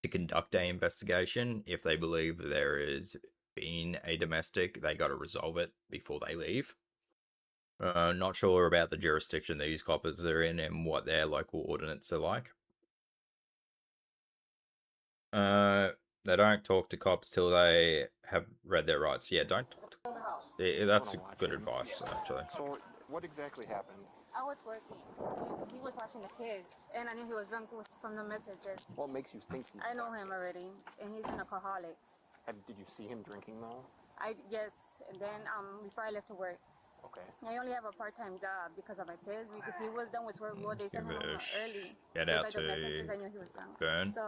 to conduct an investigation. If they believe there is been a domestic, they got to resolve it before they leave. Not sure about the jurisdiction these coppers are in and what their local ordinance are like. They don't talk to cops till they have read their rights. Yeah, don't talk to... That's good advice, actually.
So, what exactly happened?
I was working. He was watching the kids, and I knew he was drunk from the messages.
What makes you think he's
I know him already, and he's an alcoholic.
Did you see him drinking though?
Yes, and then before I left to work.
Okay.
I only have a part-time job because of my kids. He was done with work. Well, they sent him home early.
Get out to
I knew he was drunk.
burn.
So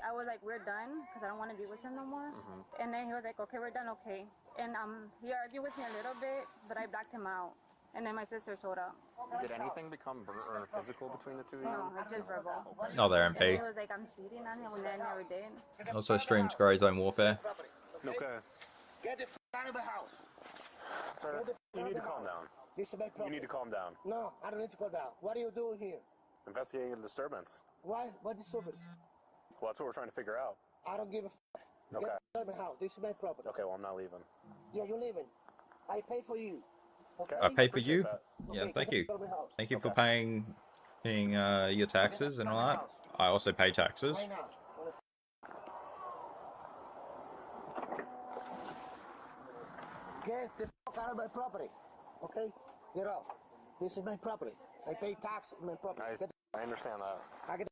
I was like, we're done because I don't want to be with him no more. And then he was like, okay, we're done, okay. And he argued with me a little bit, but I backed him out. And then my sister showed up.
Did anything become physical between the two of you?
No, it's just verbal.
Oh, they're MP.
He was like, I'm cheating on him, and I never did.
Also streams Grey Zone Warfare.
Okay.
Get the out of the house.
Sir, you need to calm down.
This is my problem.
You need to calm down.
No, I don't need to calm down. What are you doing here?
Investigating a disturbance.
Why? What disturbance?
Well, that's what we're trying to figure out.
I don't give a f***.
Okay.
Get out of my house. This is my property.
Okay, well, I'm not leaving.
Yeah, you're leaving. I pay for you. Okay?
I pay for you? Yeah,
Okay,
thank
get
you.
out of my house.
Thank you for paying your taxes and all that. I also pay taxes.
Right now. Get the f*** out of my property. Okay? Get off. This is my property. I pay tax on my property.
I understand that.
Get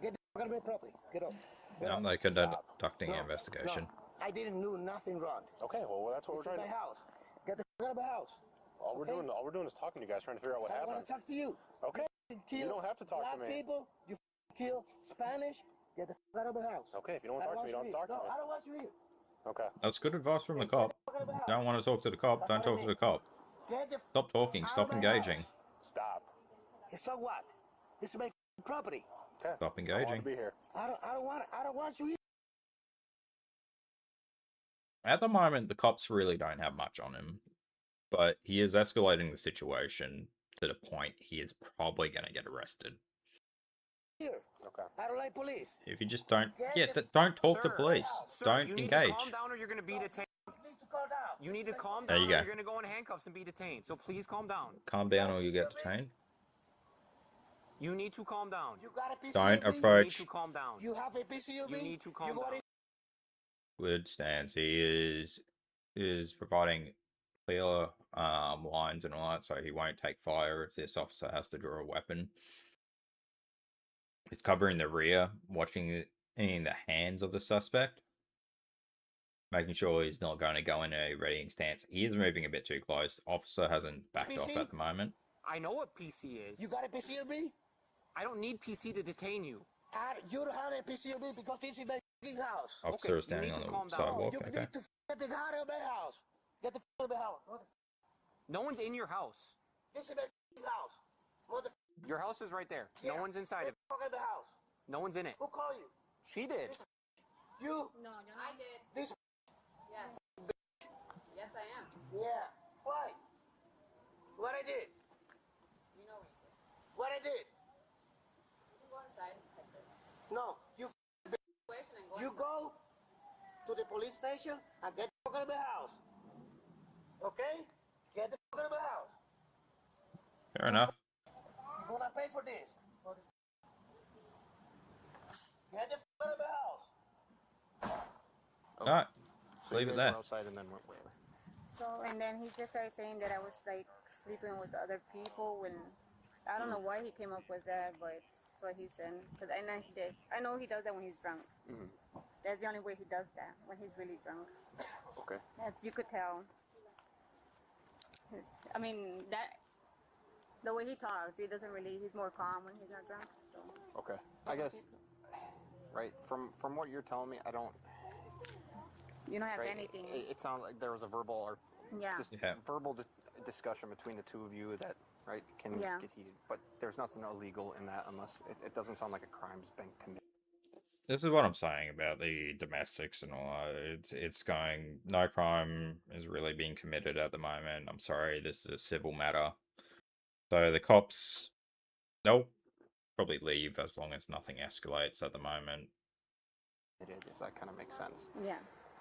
the f*** out of my property. Get off. Get
I'm
off.
like conducting an investigation.
No, I didn't do nothing wrong.
Okay, well, that's what
This
we're
is
trying
my
to...
house. Get the f*** out of my house.
All we're doing is talking to you guys, trying to figure out what
I
happened.
want to talk to you.
Okay.
You
don't have to talk to
black
me.
people, you kill Spanish, get the f*** out of my house.
Okay, if you don't want to talk to me, don't talk to me.
No, I don't want you here.
Okay.
That's good advice from the cop. Don't want to talk to the cop, don't talk to the cop.
Get the
Stop talking, stop engaging.
Stop.
So what? This is my property.
Okay.
Stop
I
engaging.
want to be here.
I don't want you here.
At the moment, the cops really don't have much on him, but he is escalating the situation to the point he is probably going to get arrested.
Here.
Okay.
I don't like police.
If you just don't, don't talk to police. Don't
you need
engage.
to calm down or you're going to be detained. You need to calm
There
down
you
or
go.
you're going to go in handcuffs and be detained. So please calm down.
Calm down or you get detained.
You need to calm down.
You got a PCUB?
Don't
You need
approach.
to calm down.
You have a PCUB?
You need to calm
got
down.
Good stance. He is providing clear lines and all that, so he won't take fire if this officer has to draw a weapon. He's covering the rear, watching in the hands of the suspect, making sure he's not going to go in a readying stance. He is moving a bit too close. Officer hasn't backed off at the moment.
I know what PC is.
You got a PCUB?
I don't need PC to detain you.
You don't have a PCUB because this is my f***ing house.
Officer is standing on the sidewalk.
You
Okay.
need to get the out of my house. Get the out of my house. Okay.
No one's in your house.
This is my f***ing house.
Your house is right there. No one's inside
Get
it.
the out of my house.
No one's in it.
Who called you?
She did.
You?
No, I did.
This
Yes. Yes, I am.
Yeah. Why? What I did?
You know what you did.
What I did?
You can go inside.
No. You go to the police station and get the out of my house. Okay? Get the out of my house.
Fair enough.
You're gonna pay for this. Get the out of my house.
Alright.
So
Leave
you
it
guys
there.
were outside and then whatever.
So, and then he just started saying that I was like sleeping with other people when I don't know why he came up with that, but that's what he said. Cause I know he did. I know he does that when he's drunk. That's the only way he does that, when he's really drunk.
Okay.
As you could tell. I mean, the way he talks, he's more calm when he's not drunk. So.
Okay. I guess, right, from what you're telling me, I don't...
You don't have
right,
anything.
It sounds like there was a verbal or verbal discussion between the two of you that, right, can get heated. But there's nothing illegal in that unless it doesn't sound like a crime's been committed.
This is what I'm saying about the domestics and all that. It's going, no crime is really being committed at the moment. I'm sorry, this is a civil matter. So the cops, they'll probably leave as long as nothing escalates at the moment.
It is, if that kind of makes sense.
Yeah.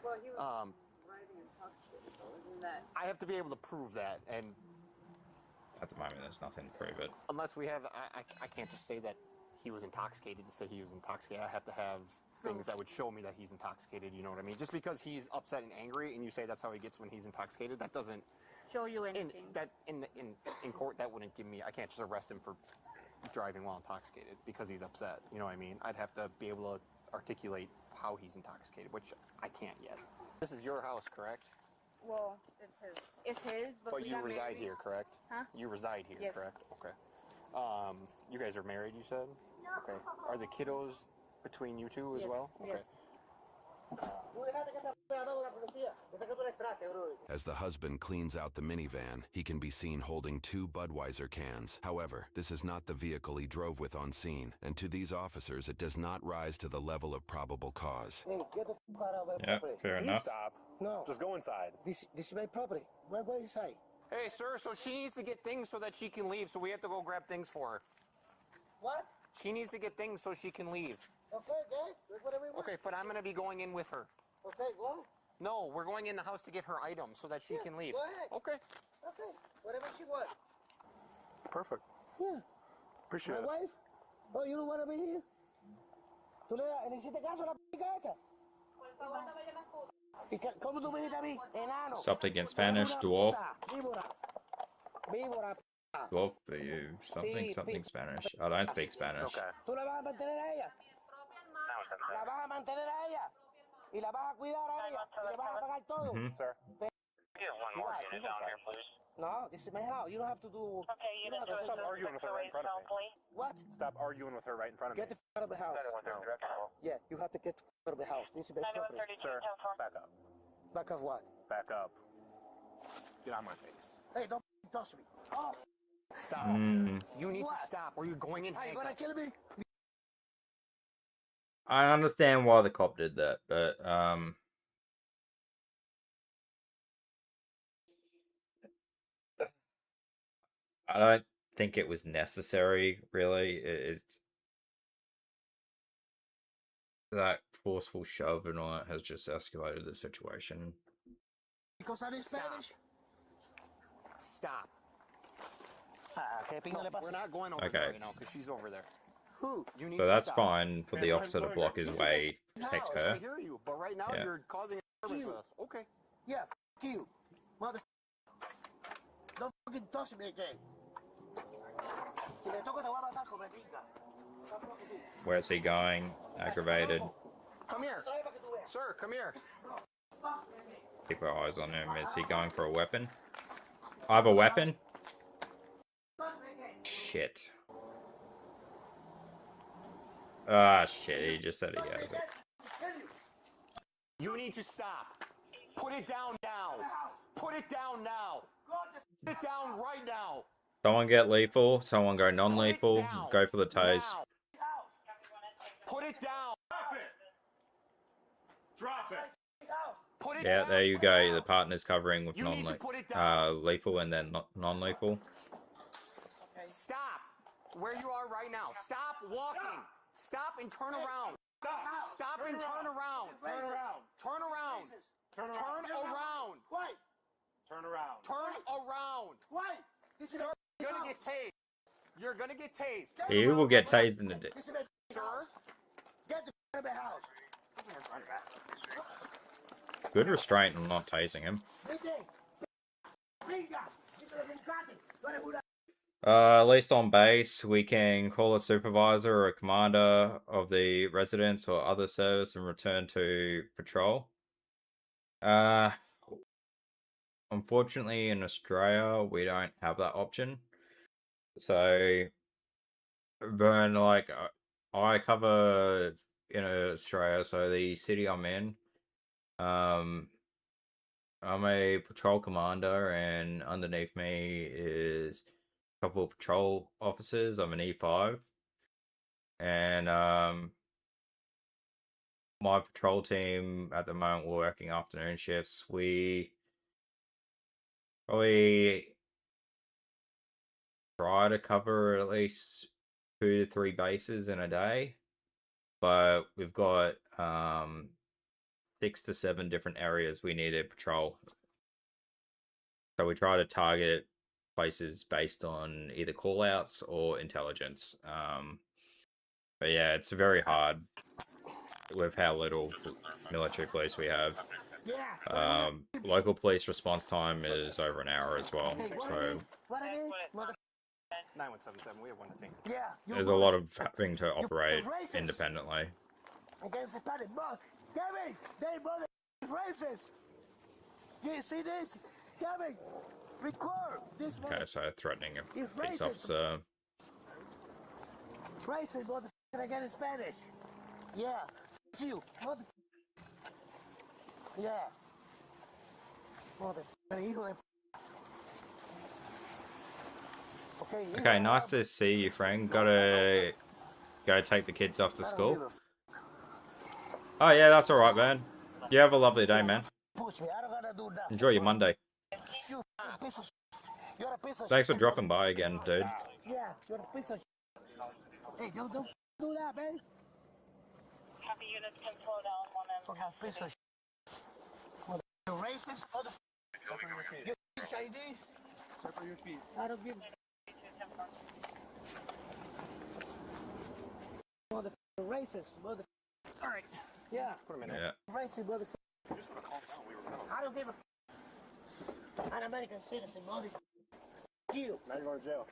Well, he was driving intoxicated, though, isn't that?
I have to be able to prove that, and
at the moment there's nothing to prove it.
Unless we have, I can't just say that he was intoxicated to say he was intoxicated. I have to have things that would show me that he's intoxicated, you know what I mean? Just because he's upset and angry and you say that's how he gets when he's intoxicated, that doesn't
show you anything.
In court, that wouldn't give me, I can't just arrest him for driving while intoxicated because he's upset, you know what I mean? I'd have to be able to articulate how he's intoxicated, which I can't yet. This is your house, correct?
Well, it's his. It's his,
but you reside here, correct?
Huh?
You reside here,
yes.
correct? Okay. You guys are married, you said? Okay. Are the kiddos between you two as
yes.
well? Okay.
Yes.
As the husband cleans out the minivan, he can be seen holding 2 Budweiser cans. However, this is not the vehicle he drove with on scene, and to these officers, it does not rise to the level of probable cause.
Hey, get the f out of my
Yeah,
property.
fair enough.
Stop.
No.
Just go inside.
This is my property. Go inside.
Hey, sir, so she needs to get things so that she can leave, so we have to go grab things for her.
What?
She needs to get things so she can leave.
Okay, guys. Do whatever you want.
Okay, but I'm going to be going in with her.
Okay, go.
No, we're going in the house to get her items so that she can leave.
Go ahead.
Okay.
Okay, whatever she wants.
Perfect.
Yeah.
Appreciate
My
it.
wife? Oh, you don't want to be here? ¿Tú le hiciste caso a la p*** esta? ¿Cómo tú me dijiste a mí? Enano.
Something in Spanish, dwarf.
Víbora. Víbora.
Dwarf, something Spanish. I don't speak Spanish.
Okay.
¿Tú la vas a mantener a ella? La vas a mantener a ella. Y la vas a cuidar a ella. Y le vas a pagar todo.
Sir.
Get one more unit down here, please.
No, this is my house. You don't have to do...
Okay, you don't have to
Stop arguing with her right in front of me.
What?
Stop arguing with her right in front of me.
Get the f out of the house. Yeah, you have to get the f out of the house. This is my property.
Sir, back up.
Back of what?
Back up. Get on my face.
Hey, don't f touch me. Oh,
Stop. You need to stop or you're going in.
are you gonna kill me?
I understand why the cop did that, but I don't think it was necessary, really. It's that forceful shove and all that has just escalated the situation.
Because I did Spanish?
Stop.
Okay,
we're not going over there right now because she's over there.
Who?
You need
So
to
that's
stop.
fine for the officer to block his way, protect
I
her.
hear you, but right now
Yeah.
you're causing a disturbance with us. Okay.
Yeah, f you. Mother. Don't fucking touch me again. Si le toco te voy a matar con pica.
Where's he going? Aggravated.
Come here. Sir, come here.
Keep our eyes on him. Is he going for a weapon? I have a weapon? Shit. Ah, shit. He just said he has it.
You need to stop. Put it down now. Put it down now. Put it down right now.
Someone get lethal. Someone go non-lethal. Go for the toes.
Now. Put it down.
Drop it.
Put it
Yeah,
down.
there you go. The partner's covering with
You need to put it down.
lethal and then non-lethal.
Stop where you are right now. Stop walking. Stop and turn around. Stop and turn around.
Turn around.
Turn around.
Turn
Turn
around.
around.
Why?
Turn around.
Turn around.
Why? This is
Sir, you're gonna get tased. You're gonna get tased.
He will get tased in the dick.
This is my
Sir,
Get the f out of the house.
Good restraint and not tasing him. At least on base, we can call a supervisor or a commander of the residence or other service and return to patrol. Unfortunately, in Australia, we don't have that option. So, burn like I cover in Australia, so the city I'm in. I'm a patrol commander, and underneath me is a couple of patrol officers. I'm an E5, and my patrol team at the moment, we're working afternoon shifts. We probably try to cover at least 2 to 3 bases in a day, but we've got 6 to 7 different areas we need to patrol. So we try to target places based on either callouts or intelligence. But yeah, it's very hard with how little military police we have. Local police response time is over an hour as well. So
9177, we have one to take.
Yeah.
there's a lot of having to operate independently.
Against Hispanic, but Gavin, they brother racist. You see this? Gavin, record this.
Okay, so threatening a
He's
peace
racist.
officer.
Racist, motherfucker, again in Spanish. Yeah. F you, mother. Yeah. Motherfucker, hijo de.
Okay, nice to see you, Frank. Gotta go take the kids off to school. Oh yeah, that's alright, man. You have a lovely day, man. Enjoy your Monday. Thanks for dropping by again, dude.
Yeah, you're a piece of. Hey, don't do that, man.
Copy units can slow down one and
Piece of. You're racist, motherfucker. You Chinese?
Separate your feet.
I don't give. Motherfucker, racist, mother. All right. Yeah.
Put him in
there.
Racist, motherfucker. I don't give a. I'm an American citizen, motherfucker. You. Now you're going to jail.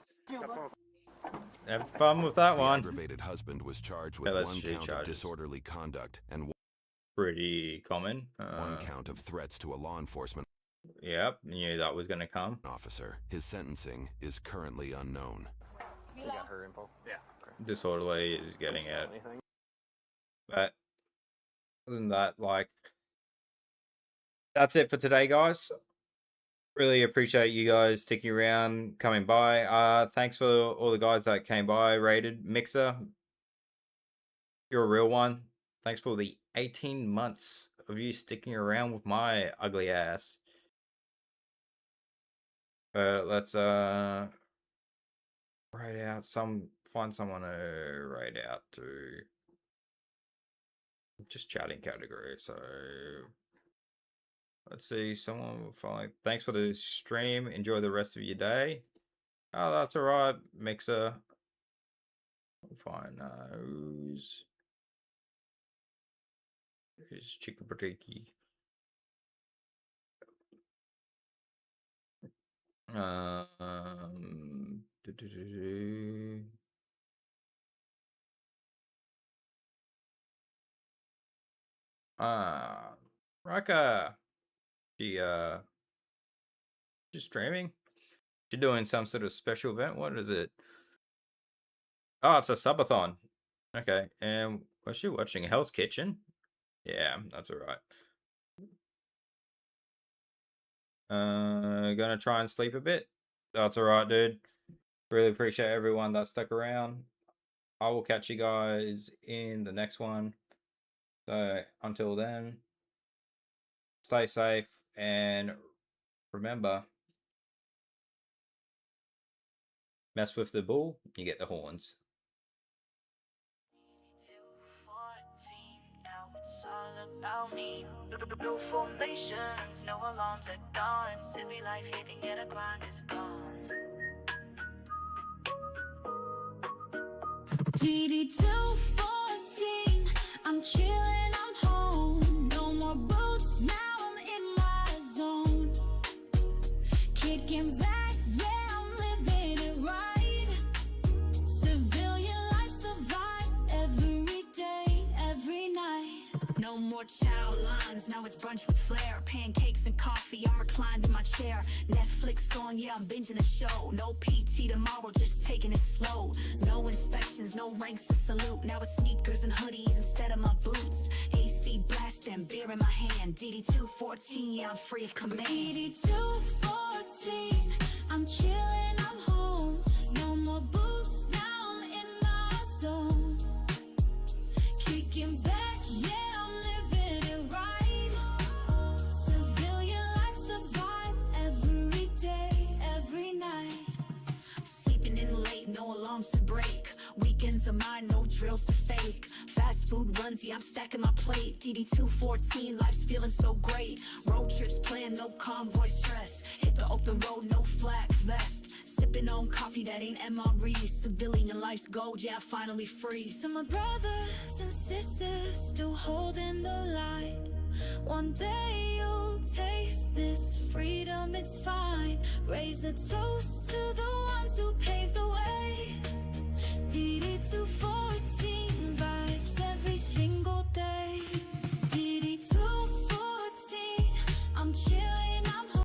Have fun with that
The
one.
aggravated husband was charged with one count of disorderly conduct and
pretty common.
One count of threats to a law enforcement.
Yep, knew that was going to come.
Officer. His sentencing is currently unknown.
We got her info. Yeah.
Disorderly is getting it. But other than that, like, that's it for today, guys. Really appreciate you guys sticking around, coming by. Thanks for all the guys that came by, rated. Mixer, you're a real one. Thanks for the 18 months of you sticking around with my ugly ass. Let's write out find someone to write out to. Just chatting category. So let's see, someone will follow. Thanks for the stream. Enjoy the rest of your day. Oh, that's alright, Mixer. Fine. Who's Chicken Patiki? Raka. She's streaming. She's doing some sort of special event. What is it? Oh, it's a subathon. Okay, and was she watching Hell's Kitchen? Yeah, that's alright. Gonna try and sleep a bit. That's alright, dude. Really appreciate everyone that stuck around. I will catch you guys in the next one. So until then, stay safe and remember, mess with the bull, you get the horns.
About me, new formations, no alarms at dawn. City life hitting at a grind is gone. DD214, I'm chilling, I'm home. No more boots, now I'm in my zone. Kicking back, yeah, I'm living it right. Civilian life's the vibe, every day, every night. No more child lines, now it's brunch with flair. Pancakes and coffee, I'm reclined in my chair. Netflix on, yeah, I'm binging a show. No PT tomorrow, just taking it slow. No inspections, no ranks to salute. Now it's sneakers and hoodies instead of my boots. AC blasting, beer in my hand. DD214, yeah, I'm free of command. DD214, I'm chilling, I'm home. No more boots, now I'm in my zone. Kicking back, yeah, I'm living food runs, yeah, I'm stacking my plate. DD214, life's feeling so great. Road trips planned, no convoy stress. Hit the open road, no flak vest. Sipping on coffee that ain't MRE. Civilian life's gold, yeah, finally free.
To my brothers and sisters still holding the light, one day you'll taste this freedom, it's fine. Raise a toast to the ones who paved the way. DD214.